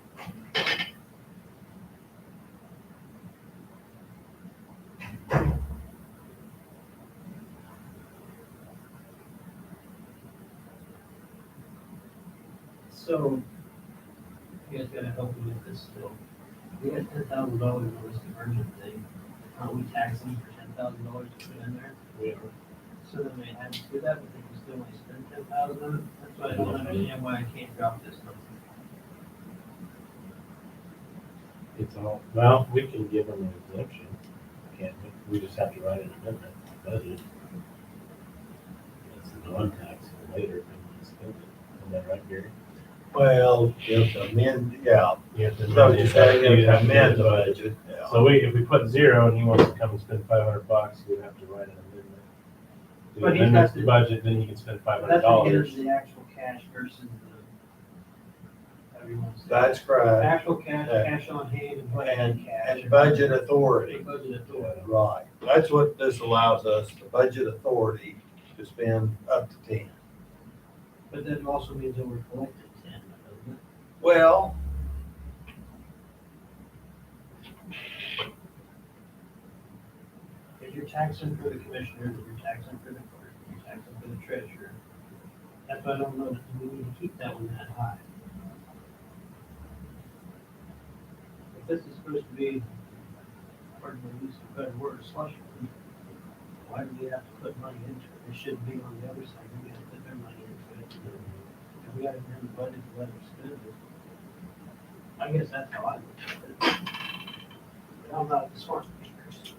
So, you guys gotta help me with this still. We got $10,000 on this conversion thing. Aren't we taxing for $10,000 to put in there? We are. So then they had to do that, but they can still only spend 10,000 on it? That's why I don't understand why I can't drop this number. It's all, well, we can give them an exemption, can't we? We just have to write an amendment to the budget. It's a non-tax for later if we want to spend it. Is that right, Gary? well, you have to amend, yeah. You have to So amend you it. say you You have to amend amend the the budget. budget. Yeah. So if we put 0 and he wants to come and spend $500, we'd have to write an amendment. Do But he amendments has to to- the budget, then he can spend That's what gives $500. the actual cash versus the, however you want to say it. That's correct. Actual cash, Yeah. cash on hand, and budget And, cash. and budget authority. Budget authority. Right. That's what this allows us, the budget authority, to spend up to 10. But that also means that we're collecting 10, doesn't it? Well, If you're taxing for the commissioners, if you're taxing for the clerk, if you're taxing for the treasurer, that's why I don't know, that we need to keep that one that high. If this is supposed to be, pardon my use of a better word, a slush fund, why do we have to put money into it? It shouldn't be on the other side, we gotta put their money into it. If we got it in the budget to let them spend it. I guess that's how I look at it. But I'm not the smart speakers.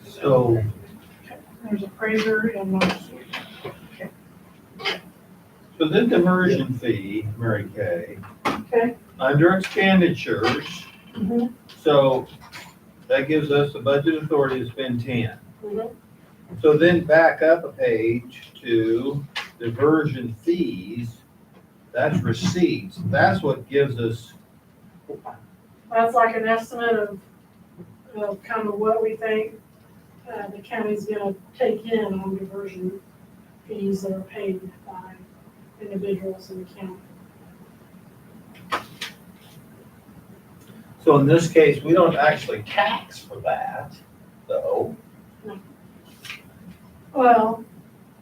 so, There's a Fraser and Knox. so the diversion fee, Mary Kay, Okay. under expenditures, Mhm. so that gives us the budget authority to spend 10. Mhm. So then back up a page to diversion fees, that's receipts, that's what gives us, That's like an estimate of kind of what we think the county's gonna take in on diversion fees that are paid by individuals in the county. so in this case, we don't actually tax for that, though. Well,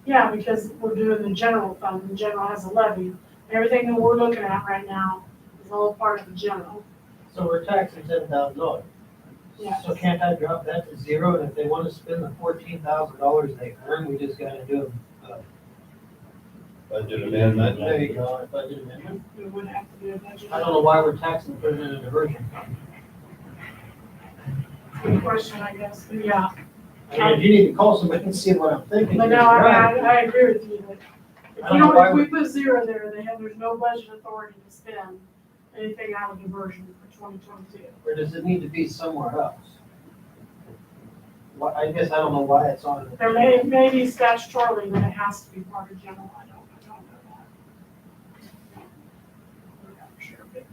yeah, because we're doing the general fund, the general has a levy. Everything that we're looking at right now is all part of the general. So we're taxing $10,000. Yeah. So can't I drop that to 0, and if they wanna spend the $14,000 they earn, we just gotta do a Budget amendment. there you go, a budget amendment? We would have to do a budget. I don't know why we're taxing for it in a diversion fund. Good question, I guess, but yeah. I mean, if you need to call somebody and see what I'm thinking. But no, I agree with you that if I don't know why if we put 0 there, there's no budget authority to spend anything out of diversion for 2022. Or does it need to be somewhere else? What, I guess I don't know why it's on. There may be statutorily that it has to be part of general, I don't know that. I'm not sure, but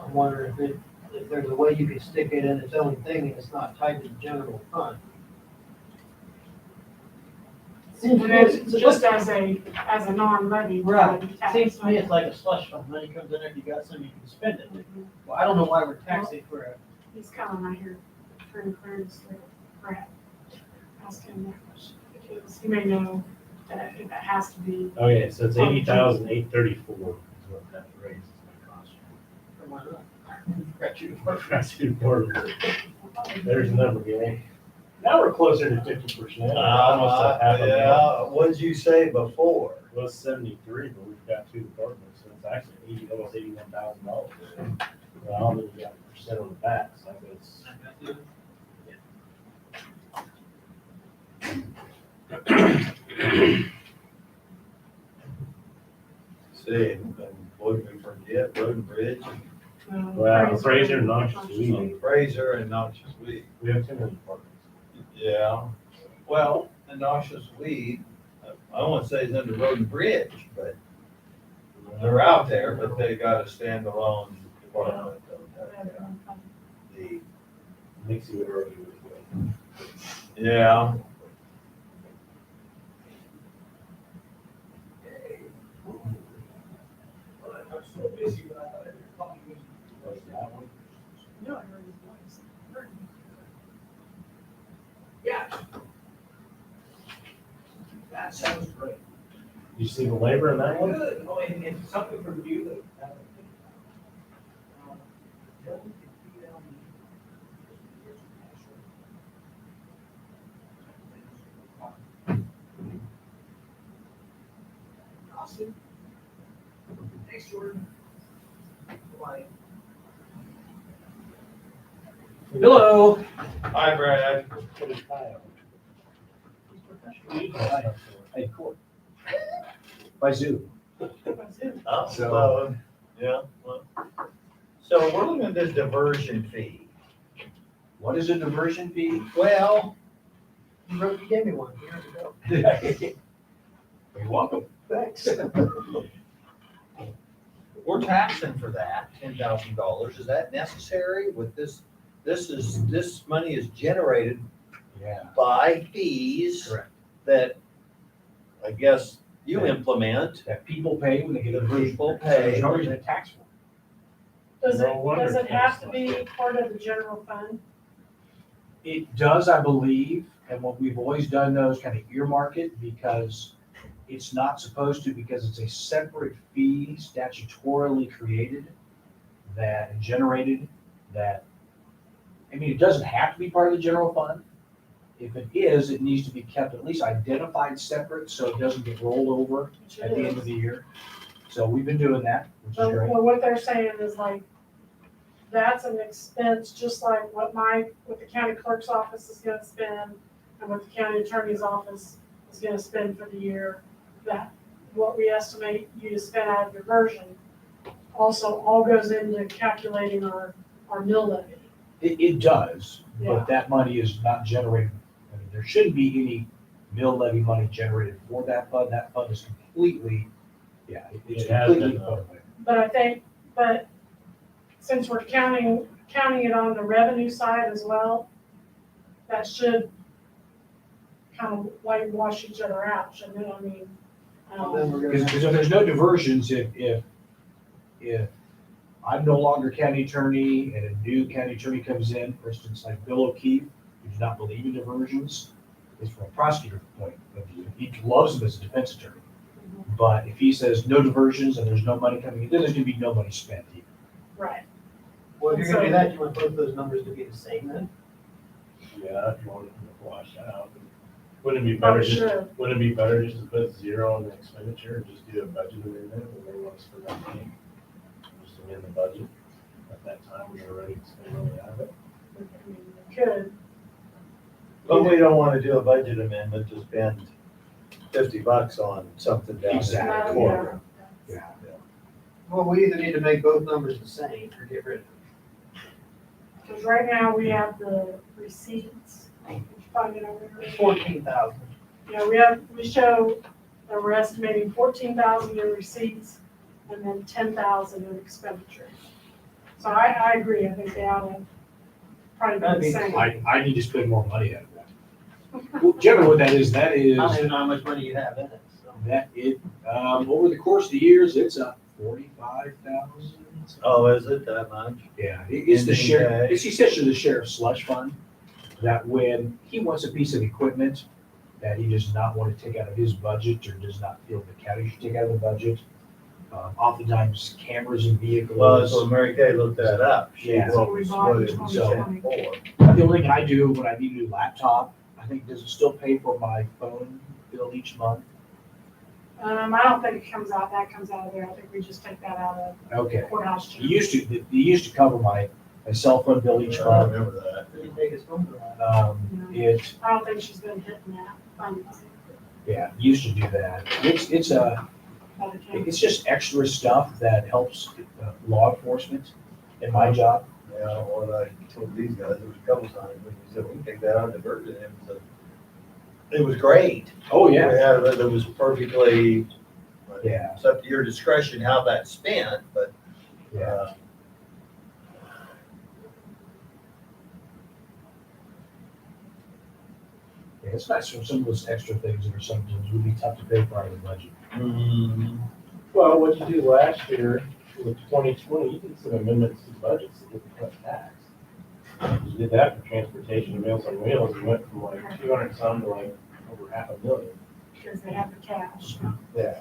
I'm wondering if there's a way you could stick it in its own thing and it's not tied to the general fund. Seems to me it's just as a non-levy. Right, tax. seems to me it's like a slush fund, money comes in there, if you got some, you can spend it. Well, I don't know why we're taxing for a, He's coming right here, turn clearance for Brad. Ask him that question, because he may know And I think that has to be, Okay, so it's 80,834 is what that raise is gonna cost you. Why not? Got you to work. That's too important. There's the number, Gary. Now we're closer to 50%. Almost a half a million. Yeah, what did you say before? It was 73, but we've got two departments, so it's actually almost $81,000. Well, then you got percent on the back, so it's. See, and what did we forget, road and bridge, Well, Fraser and Noxious Weed. and Fraser and noxious weed. We have 2 more departments. Yeah, well, the noxious weed, I don't wanna say it's under road and bridge, but they're out there, but they got a standalone department. The, Makes you early with it. yeah, Was that one? no, I heard his voice. That sounds great. You see the labor in that one? Good, oh, and it's something from you that. Awesome. Thanks, Jordan. Bye. Hello. hi Brad. Put his tie on. Hey, court. By Zoom. Oh, So- yeah, well, so we're looking at this diversion fee. What is a diversion fee? Well, You gave me one, here we go. You're welcome. Thanks. we're taxing for that, $10,000. Is that necessary with this? This money is generated Yeah. by fees. Correct. That I guess you implement. That people pay when they get a The diversion. people So There's pay. no reason to tax for it. Does wonder does it it's have to not. be part of the general fund? It does, I believe, and what we've always done though is kind of earmark it because it's not supposed to, because it's a separate fee statutorily created that generated that, I mean, it doesn't have to be part of the general fund. If it is, it needs to be kept at least identified separate so it doesn't get rolled over Which at it the end is. of the year. So we've been doing that, which is But great. well, what they're saying is like, that's an expense, just like what the county clerk's office is gonna spend and what the county attorney's office is gonna spend for the year. That, what we estimate you to spend out of diversion also all goes into calculating our mill levy. It does, Yeah. but that money is not generated, I mean, there shouldn't be any mill levy money generated for that fund. That fund is completely, it's It has completely been, put away. But since we're counting it on the revenue side as well, that should kind of like wash each other out, shouldn't it? I mean, Then we're Because gonna. if there's no diversions, if I'm no longer county attorney and a new county attorney comes in, for instance, like Bill O'Keefe, who does not believe in diversions, is from a prosecutor point of view. He loves them as a defense attorney. But if he says no diversions and there's no money coming in, then there's gonna be no money spent either. right. Well, if you're gonna do that, you want both those numbers to be the same then? Yeah, if you want to wash out. Wouldn't it be better Probably should. wouldn't it be better just to put 0 on the expenditure and just do a budget amendment when they want to spend that money? Just amend the budget at that time when they're ready to spend all out of it. I mean, we could, But we don't wanna do a budget amendment to spend $50 on something down in the Exactly. corner. Yeah. Well, we either need to make both numbers the same or get rid of them. because right now we have the receipts. Did you find it over here? 14,000. Yeah, we show that we're estimating 14,000 in receipts and then 10,000 in expenditures. So I agree, I think they ought to probably That'd be be the same. I need to spend more money out of that. Well, generally what that is, I don't even know how much money you have in it, so. over the course of the years, it's up 45,000. Oh, is it that much? Yeah, it's the sheriff, Okay. it's essentially the sheriff's slush fund, that when he wants a piece of equipment, that he does not want to take out of his budget or does not feel the county should take out of the budget. Oftentimes cameras in vehicles. Well, so Mary Kay looked that up. She Yeah. what We was bought what in it was 2020. sent for. The only thing I do when I need a new laptop, I think, does it still pay for my phone bill each month? I don't think it comes out, that comes out of there. I think we just take that out of Okay. courthouse. It used to cover my cell phone bill each I month. remember that. Didn't take us home to that. It, I don't think she's been hitting that fund. yeah, used to do that. It's just extra stuff that helps law enforcement in my job. Yeah, what I told these guys, there was a couple times when he said, we can take that out and divert it. It was great. Oh, We had it, it was perfectly, Yeah. it's up to your discretion how that's spent, but, Yeah. Yeah, it's nice for some of those extra things that are sometimes really tough to pay for out of the budget. Well, what you do last year with 2020, you did some amendments to the budgets that didn't cut tax. You did that for transportation and Meals on Wheels, you went from like 200 some to like over $500,000. Because they have the cash. Yeah.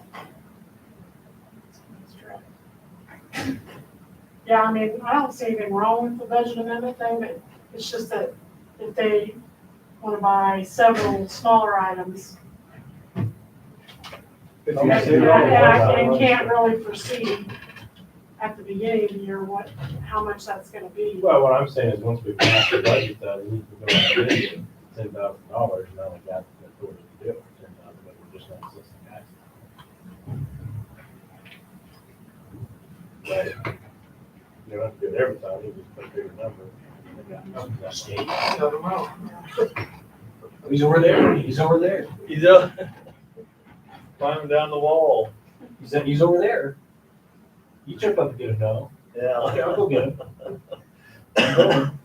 Yeah, I mean, I don't see anything wrong with the budget amendment thing, but it's just that if they want to buy several smaller items If you and sit around and can't really foresee at the beginning of the year how much that's gonna be. Well, what I'm saying is, once we pass the budget, we need to go out and bid $10,000, and now we got the authority to do it for $10,000, but we're just not assessing taxes. Right. You don't have to do it every time, you just put a bigger number. State. Shut them out. He's over there. He's over there. He's up, climbing down the wall. He's over there. You jump up and get a no. Yeah. Okay, I'll go get him.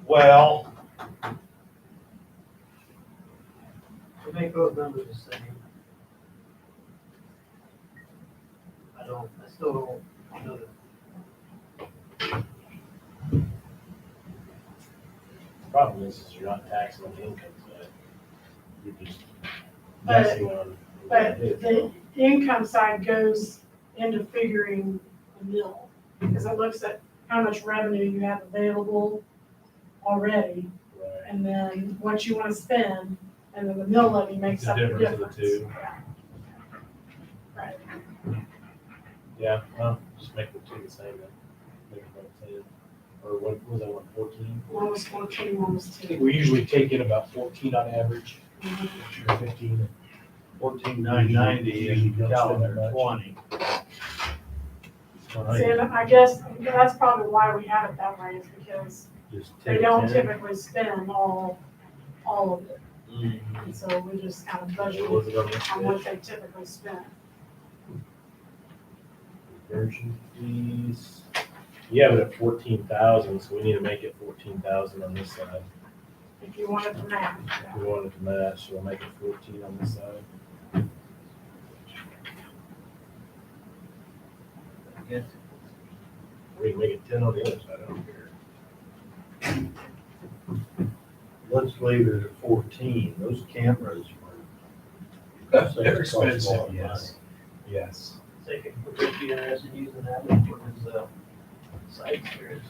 Well, To make those numbers the same. I still don't know that. Problem is you're not taxing on the income side. You're just But- guessing on. But the income side goes into figuring the mill, because it looks at how much revenue you have available already, Right. and then what you wanna spend, and then the mill levy makes The up the difference of the difference. two. Right. Yeah, well, just make the two the same then. Make it like 10. Or what was that one, 14? One was 14, one was I 2. think we usually take in about 14 on average, Mhm. or 15. 14,990 Usually in don't spend that calendar much. 20. See, and I guess that's probably why we have it that way, is because Just they take don't 10. typically spend all of it, Mhm. and so we just kind of budget Was it on this on page? what they typically spend. Conversion fees. You have it at 14,000, so we need to make it 14,000 on this side. If you wanted to match. If we wanted to match, so we'll make it 14 on this side. Yes. We can make it 10 on the other side, I don't care. Let's leave it at 14. Those cameras were. They're expensive, Cost a lot of yes. Yes. Say, would you be interested in using that for his, site here?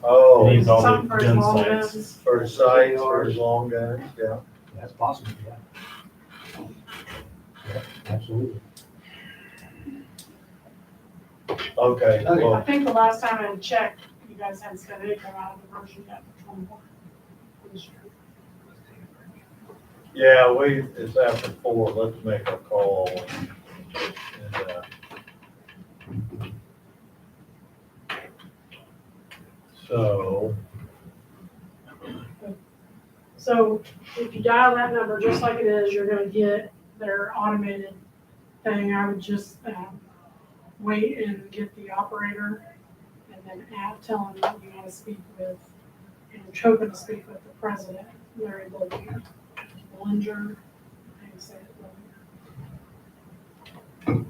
Oh, Needs all the Some for gun small sights. guns. for his sights, for his long guns, yeah. That's possible, yeah. Yeah, absolutely. Okay, I well, think the last time I checked, you guys hadn't spent anything out of the version yet for 21 for this year. yeah, it's after 4. Let's make a call. And, so, So if you dial that number just like it is, you're gonna get their automated thing. I would just, wait and get the operator and then tell him that you wanna speak with, and you're hoping to speak with the president, Larry Bollinger. Bollinger, how do you say it, Bollinger?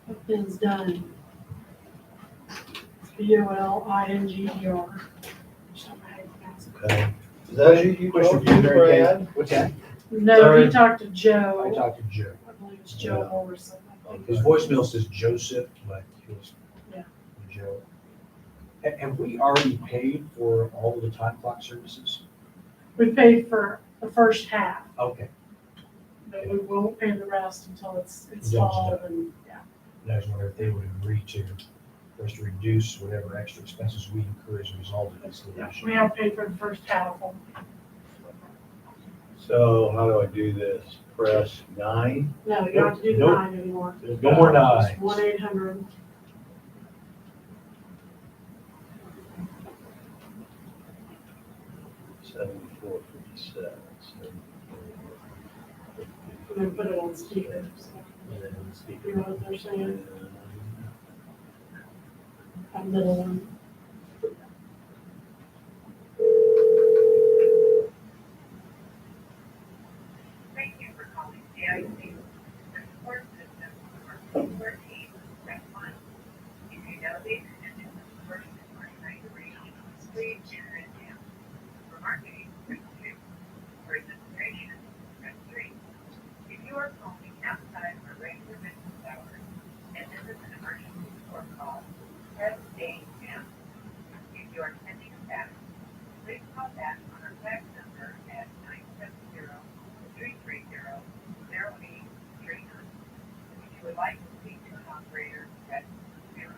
That thing's done. Bolingdr. Okay. Is that who you Question talked for you, to, Mary Kay. Brad? What's that? No, Larry? he talked to I Joe. talked to Joe. I believe it's Joe Yeah. Morrison. I think. His voicemail says Joseph, but he was Yeah. Joe. Have we already paid for all of the time clock services? We paid for the first half, Okay. but we won't pay the rest until it's installed and, yeah. And I was wondering if they would agree to, for us to reduce whatever extra expenses we incur as a result of this Yeah, solution. we have paid for the first half of them. So how do I do this? Press 9? No, you don't have to do the Nope. 9 anymore. No more It's nines. 1-800. $74.57. And then put it on speaker. So And then speak. you know what they're saying, that little one. Thank you for calling CIC. The support system for 14, press 1. If you know the extension of the person you are trying to reach, please enter it now. For marketing, press 2. For administration, press 3. If you are calling outside of our regular business hours and this is an emergency support call, press 8 now. If you are sending a fax, please call back on our fax number at 970-330-0839. If you would like to speak to an operator, press 0.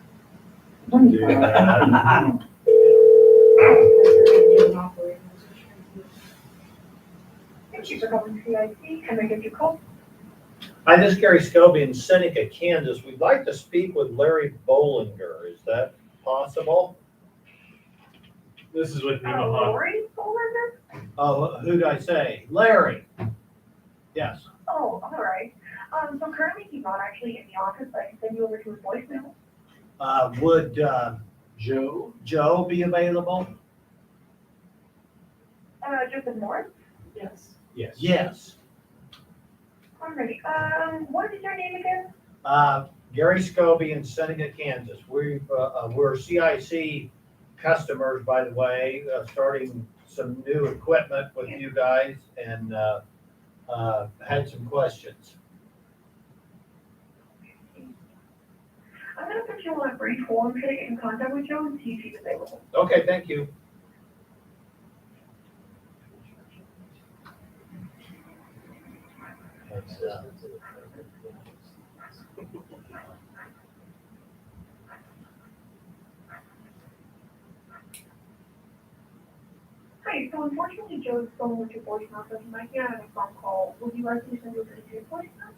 Thank you for calling CIC. Can I get your call? Hi, this is Gary Scobie in Seneca, Kansas. We'd like to speak with Larry Bollinger. Is that possible? This is with Nemaha. Lori Bolander? Oh, who did I say? Larry. Yes. Oh, all right. So currently he's not actually in the office, but I can send you over to his voicemail. Would Joe? Joe be available? Joseph Morris? Yes. Yes. Yes. Alrighty. What is your name again? Gary Scobie in Seneca, Kansas. We're CIC customers, by the way, starting some new equipment with you guys and had some questions. I'm gonna put you on a brief hold to get in contact with Joe and see if he's available. Okay, thank you. Hi, so unfortunately Joe's phone went to voicemail, so he might be on a phone call. Would you like me to send you over to his voicemail?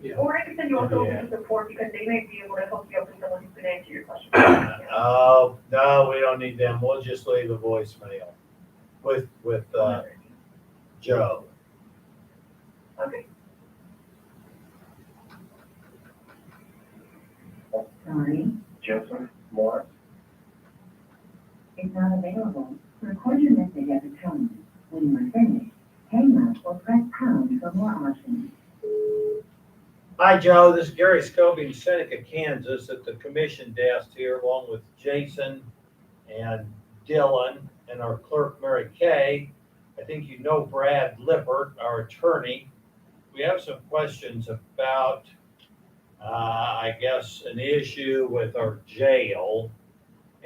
Yeah. Or I can send you also over Yeah. to support because they may be able to help you out with someone who can answer your question. Oh, no, we don't need them. We'll just leave a voicemail with Joe. Okay. Sorry, Joseph Morris. is not available. Record your message at the tone. When you are finished, hang up or press pound for more options. Hi, Joe. This is Gary Scobie in Seneca, Kansas, at the commission desk here, along with Jason and Dylan and our clerk, Mary Kay. I think you know Brad Lippert, our attorney. We have some questions about, I guess, an issue with our jail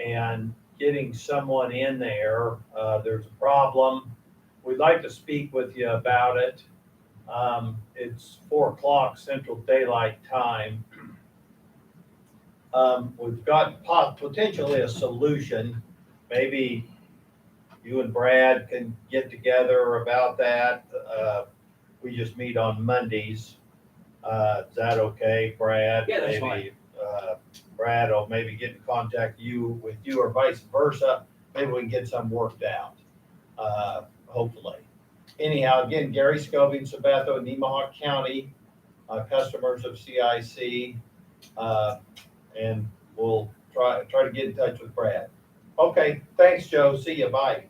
and getting someone in there. There's a problem. We'd like to speak with you about it. It's 4 o'clock Central Daylight Time. We've got potentially a solution. Maybe you and Brad can get together about that. We just meet on Mondays. Is that okay, Brad? Yeah, that's Maybe, Brad will maybe get in contact with you or vice versa. Maybe we can get some worked out, hopefully. Anyhow, again, Gary Scobie in Sabatto, Nemaha County, customers of CIC, and we'll try to get in touch with Brad. Okay, thanks, Joe. See you. Bye.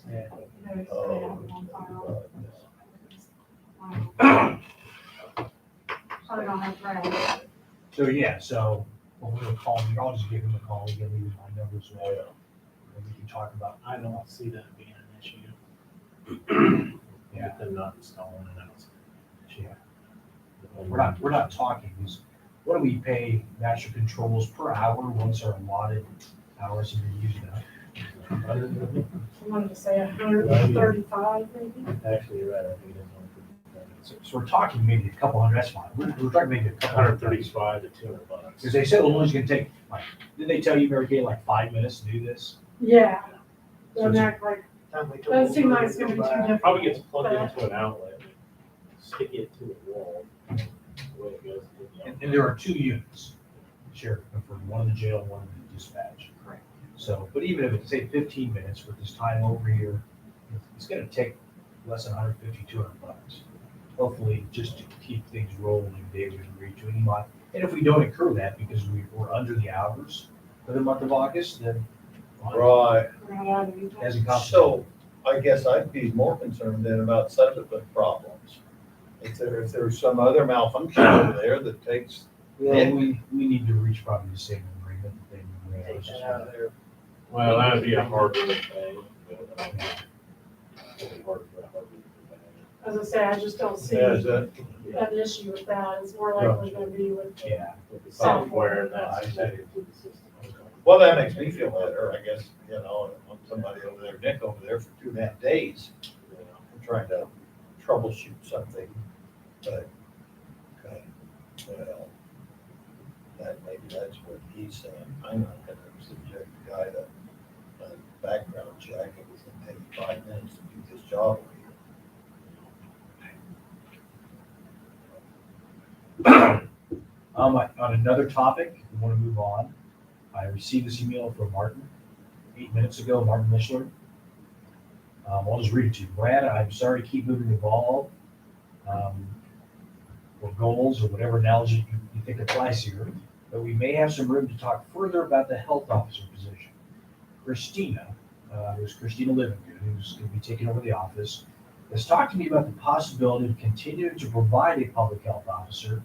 They have it on file. I don't have Brad. So, yeah, so, well, we're gonna call him, I'll just give him a call, again, leave my number as well. And we can talk about, I don't see that being an issue. Yeah. With them not installing an outside. yeah. We're not talking, is, what do we pay master controls per hour once our allotted hours have been used up? I wanted to say 135 maybe. Actually, you're right, I think it's So we're talking maybe a couple hundred, that's fine, we're talking maybe a couple hundred. $135 to $200. Because they said it was gonna take, like, did they tell you, Mary Kay, like 5 minutes to do this? Yeah. So Doesn't it's- act like, Time we took doesn't seem over, like it's gonna be too go back. difficult. Probably gets plugged but- into an outlet, stick it to a wall, the way it goes. And there are 2 units, sheriff confirmed, one in the jail, one in the dispatch. Correct. So, but even if it's, say, 15 minutes with this time over here, it's gonna take less than 150, $200. Hopefully, just to keep things rolling, David agreed to any month. And if we don't accrue that because we're under the hours for the month of August, then fine. Right, We're not out of anything. As a consequence. so I guess I'd be more concerned then about subsequent problems. If there's some other malfunction over there that takes, Well, we need to reach probably the same agreement that they Take agreed that out of there. Well, that would be a hardware thing. It'd be hard for a hardware to As I say, I just don't see yeah, is that, an issue with that. It's more likely gonna be with the Yeah. with the software that's I see. connected to the system. well, that makes me feel better, I guess, you know, when somebody over there, Nick over there for 2.5 days, trying to troubleshoot something, but, okay, well, maybe that's what he's saying. I'm not gonna subject the guy to a background check. It was gonna take 5 minutes to do this job over here. On another topic, we want to move on. I received this email from Martin 8 minutes ago, Martin Mishler. I'll just read it to you. Brad, I'm sorry to keep moving the ball, or goals, or whatever analogy you think applies here, but we may have some room to talk further about the health officer position. Christina, who's Christina Livingood, who's going to be taking over the office, has talked to me about the possibility of continuing to provide a public health officer,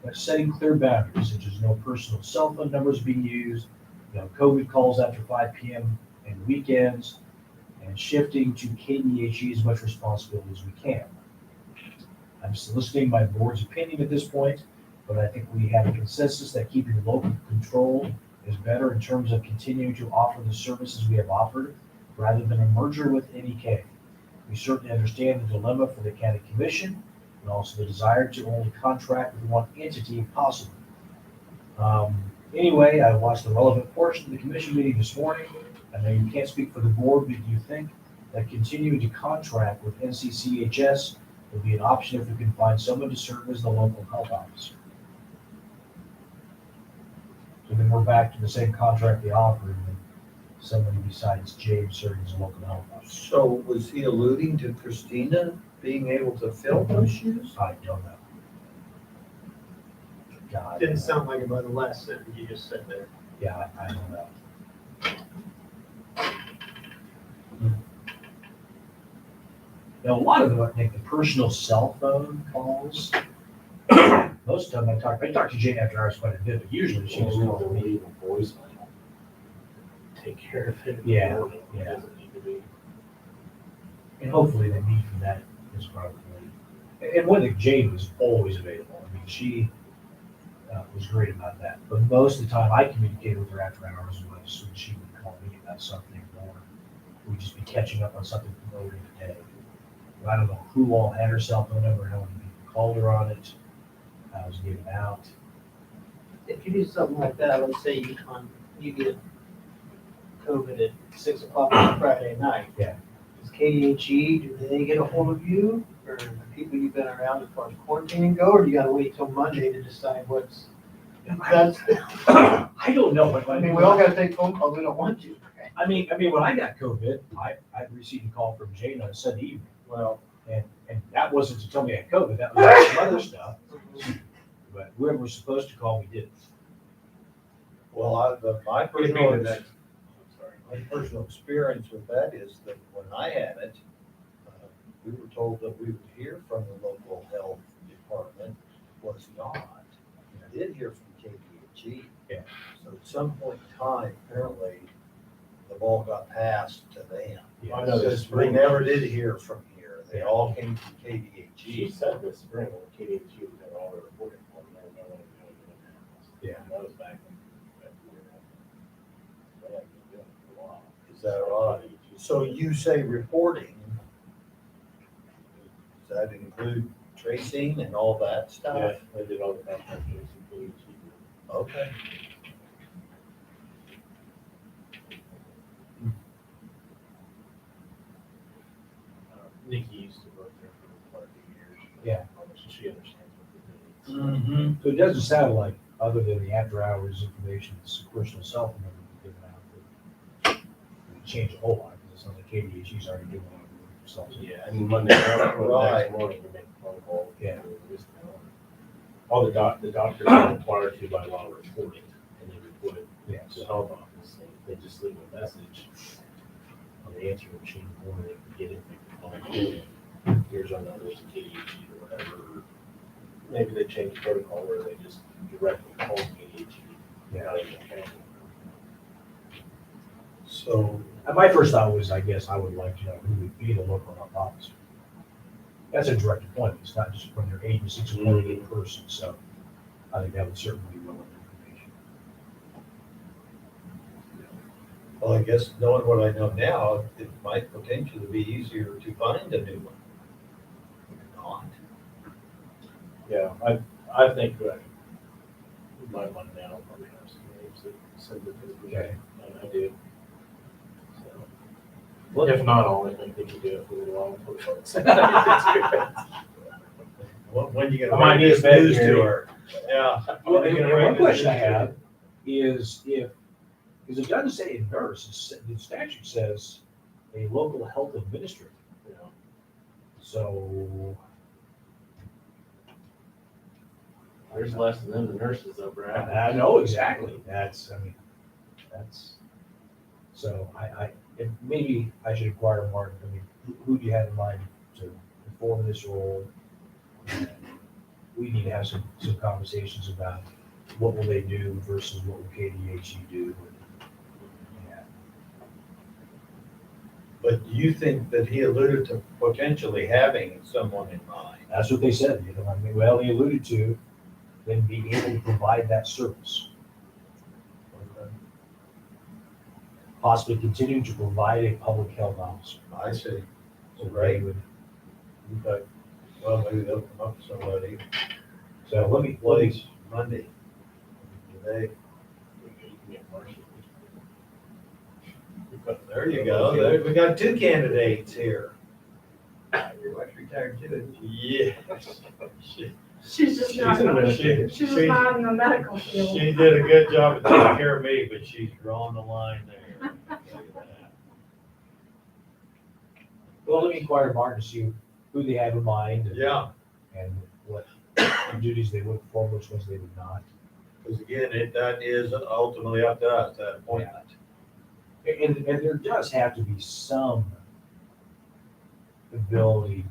but setting clear boundaries, such as no personal cell phone numbers being used, no COVID calls after 5 p.m. and weekends, and shifting to KDHE as much responsibility as we can. I'm soliciting my board's opinion at this point, but I think we have a consensus that keeping local control is better in terms of continuing to offer the services we have offered, rather than a merger with NEK. We certainly understand the dilemma for the county commission, and also the desire to only contract with one entity if possible. Anyway, I watched the relevant portion of the commission meeting this morning. I know you can't speak for the board, but do you think that continuing to contract with NCCHS would be an option if we can find someone to serve as the local health officer? So then we're back to the same contract they offered, and somebody besides James serving as a local health officer. So was he alluding to Christina being able to fill those shoes? I don't know. God. Didn't sound like it by the last sentence you just said there. Yeah, I don't know. Now, a lot of them, I think, the personal cell phone calls, most of them I talk to Jane after hours quite a bit, but usually she just calls me. Leave a voicemail. Take care of it. Yeah, It yeah. doesn't need to be. And hopefully the need for that is probably, and one thing, Jane was always available. I mean, she was great about that. But most of the time I communicated with her after hours was when she would call me about something, or we'd just be catching up on something from earlier today. I don't know who all had her cell phone number, how many people called her on it, how it was given out. If you do something like that, let's say you get COVID at 6 o'clock on Friday night. Yeah. Does KDHE, do they get a hold of you, or the people you've been around as far as quarantining go, or do you gotta wait till Monday to decide what's, that's, I don't know. I mean, we all gotta take phone calls, we don't want to. I mean, when I got COVID, I received a call from Jane on a Sunday evening. Well, And that wasn't to tell me I had COVID, that was some other stuff. But whoever was supposed to call me didn't. Well, my personal experience with that is that when I had it, we were told that we would hear from the local health department was not. I did hear from KDHE. Yeah. So at some point in time, apparently, the ball got passed to them. I know this Because we spring. never did hear from here. They all came from She KDHE. said this spring when KDHE was doing all the reporting for them, they were going to do it in-house. Yeah. And that was back in February. They haven't been doing it for a while. Is that right? So you say reporting, does that include tracing and all that stuff? Yeah, they did all the contract tracing, KDHE. Okay. Nikki used to work there for quite a few years. Yeah. So she understands what they're doing. Mm-hmm. So it doesn't sound like, other than the after-hours information, it's personal cell phone number given out, that it changed a whole lot, because it sounds like KDHE's already doing a lot of work themselves. Yeah, and Monday, the Right. next morning, we make a phone call. Yeah. All the doctors are required to by law report it, and they report it Yes. to the health office, and they just leave a message on the answering machine, or they can get it, they can call it. Here's our numbers, KDHE or whatever. Maybe they change protocol where they just directly call KDHE. Yeah. Not even a county. So, My first thought was, I guess I would like to know who would be the local health officer. That's a direct appointment, it's not just from their agency, it's appointed in person, so I think that would certainly be relevant information. well, I guess knowing what I know now, it might potentially be easier to find a new one. Not. Yeah, I think that we might want to now probably have some names that send it to the, Okay. and I do. So, if not all, I think they can do it for the law enforcement. When you I gonna might bring need a this vet news to here. her? Yeah. Well, When and you gonna one bring this question I news to her? have is because it doesn't say a nurse, the statute says a local health administrator, You know, so. there's less than them than nurses though, Brad. I know, exactly, so maybe I should inquire, Martin, I mean, who do you have in mind to perform this role? And we need to have some conversations about what will they do versus what will KDHE do. And But you think that he alluded to potentially having someone in mind? that's what they said, I mean, well, he alluded to them being able to provide that service, possibly continuing to provide a public health officer. I see. So they Right. would- Okay. Well, maybe they'll come up with somebody. So let me, Place Monday. Today. You can get Marcia. There you go. There, we got two candidates here. Your wife's retired too. Yes. She's just She's not, an administrator. she's just not in the medical field. She did a good job of taking care of me, but she's drawing the line there. Look at that. well, let me inquire Martin to see who they have in mind. Yeah, And what duties they would perform, which ones they would not. because again, that is ultimately up to us, that appointment. And there does have to be some ability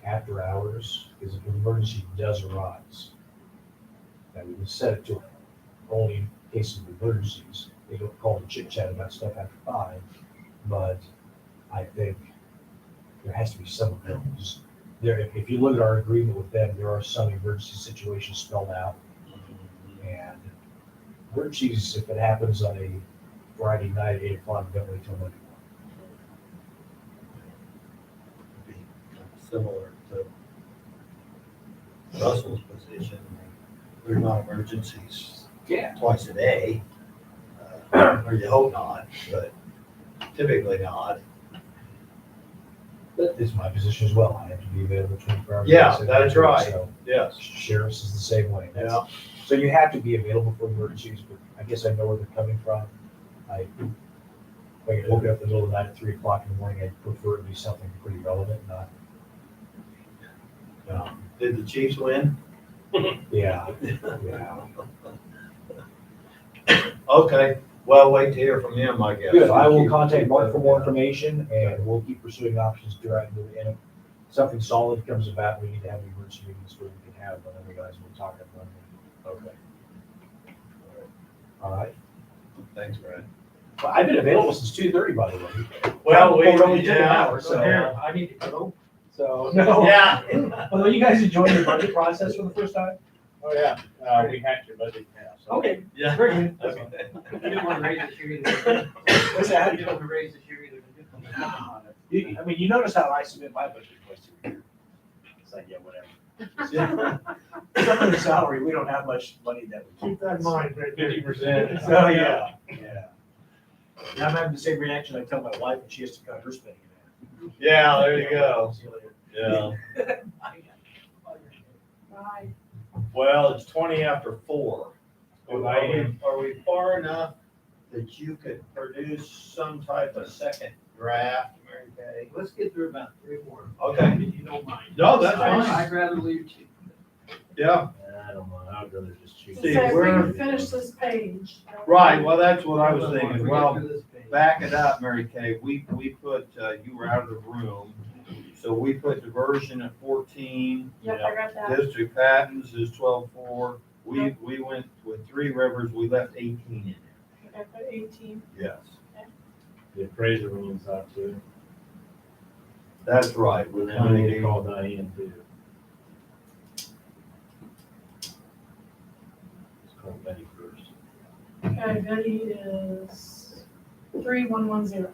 after hours, because if an emergency does arise, that we would set it to only in cases of emergencies. They don't call to chit chat about stuff after 5, but I think there has to be some ability. Just there, if you look at our agreement with them, there are some emergency situations spelled out, and emergencies, if it happens on a Friday night at 8:00, don't wait till Monday morning. Be similar to Russell's position. They're not emergencies Yeah. twice a day, or you hope not, but typically not. That is my position as well. I have to be available 24 hours. Yeah, 7 that's days a week, right. so Yes. Sheriff's is the same way. That's- Yeah. So you have to be available for emergencies, but I guess I know where they're coming from. If I get woken up in the middle of the night at 3:00 in the morning, I'd prefer it to be something pretty relevant, not. Did the Chiefs win? Yeah. Okay, well, wait to hear from him, I guess. Good. I will contact Mark for more information, and we'll keep pursuing options throughout. And if something solid comes about, we need to have an emergency meeting so we can have one, and you guys will talk at Monday. Okay. All right. Thanks, Brad. Well, I've been available since 2:30, by the way. Well, we, It only took an yeah, hour, so. here, I need to go. So, no. Yeah. Although you guys enjoyed your budget process for the first time? Oh, yeah, we hacked your budget now, so. Okay. Yeah. Very good. Okay. You didn't want to raise this year either. What's that? You didn't want to raise this year either. I mean, you notice how I submit my budget request every year. It's like, yeah, whatever. Yeah. Except for the salary, we don't have much money that we Keep that in mind, 50%. So, yeah, yeah. And I'm having the same reaction I tell my wife when she has to cut her spending in half. Yeah, there you go. See you later. Yeah. Right. Well, it's 20 after 4. Good Are idea. we far enough that you could produce some type of second draft, Mary Kay? Let's get through about 3 more. Okay. If you don't mind. No, that's fine. I'd rather leave two. Yeah, I don't know, I'd rather just choose. So See, if we we're- can finish this page. right, well, that's what I was thinking. We Well, get through this page. back it up, Mary Kay, we put, you were out of the room, so we put diversion at 14. Yep, I got that. District patents is 12.4. We went with Three Rivers, we left 18 in I put 18. there. Yes, The appraiser rules out too. that's right. And then we need to call Diane too. Let's call Betty first. Okay, Betty is 3110.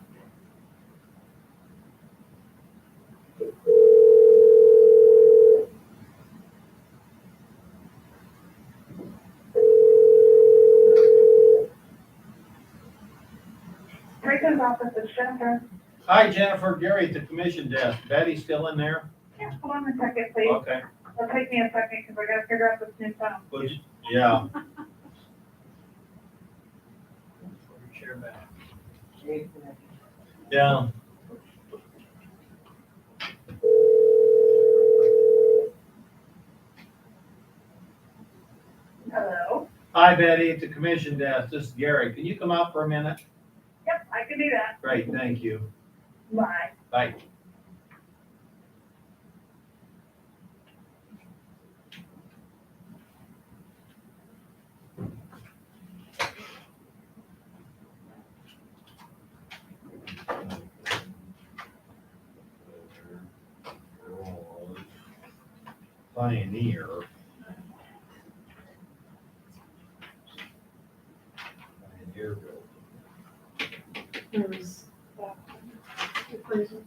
Appraiser's office is Jennifer. Hi, Jennifer, Gary at the commission desk. Betty still in there? Yeah, hold on a second, please. Okay. It'll take me a second because I gotta figure out this new phone. Would you- Yeah, Chair back. yeah. Hello? Hi, Betty at the commission desk. This is Gary. Can you come out for a minute? Yep, I can do that. Great, thank you. Bye. Bye. Pioneer. Pioneer building. There's that. Appraiser.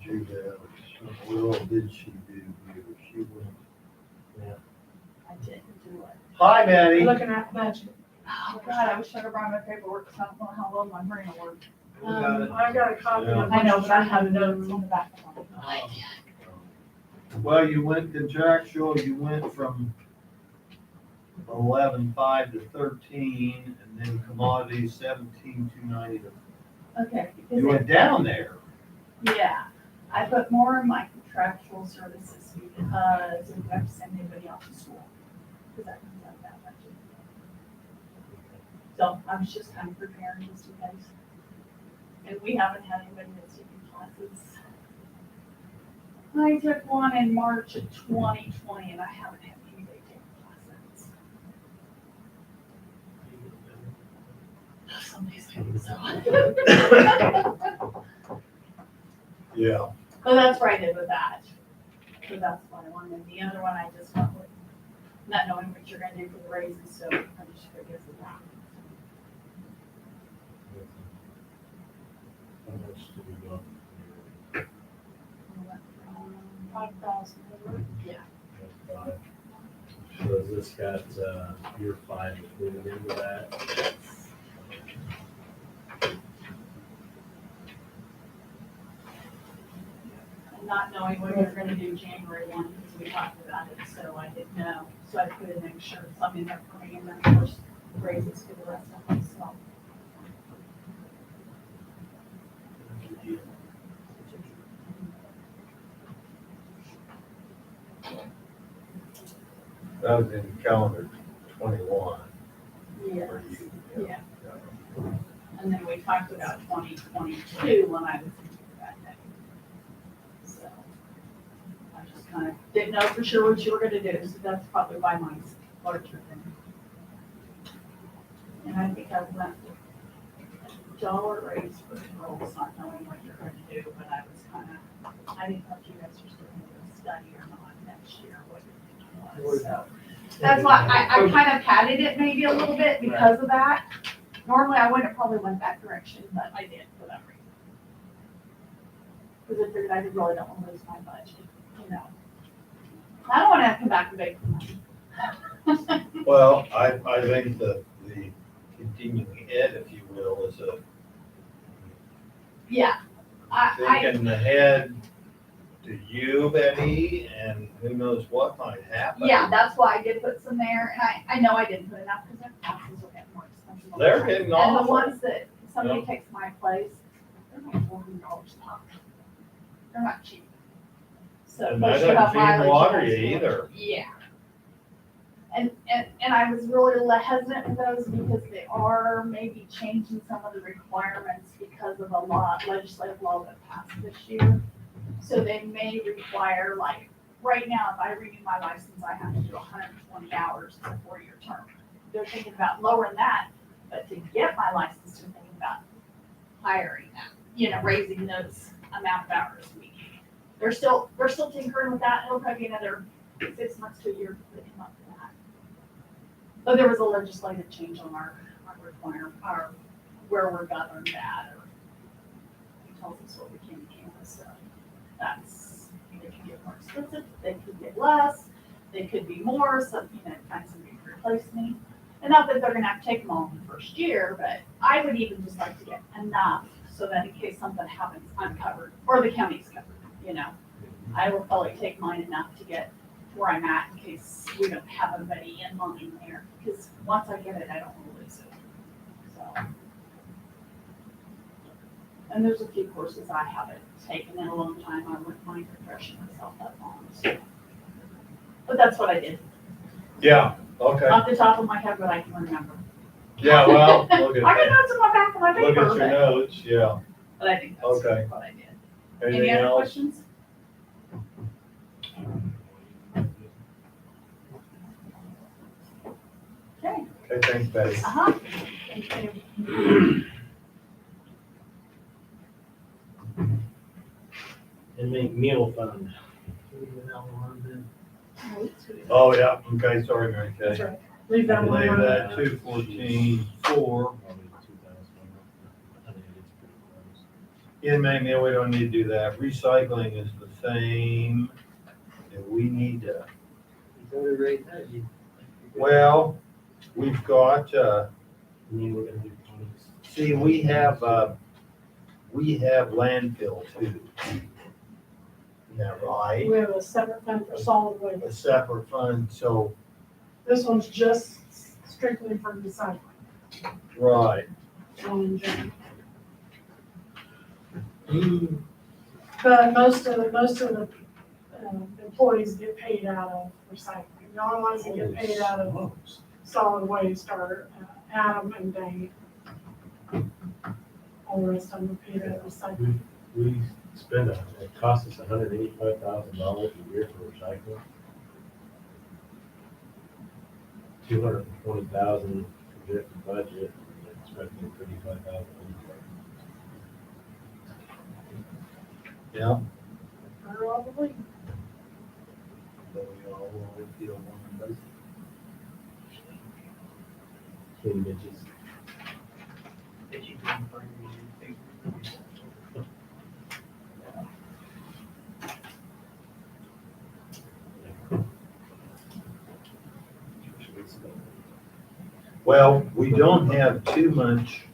Judah, what all did she do here? She went. I didn't do it. Hi, Betty. Looking at budget. Oh, God, I wish I could brought my paperwork, because I don't know how well my brain will work. We got it. I've got a copy Yeah. of. I know, but I have notes on the back of them. Well, you went contractual, you went from 11.5 to 13, and then commodities 17.290 to. Okay. You went down there. Yeah, I put more in my contractual services because we have to send anybody off to school. Because that comes out of that budget. So I was just kind of preparing this in case. And we haven't had anybody that's taken classes. I took one in March of 2020 and I haven't had anybody take a class since. Some days maybe so. Yeah. But that's what I did with that. So that's what I wanted. The other one, I just went with not knowing what you're gonna do for the raises, so I just figured with that. How much do we got? 5,000. Yeah. Five. So has this got, year 5 included into that? And not knowing what you're gonna do January 1, because we talked about it, so I didn't know. So I put in make sure something there for me, and then of course raises for the rest of them, so. That was in calendar 21 Yeah. for you. Yeah. And then we talked about 2022 when I was in that day. So I just kind of didn't know for sure what you were gonna do, so that's probably why mine's larger than. And I think I went dollar raise for girls, not knowing what you're gonna do, but I was kind of, I didn't know if you guys were still gonna do a study or not next year, what your thinking was, so. That's why I kind of padded it maybe a little bit because of that. Normally I wouldn't have probably went that direction, but I did for that reason. Because I figured I really don't want to lose my budget, you know. I don't want to have to come back to beg for money. Well, I think the continuing ed, if you will, is a Yeah, I, thinking ahead to you, Betty, and who knows what might happen. yeah, that's why I did put some there, and I know I didn't put enough because their classes are getting more expensive. all the They're time. getting And the awful. ones that somebody takes my place, they're like $400 a pop. They're not cheap. So. And plus that you have doesn't feed mileage water and you stuff. either. Yeah. And I was really hesitant with those because they are maybe changing some of the requirements because of a legislative law that passed this year. So they may require, like, right now, if I renew my license, I have to do 120 hours for a 4-year term. They're thinking about lowering that, but to get my license, they're thinking about hiring that, you know, raising those amount of hours a week. They're still tinkering with that. It'll probably be another 6 months to a year before they come up with that. But there was a legislative change on our where we're governed at, or he tells us what we can and can't, so that's, they could get more expensive, they could get less, they could be more, some, you know, find somebody to replace me. And not that they're gonna have to take them all in the first year, but I would even just like to get enough so that in case something happens, I'm covered, or the county's covered, you know. I will probably take mine enough to get where I'm at in case we don't have anybody in line there, because once I get it, I don't want to lose it, so. And there's a few courses I haven't taken in a long time, I wouldn't mind refreshing myself that long, so. But that's what I did, Yeah, okay. off the top of my head, what I can remember. Yeah, well, look I got at, notes in my back of my look paper, at your but, notes, yeah. but I think that's Okay. what I did. Any Anything other else? questions? Okay, Okay, thanks, Betty. uh-huh. Thank you. Inmate meal fund. Oh, yeah, okay, sorry, Mary Kay. That's right. Leave that I one believe alone. that 214.4. Inmate meal, we don't need to do that. Recycling is the same. And we need to, well, we've got, see, we have landfill too. Isn't that right? We have a separate fund for solid A waste. separate fund, so, This one's just strictly for recycling. right. But most of the employees get paid out of recycling. The only ones that get paid out of solid waste are Adam and Dave. All the rest of them are paid out of recycling. We spend, it costs us $185,000 a year for recycling. 220,000 projected budget, and expecting 35,000. Yeah. Probably. Clean bitches. Well, we don't have too much,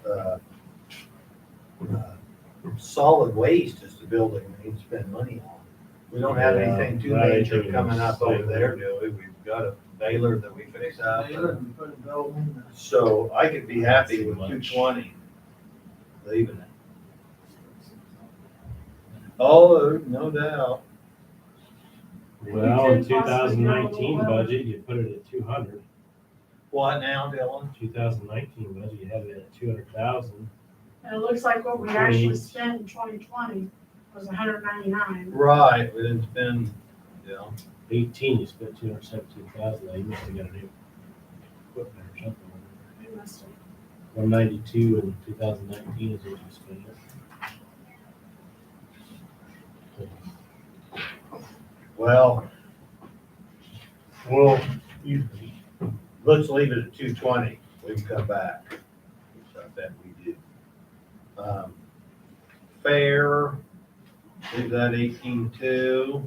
solid waste is the building we need to spend money on. We don't have anything too Yeah, major right. coming up over there, do we? We've got a baler that we fix up. So I could be happy with 220, leaving it. Oh, no doubt. Well, in could possibly go a little 2019 lower. budget, you put it at 200. What now, Dylan? 2019 budget, you had it at 200,000. And it looks like what we actually spent in 2020 was $199. Right, we didn't spend Yeah. 18, you spent 217,000, you must have got a new equipment or something. It must have. 192 in 2019 is what you spent. Well, let's leave it at 220. We can come back. Which I bet we do. Fair, leave that 18.2.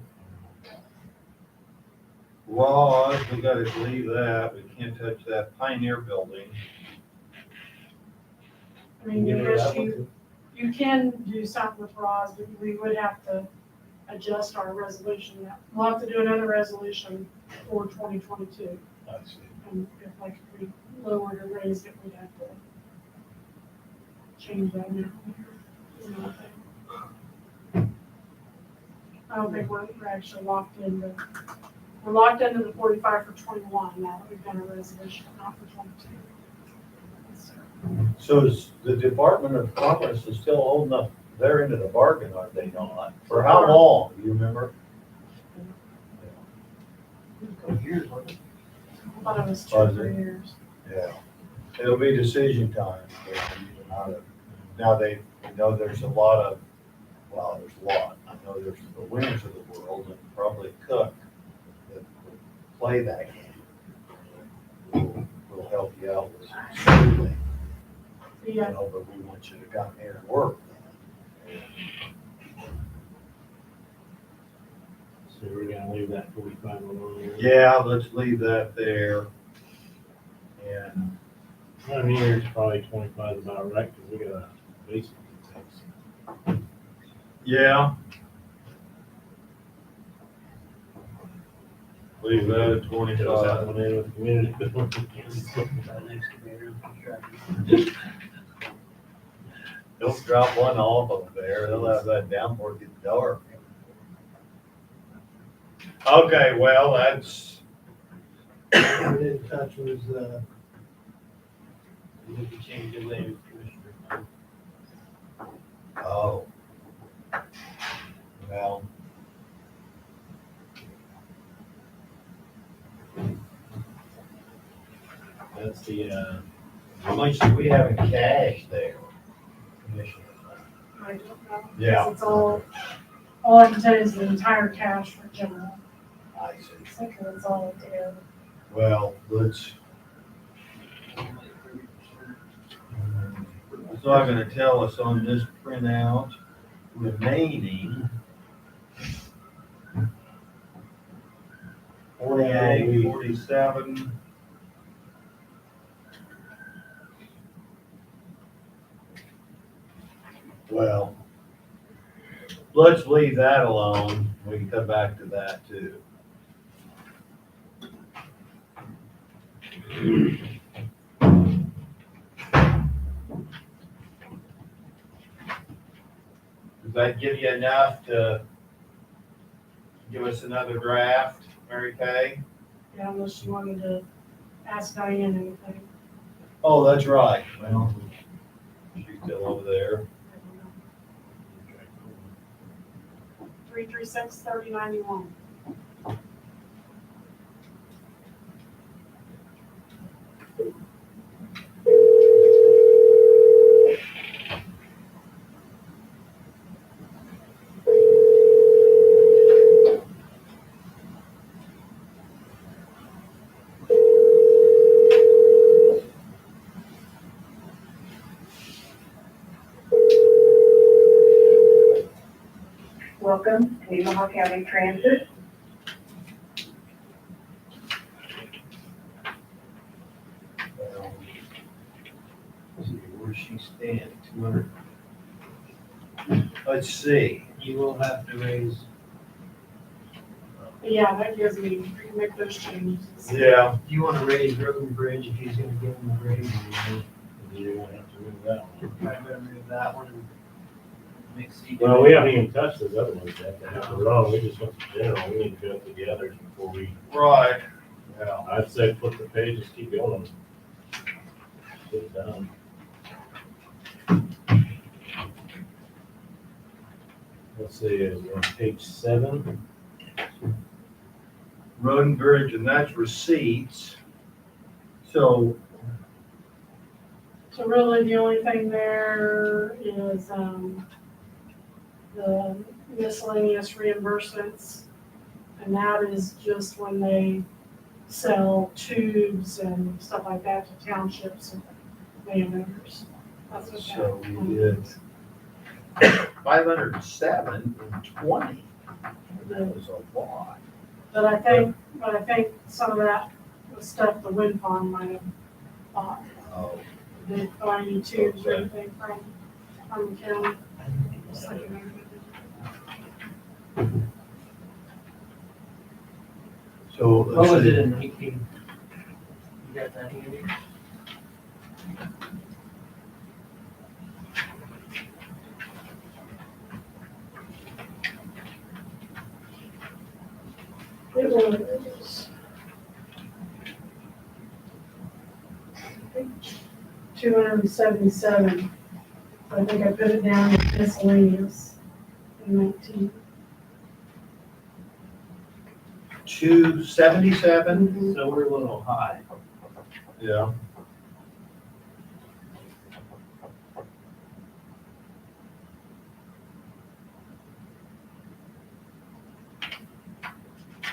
Laws, we gotta leave that. We can't touch that. Pioneer Building. I mean, Give I her guess that one. you can do something with Roz, but we would have to adjust our resolution. We'll have to do another resolution for 2022. I see. And if like if we lowered or raised it, we'd have to change that now. You know what I'm saying? I don't think we're actually locked in, but we're locked into the 45 for 21 now that we've done a resolution, not for 22. So is the Department of Commerce is still holding up their end of the bargain, are they not? For how long, do you remember? Years, wasn't it? I thought it was 2 or 3 years. Yeah. It'll be decision time. Now they, there's a lot of, well, there's a lot. I know there's the winners of the world and probably Cook that will play that game. Will help you out with some schooling. Yeah, But we want you to come here and work. So we're gonna leave that 45 alone. Yeah, let's leave that there. And, I mean, it's probably 25 is about right, because we got a basement to fix. yeah. Leave that at Throw that 25. one in with the community. That excavator construction. Don't drop one off of there. They'll have that down before it gets dark. Okay, well, that's, We didn't touch was, we could change the land commissioner. oh. Well. That's the, How much do we have in cash there? Commissioner? I don't know. Yeah. It's all I can tell you is the entire cash for general. I see. I think it's all together. Well, let's, it's not gonna tell us on this printout remaining 48, 47. Well, let's leave that alone. We can come back to that too. Does that give you enough to give us another draft, Mary Kay? Yeah, unless you wanted to ask Diane anything. Oh, that's right. Well, she's still over there. 336-3091. Welcome to Nemaha County Transit. Well, let's see, where she stand, 200. Let's see. You will have to raise, Yeah, that gives me, we can make those changes. Yeah. do you wanna raise road and bridge if he's gonna give him a raise? you won't have to move that one. Probably better move that one and mix. Well, we haven't even touched those other ones yet. They're not wrong. We just went to general. We need to go through the others before we, Right. Yeah. I'd say flip the page, just keep going. Get it done. Let's see, we're on page 7. road and bridge, and that's receipts. So, So really, the only thing there is, the miscellaneous reimbursements. And that is just when they sell tubes and stuff like that to townships and landowners. That's what so that we did 507.20. That was a lot. But I think some of that was stuff the wind farm might have bought. Oh, They buy any tubes or anything from the county. Just like an so. What was it in 19? You got that handy? It was 277. I think I put it down as miscellaneous in 19. 277? So we're a little high. Yeah.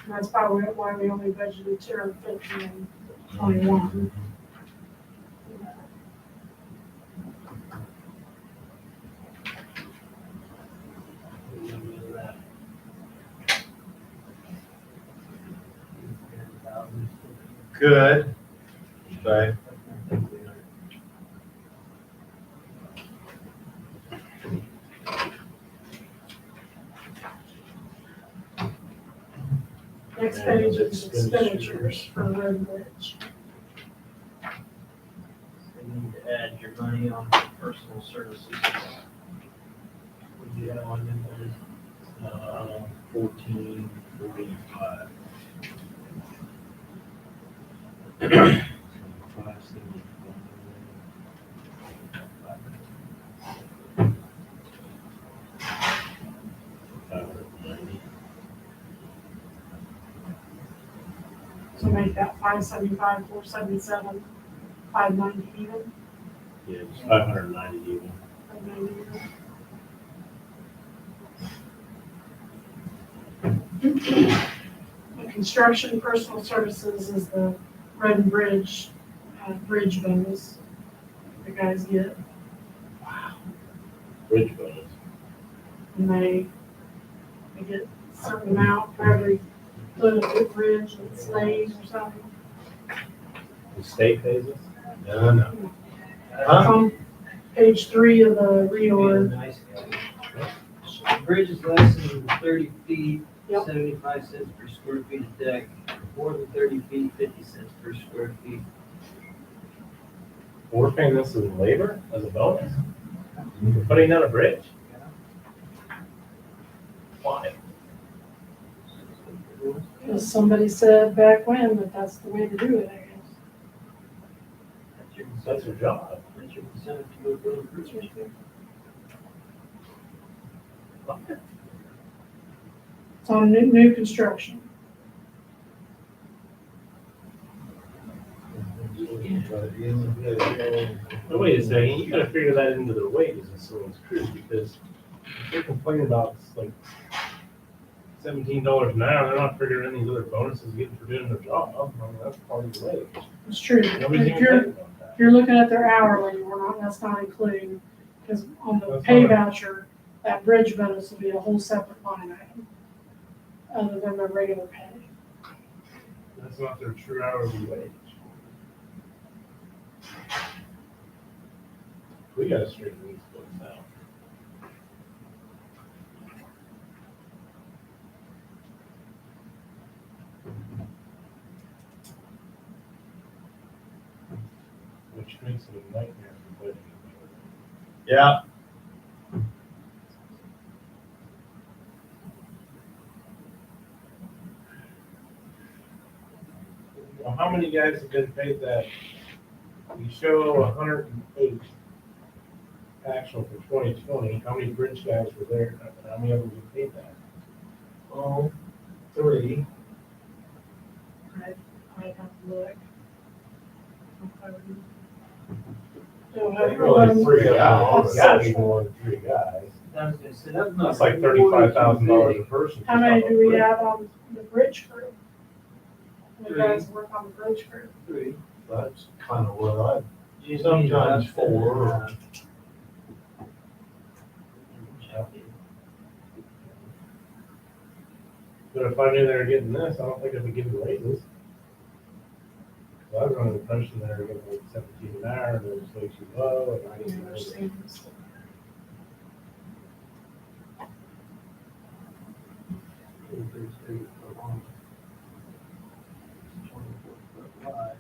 That's probably why we only budgeted 250 in 21. Good. Okay. Next page is expenditures for road and bridge. You need to add your money on personal services. Would you have on them? 1445. So make that 575, 477, 590 even. Yeah, it's 590 even. 590 even. The construction personal services is the road and bridge, bridge bonus the guys get. Bridge bonus. And they get a certain amount for every foot of the bridge that's laid or something. The state pays us? No, no. It's on page 3 of the reorg. Nice guy. Bridge is less than 30 feet, Yep. 75 cents per square feet of deck. More than 30 feet, 50 cents per square feet. We're paying this as labor, as a bonus? We're putting down a bridge? Why? Because somebody said back when that that's the way to do it, I guess. That's your That's your job. That's your incentive to go build a bridge. It's on new construction. But wait a second, you gotta figure that into their wages in someone's crew, because if they're complaining about like $17 an hour, they're not figuring any other bonuses getting for doing their job. I mean, that's part of the wage. It's true. Nobody's If even you're, thinking about that. if you're looking at their hourly, that's not including, because on the That's pay not- voucher, that bridge bonus will be a whole separate line item, other than their regular pay. That's not their true hourly wage. We gotta straighten these books out. Which makes it a nightmare for budgeting. Yeah. Well, how many guys have been paid that? We show 108 actual for 2020. How many bridge guys were there? How many of them were paid that? Oh, 3. I have to look. Don't That's have really one. three guys. I'll It's gotta be search. more than three guys. I was gonna say, that's not. That's like $35,000 a person. How many do we have on the bridge crew? The guys work on the bridge crew. Three. That's kind of what You just Sometimes need about four. But if I knew they were getting this, I don't think I'd be giving raises. 'Cause I was under the impression they were getting like 17 an hour, and it was way too low, and I You didn't know. understand? I,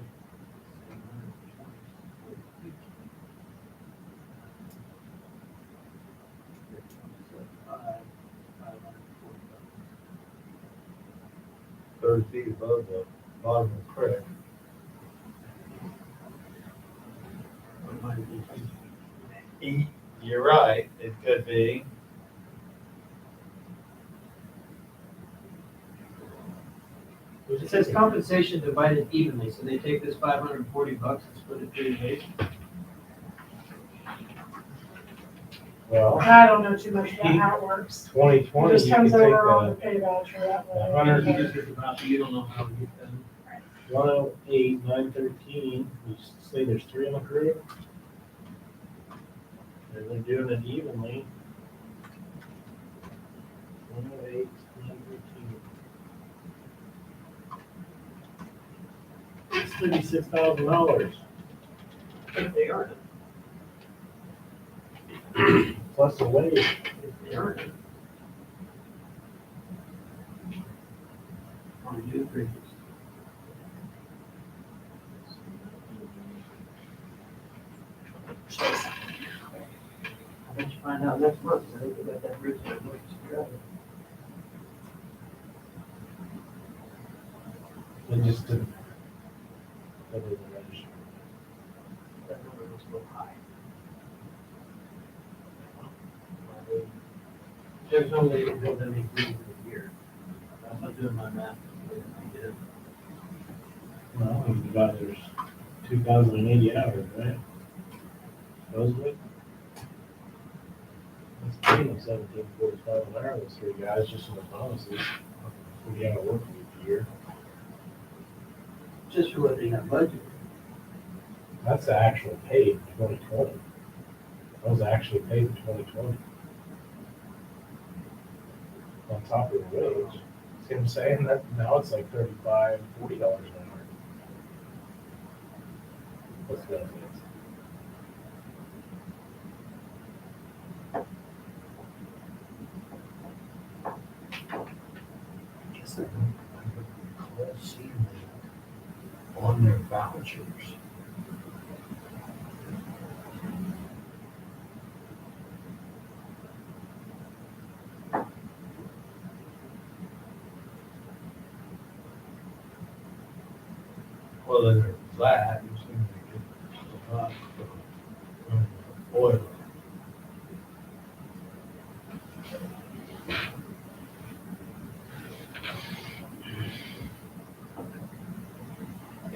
30 feet above the bottom of the creek. You're right, it could be. It says compensation divided evenly, so they take this $540 and split it 3 ways. Well, I don't know too much about how it works. It 2020, just you can comes take over on the the pay voucher that way. 100 You just get the voucher, you don't know how to get them. 108, 913, you say there's 3 on the crew? And they're doing it evenly. 108, 913. It's $36,000 If they earn plus the wage. it, if they earn it. On the new bridges. I bet you find out next month, I think we got that bridge that works together. They just didn't. They didn't register. That number was a little high. There's no way to build any bridges in a year. I'm not doing my math. I did. Well, about there's 2,080 hours, right? Supposedly. It's paying them 17.45 an hour, those 3 guys, just in the bonuses. We gotta work a year. Just for what they have budgeted. That's the actual paid in 2020. That was actually paid in 2020. On top of the wage. See what I'm saying? That, now it's like $35, $40 an hour. What's benefits? Guess I don't recall seeing that on their vouchers. Well, then there's that, you seem to get a lot from oil.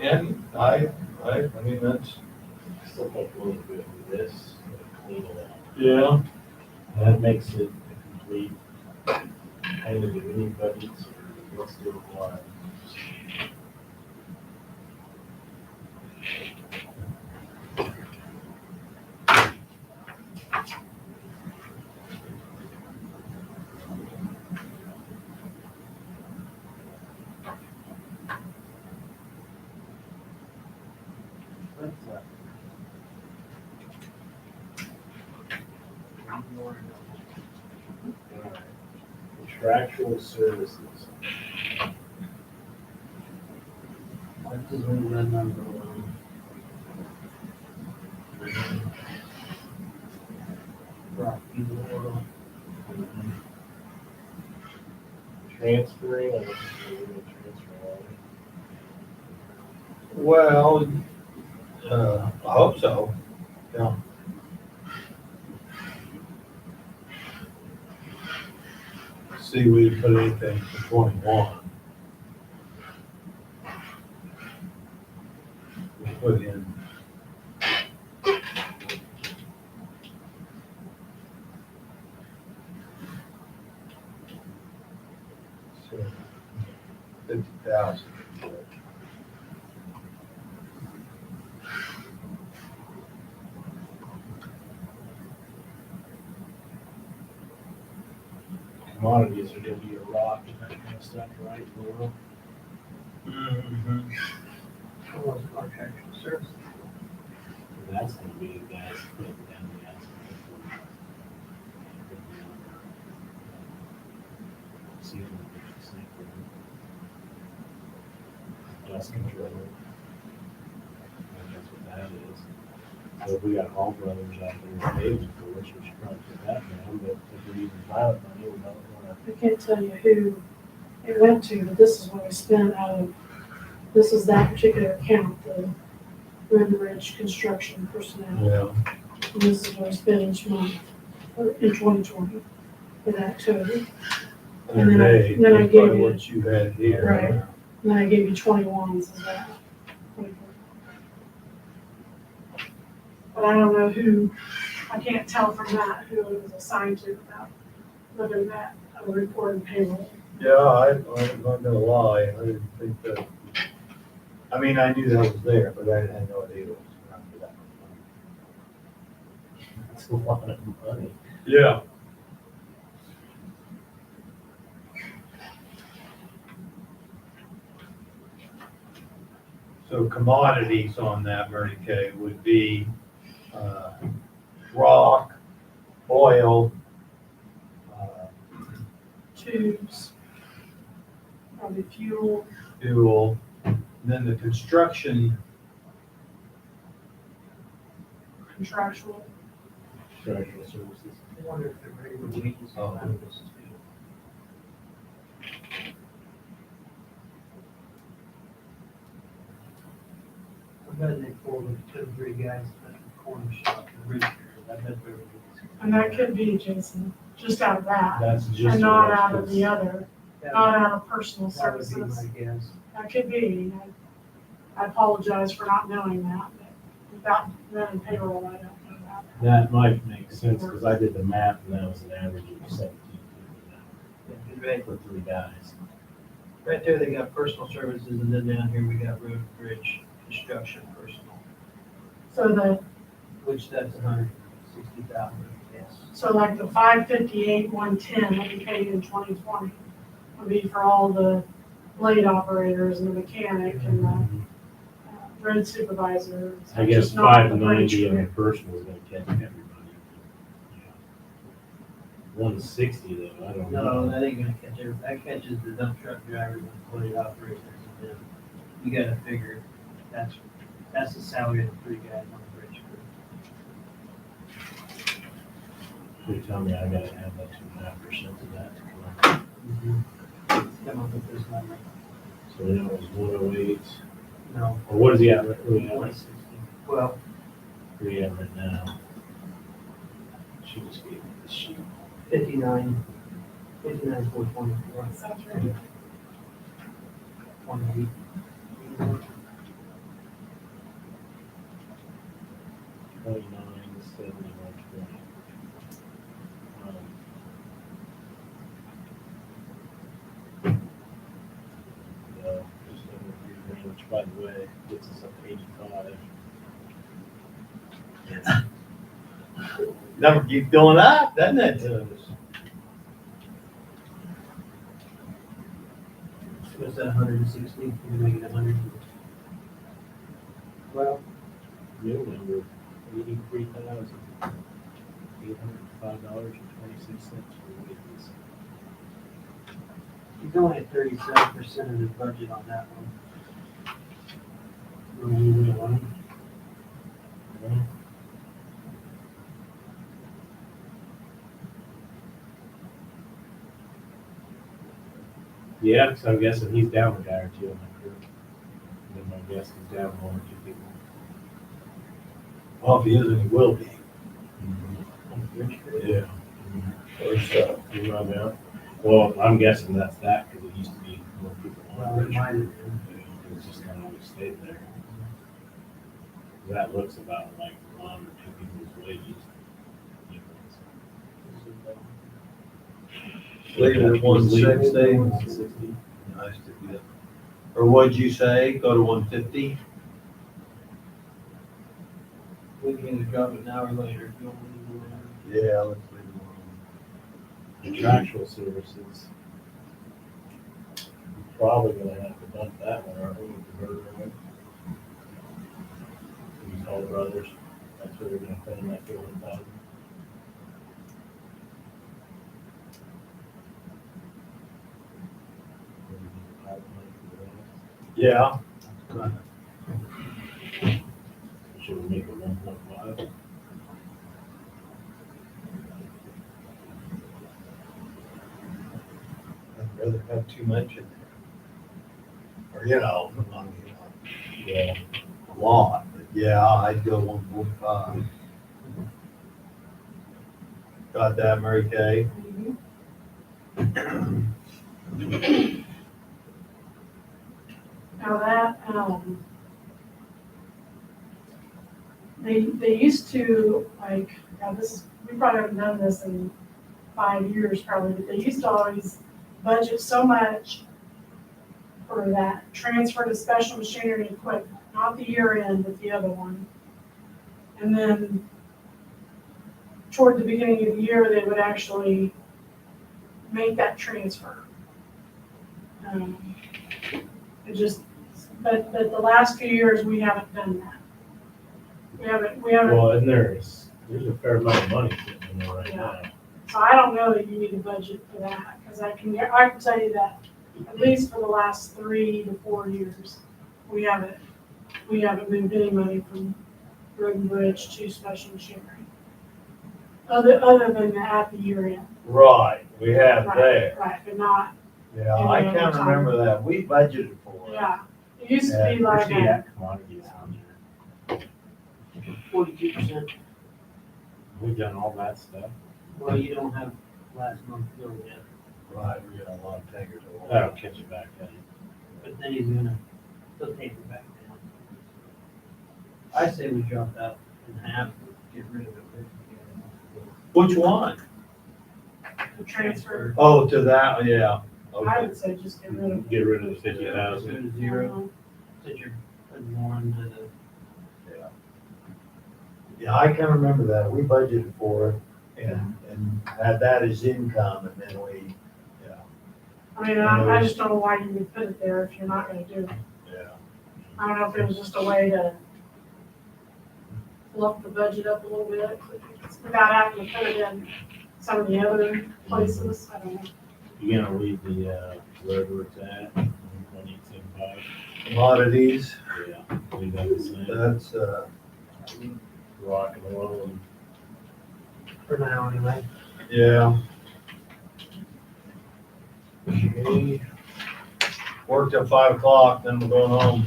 And I mean, that's, Still think a little bit of this, clean it up. yeah, That makes it a complete kind of a mini budget, so let's do it live. Alright. Contractual services. That is only that number one. Rocky Laurel. Transferring, I don't think we're gonna transfer all well, I hope so. Yeah. See, we didn't put anything for 21. put in. So, 50,000. Commodities are gonna be a rock and that kind of stuff, right? Laurel? Mhm. Well, it's contractual services. That's gonna be the guys putting down the asphalt. See them, it's like, dust control. And that's what that is. So if we got Hall Brothers out there paving for us, we should probably put that down, but if we're using pilot money, we don't wanna. I can't tell you who it went to, but this is what we spent out of, this is that particular account, the Road and Bridge construction personnel. Yeah. And this is what we spent each month in 2020 for that total. And then I That's gave probably you- what you had here. Right. And then I gave you 21s as well. 24. But I don't know who, I can't tell from that who it was assigned to without looking at a report and payroll. Yeah, I'm not gonna lie, I didn't think that, I mean, I knew that was there, but I had no idea it was around for that much money. That's a lot of money. Yeah. So commodities on that, Mary Kay, would be, rock, oil, Tubes, probably fuel, fuel, then the construction, contractual. Contractual services. I wonder if they're regular wages on that. I bet they pulled the 2 or 3 guys at the corner shop, the rooster, I bet they were. And that could be, Jason, just out of that, That's just. and not out of the other, That not out of personal that would be services. my guess. That could be. I apologize for not knowing that, but without running payroll, I don't know that. That might make sense, because I did the math and that was an average of 17 Right, for 3 guys. right there, they got personal services, and then down here, we got road and bridge construction personal, So which that's 160,000, yes. so like the 558, 110 that we paid in 2020 would be for all the blade operators and the mechanic and the road supervisor. I guess just not the bridge 590 on the crew. personal is gonna catch everybody. 160 though, I don't No, know. that ain't gonna catch every, that catches the dump truck drivers and blade operators, and then you gotta figure, that's the salary of the 3 guys on the bridge crew. You tell me I gotta add that 2.5% to that to come up. Come up with this number. So that was 108, No, or what is he at, what are we at? 160. Well, Where you at right now? She just gave me this sheet. 59, 424, Sounds right. 180. 29,7120. Just over 3 grand, which by the way, gets us up to 85. number keeps going up, doesn't it? So is that 160, you make it 100? Well, new number, $83,805.26 for wages. He's only at 37% of his budget on that one. Yeah, because I'm guessing he's down a guy or two on that crew. Then my guess is down 1 or 2 people. Well, if he isn't, he will be. On the bridge crew. Yeah. Or so. You run out? Well, I'm guessing that's that, because it used to be more people on Well, the it bridge. might have been. It's just not always stayed there. That looks about like one or two people's wages. Leave it at 160. 160. Nice to get. Or what'd you say? Go to 150? We can either drop it now or later if you want to do it. Yeah, let's leave it Contractual services. We're probably gonna have to dump that one, aren't we, with the burger one? These Toll Brothers, that's where they're gonna put in that 400,000. Yeah. Should we make it 1.5? I'd rather have too much in there. Or, you know, Yeah. a lot, but yeah, I'd go 145. Got that, Mary Kay? Now that, they used to, like, now this is, we probably haven't done this in 5 years probably, but they used to always budget so much for that transfer to special machinery and equipment, not the year end, but the other one. And then toward the beginning of the year, they would actually make that transfer. It just, but the last few years, we haven't done that. We haven't, Well, and there's a fair amount of money sitting in there right now. so I don't know that you need a budget for that, because I can tell you that at least for the last 3 to 4 years, we haven't moved any money from road and bridge to special machinery. Other than at the year end. Right, we have Right, there. Right, but not, Yeah, I can't remember that. We budgeted for it. yeah, it used to be Where's like, he at, commodities on there? 42%. We've done all that stuff. Well, you don't have last month's bill yet, Right, we got a lot of tankers. That'll catch it back then. but then he's gonna, he'll take it back down. I say we drop that in half, get rid of it. Which one? the transfer. Oh, to that, yeah. I Okay. would say just get rid of. Get rid of the Go 50,000. to zero, since you're putting more into the, Yeah, I can remember that. We budgeted for it and had that as income and then we, yeah, I mean, I just don't know why you would put it there if you're not gonna do it. yeah. I don't know if it was just a way to fluff the budget up a little bit without having to put it in some of the other places. I don't know. You're gonna leave the, wherever it's at, 1.875. Commodities, Yeah, leave that the same. that's, Rock and roll and for now anyway. yeah. Okay. Work till 5 o'clock, then we're going home.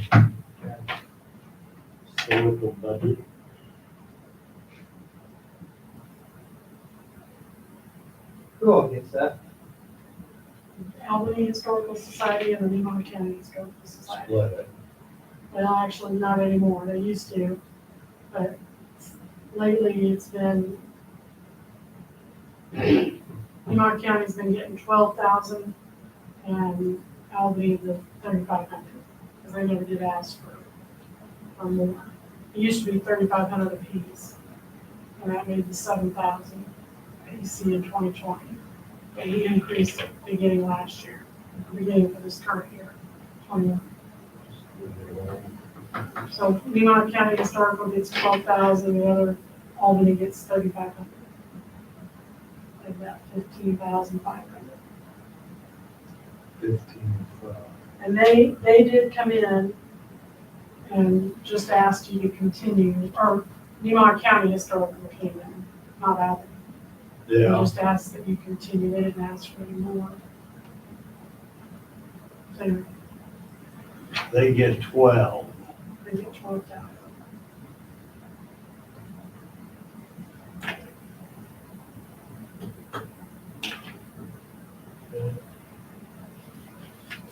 historical budget. Who all gets that? Albany Historical Society and the Nemaha County Historical Society. Split it. Well, actually, not anymore. They used to, but lately it's been, Nemaha County's been getting 12,000 and Albany the 3,500, because they never did ask for more. It used to be 3,500 apiece, and that made the 7,000 AC in 2020. But we increased it beginning last year, beginning for this current year, 21. So Nemaha County Historical gets 12,000, the other Albany gets 3,500. Like that, 15,500. 15. And they did come in and just asked you to continue, or Nemaha County Historical came in, not Albany. They Yeah, just asked that you continue, they didn't ask for any more. So they get 12. they get 12,000.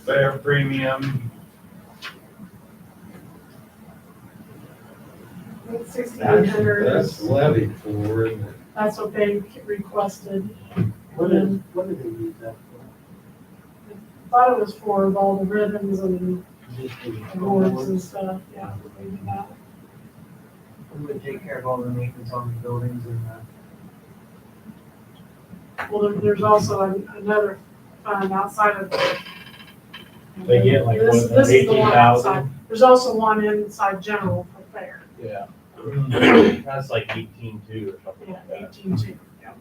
Fair premium. 6,800 That's levied for, isn't it? That's what they requested. What did they use that for? Thought it was for all the ribbons and Just the awards and stuff, yeah. Maybe that. Who would take care of all the maintenance on the buildings and, Well, there's also another fund outside of. They get like, This- what, this is the one 18,000? outside. There's also one inside general for fair, Yeah. That's like 18.2 or something yeah, like that. 18.2, yeah.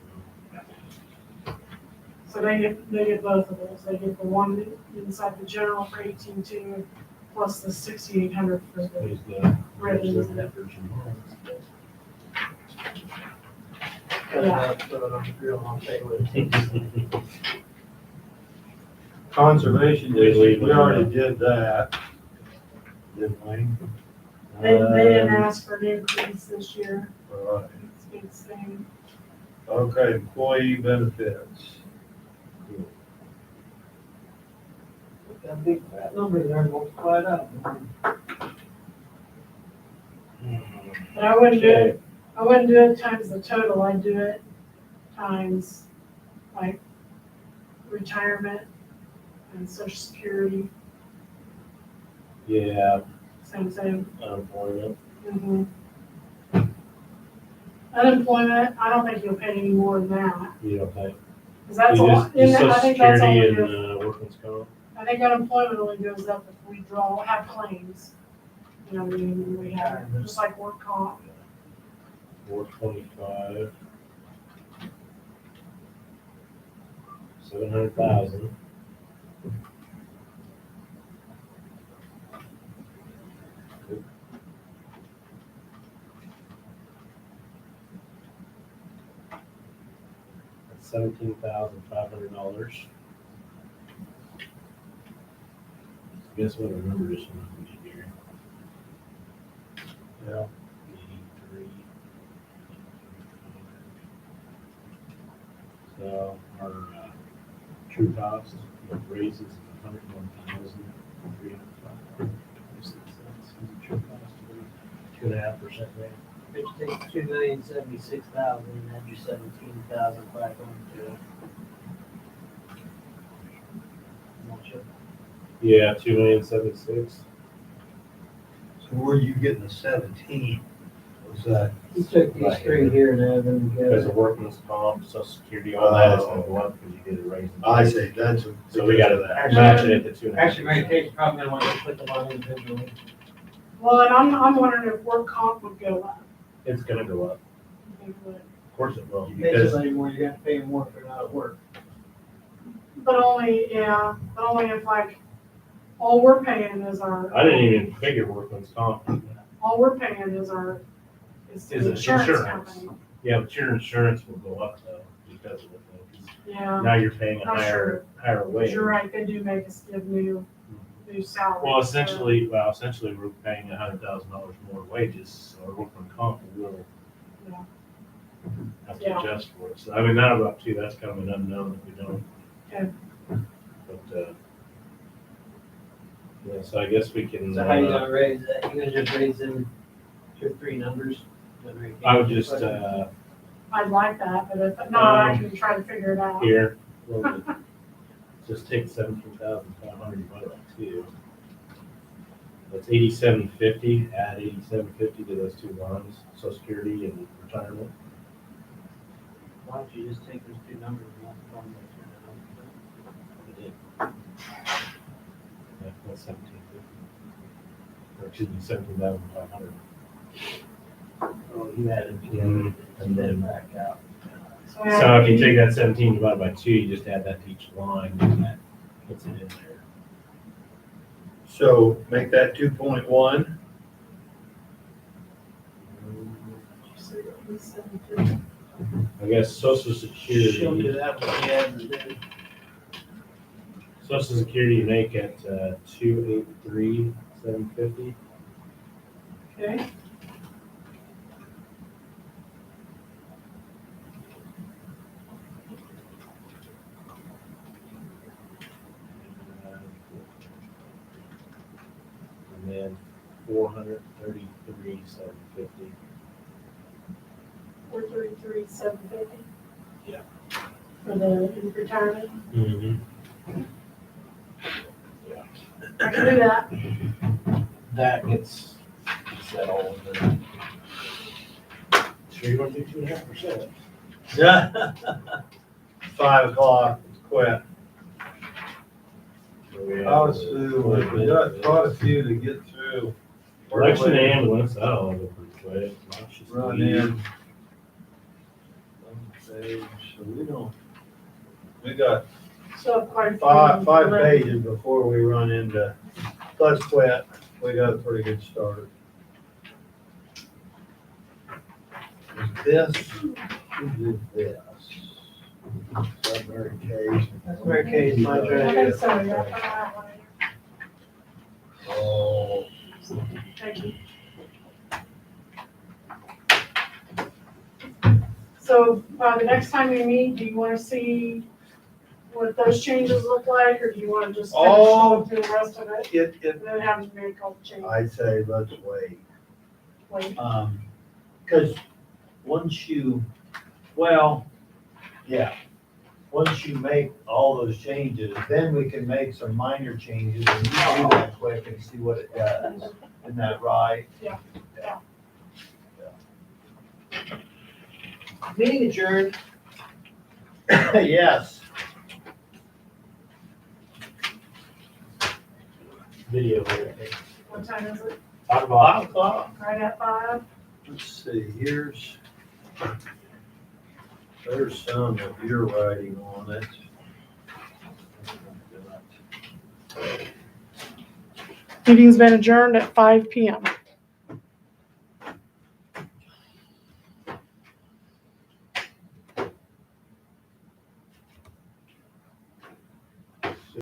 So they get both of those, they get the one inside the general for 18.2, plus the 6,800 for the There's the ribbons. peppers and cut it up, throw it on the grill, and I'll tell you what it takes. Conservation We leave district, we it already alone. did that. Didn't we? They didn't ask for an increase this year, Right. it's the same. Okay, employee benefits. Put that big fat number there and multiply it out. But I wouldn't do it times the total, I'd do it times, like, retirement and social security, Yeah, same thing. unemployment. Mhm. Unemployment, I don't think you'll pay any more than that, You don't think? because that's You a just- lot, just I Social think that's only, Security and, if- workman's comp. I think unemployment only goes up if we have claims. You know, what I mean, we have, just like work comp, 425. 700,000. That's $17,500. Guess what our number is from here? Yeah. 83. So our true cost of raises is 101,305. True cost, 2.5% rate. Which takes 2,076,000 and add your 17,500 to it. Yeah, 2,076,000. So where are you getting the 17? Was that? He took these three here and added them Because together. of workman's comp, social security, all that is gonna go up because you did a raise. I see, that's. So we gotta that. match it at the 2.5%. Actually, Mary Kate's probably gonna want to put them on individually. well, and I'm wondering if work comp would go up. It's gonna go up. I think it would. Of course it will, Pay because somebody more, you're gonna pay them more if they're not at work. But only if like, all we're paying is our. I didn't even figure workman's comp. All we're paying is the Is it insurance insurance? company. Yeah, but your insurance will go up though, because of it. Yeah, Now you're paying a Not higher but wage. you're right, they do make us give new salaries. Well, essentially, we're paying $100,000 more wages, so our workman's comp will Yeah. have to Yeah. adjust for it. So, I mean, not up to, that's kind of an unknown if we don't. Okay. But, yeah, so I guess we can, So how you gonna raise that? You gonna just raise them to three numbers? Is that Mary Kate? I would just, I'd like that, but if not, I can try to figure it out. here, we'll just take 17,500 divided by 2. That's 8750, add 8750 to those two lines, social security and retirement. Why don't you just take those two numbers and multiply them by 2.5%? Yeah, that's 1750. Or excuse me, 17,500. Oh, you added together and then back out. So So if you take that 17 divided by 2, you just add that to each line, and that puts it in there. So make that 2.1. I guess social She'll do security, that when she adds it in. social security you make at 283,750. Okay, And then 433,750. $53,750. Yeah. For the retirement. I can do that. That gets settled. And sure you want to do 2.5%? Yeah. 5 o'clock, quit. We got quite a few to get through. Election ambulance, that'll go pretty quick. Noxious Run weed. in. Page, so we got So quite a few. five pages before we run into, let's quit. We got a pretty good start. Is this, who did this? Is that Mary Kay's? That's Mary Kay's, mine's I right think so, yeah. I have one here. Oh, Thank you. So, the next time we meet, do you wanna see what those changes look like, or do you wanna just finish Oh. going through the rest of it, it, and then have to make all the changes? I'd say let's wait. Wait, Cause once you, well, yeah, once you make all those changes, then we can make some minor changes and you do that quick and see what it does. Isn't that right? Yeah. Meeting adjourned. Yes. Video here, I think. what time is it? 5 o'clock. 5 o'clock. Right at 5? Let's see, there's some of your writing on it. Meeting's been adjourned at 5 PM.